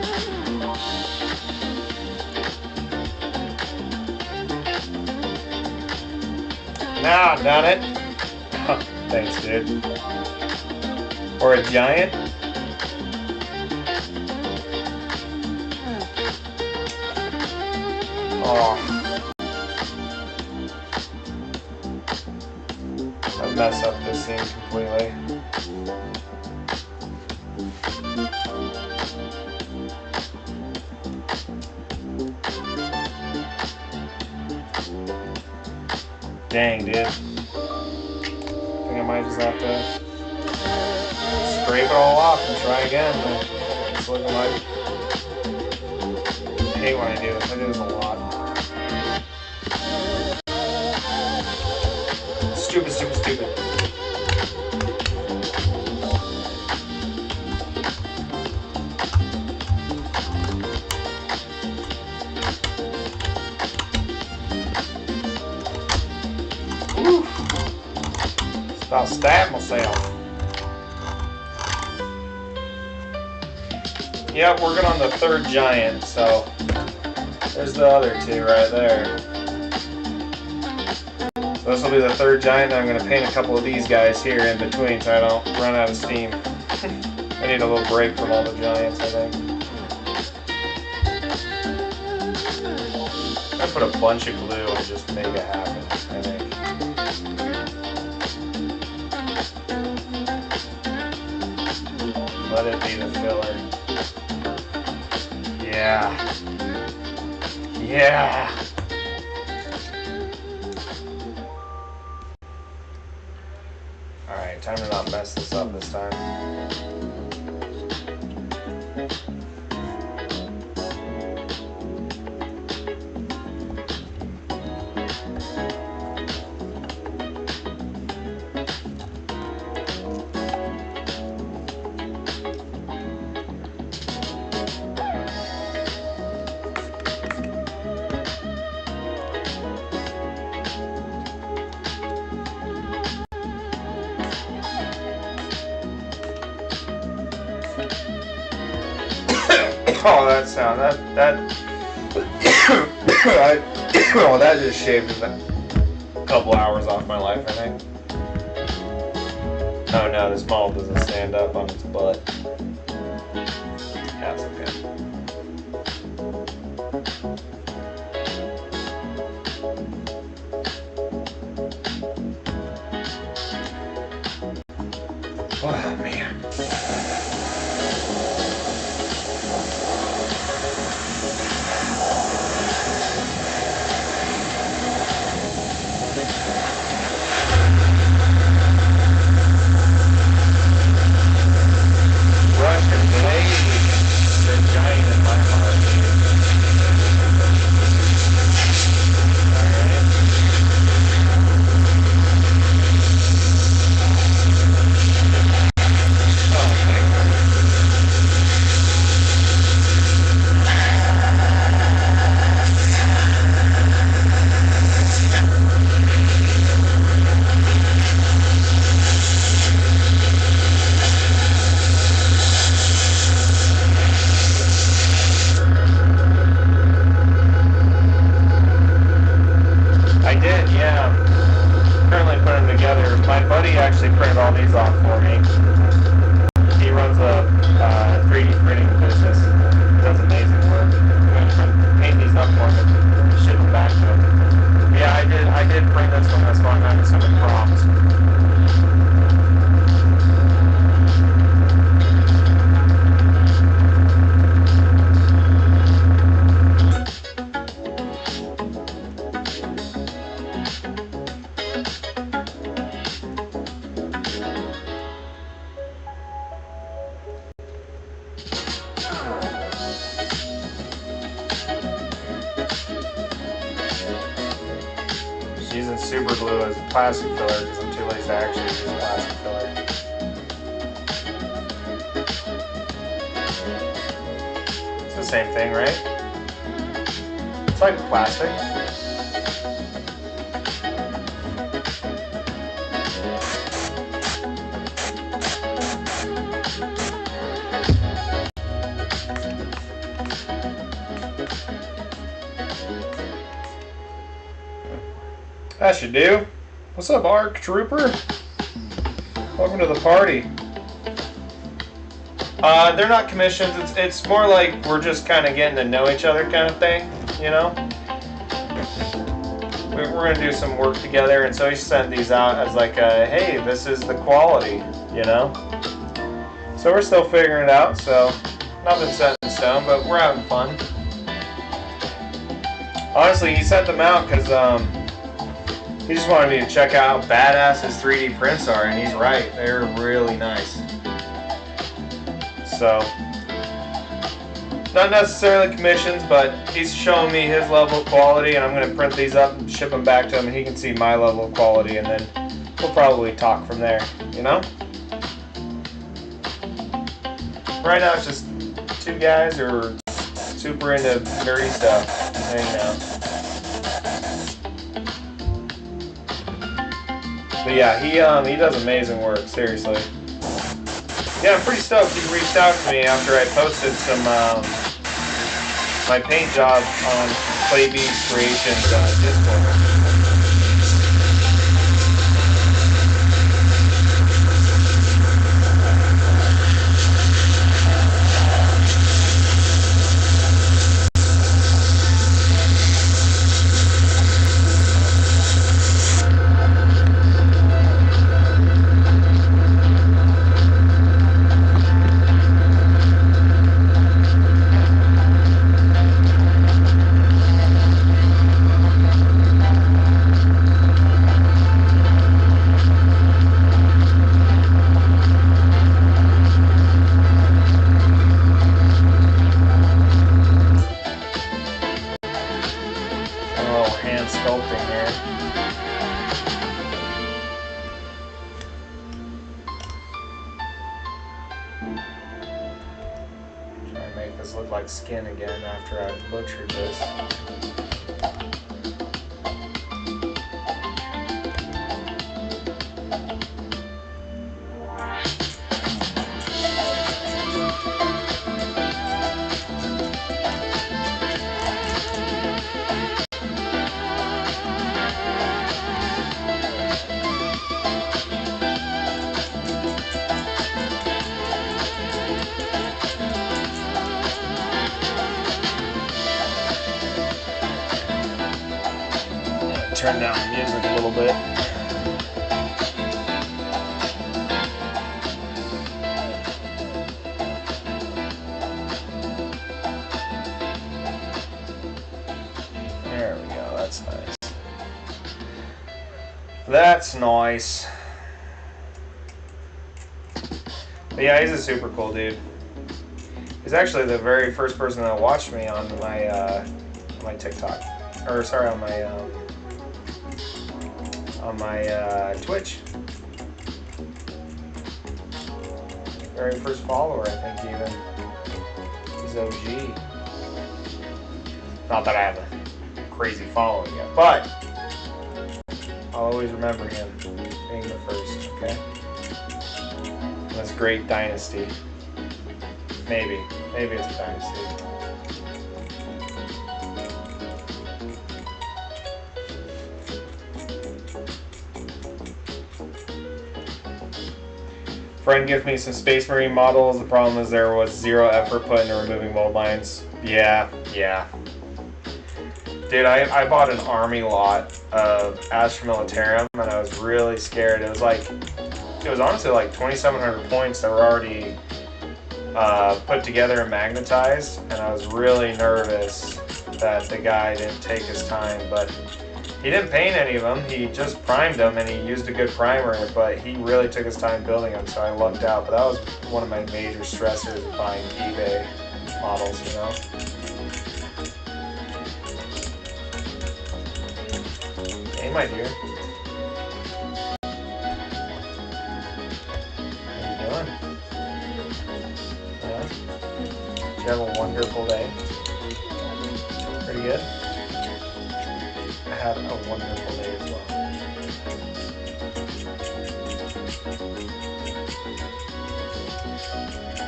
Now I've done it. Oh, thanks, dude. Or a giant? Oh. I messed up this scene completely. Dang, dude. I think I might just have to scrape it all off and try again. It's looking like... I hate when I do this. I do this a lot. Stupid, stupid, stupid. I'll stab myself. Yep, we're good on the third giant, so there's the other two right there. So this will be the third giant. I'm going to paint a couple of these guys here in between so I don't run out of steam. I need a little break from all the giants, I think. gonna put a bunch of glue and just make it happen, I think. Let it be the filler. Yeah. Yeah. Alright, time to not mess this up this time. Oh, that sound, oh, that just shaved a couple hours off my life, I think. Oh no, this model doesn't stand up on its butt. That's okay. Oh man. All these off for me. He runs a 3D printing business. Does amazing work. I'm gonna paint these up for him and ship them back to him. Yeah, I did print this one. That's why I'm having so many problems. Using super glue as a plastic filler because I'm too lazy to actually use plastic filler. It's the same thing, right? It's like plastic. That should do. What's up, ARC Trooper? Welcome to the party. They're not commissions. It's more like we're just kind of getting to know each other kind of thing, you know? We're going to do some work together, and so he sent these out as like a, hey, this is the quality, you know? So we're still figuring it out, so nothing set in stone, but we're having fun. Honestly, he sent them out because, he just wanted me to check out how badass his 3D prints are, and he's right. They're really nice. So, not necessarily commissions, but he's showing me his level of quality, and I'm going to print these up and ship them back to him, and he can see my level of quality, and then we'll probably talk from there, you know? Right now it's just two guys who are super into nerdy stuff hanging out. But yeah, he does amazing work, seriously. Yeah, I'm pretty stoked. He reached out to me after I posted some my paint job on Claybees Creations Discord. little hand sculpting here. Try and make this look like skin again after I've butchered this. Turn down the music a little bit. There we go, that's nice. That's nice. But yeah, he's a super cool dude. He's actually the very first person that watched me on my TikTok. Or sorry, on my Twitch. Very first follower, I think, even. He's OG. Not that I have a crazy following yet, but I'll always remember him being the first, okay? That's a great dynasty. Maybe it's a dynasty. Friend gave me some Space Marine models. The problem is there was zero effort put into removing mold lines. Yeah. Dude, I bought an army lot of Astra Militarum and I was really scared. It was honestly like 2,700 points that were already put together and magnetized, and I was really nervous that the guy didn't take his time, but he didn't paint any of them. He just primed them, and he used a good primer, but he really took his time building them, so I lucked out. But that was one of my major stressors of buying eBay models, you know? Hey, my dear. How you doing? Yeah? Did you have a wonderful day? Pretty good? I had a wonderful day as well.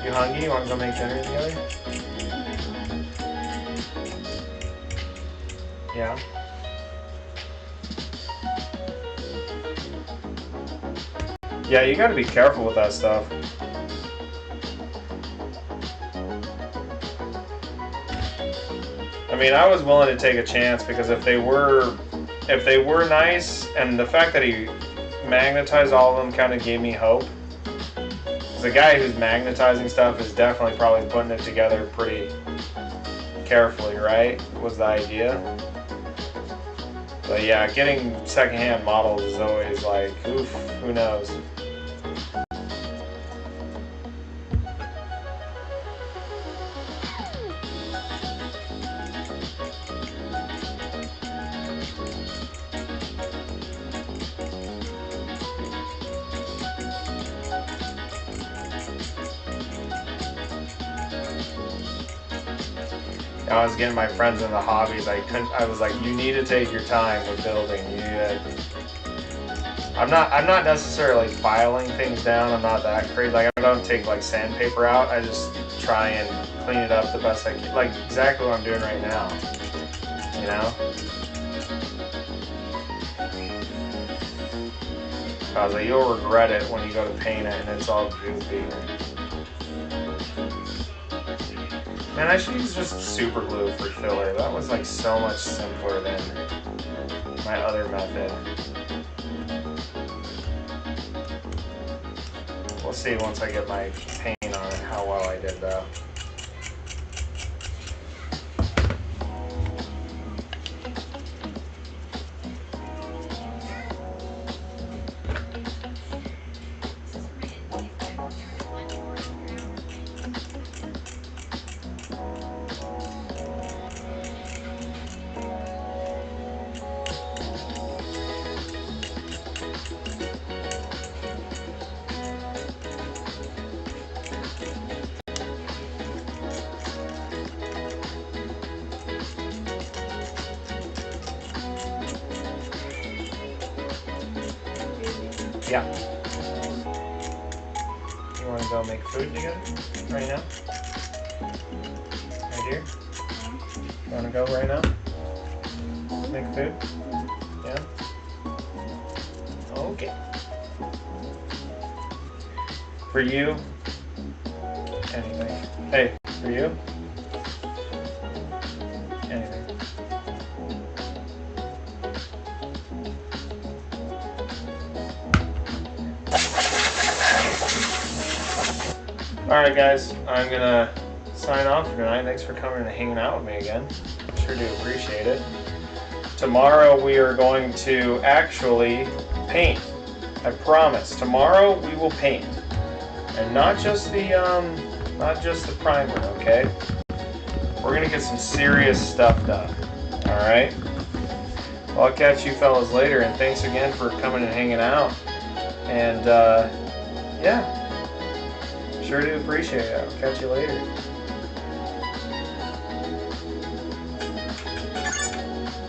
You hungry? You want to go make dinner together? Yeah? Yeah, you gotta be careful with that stuff. I mean, I was willing to take a chance because if they were nice, and the fact that he magnetized all of them kind of gave me hope. Because the guy who's magnetizing stuff is definitely probably putting it together pretty carefully, right? Was the idea. But yeah, getting secondhand models is always like, oof, who knows? I was getting my friends into hobbies. I was like, you need to take your time with building. I'm not necessarily filing things down. I'm not that crazy. Like, I don't take like sandpaper out. I just try and clean it up the best I can. Like exactly what I'm doing right now. You know? I was like, you'll regret it when you go to paint it and it's all goofy. Man, I should use just super glue for filler. That was like so much simpler than my other method. We'll see once I get my paint on it how well I did though. Yeah. You want to go make food together right now? Right here? You want to go right now? Make food? Yeah? Okay. For you? Anything. Hey, for you? Anything. Alright guys, I'm gonna sign off for tonight. Thanks for coming and hanging out with me again. Sure do appreciate it. Tomorrow we are going to actually paint. I promise. Tomorrow we will paint. And not just the primer, okay? We're gonna get some serious stuff done. Alright? Well, I'll catch you fellas later, and thanks again for coming and hanging out. And yeah. Sure do appreciate it. I'll catch you later.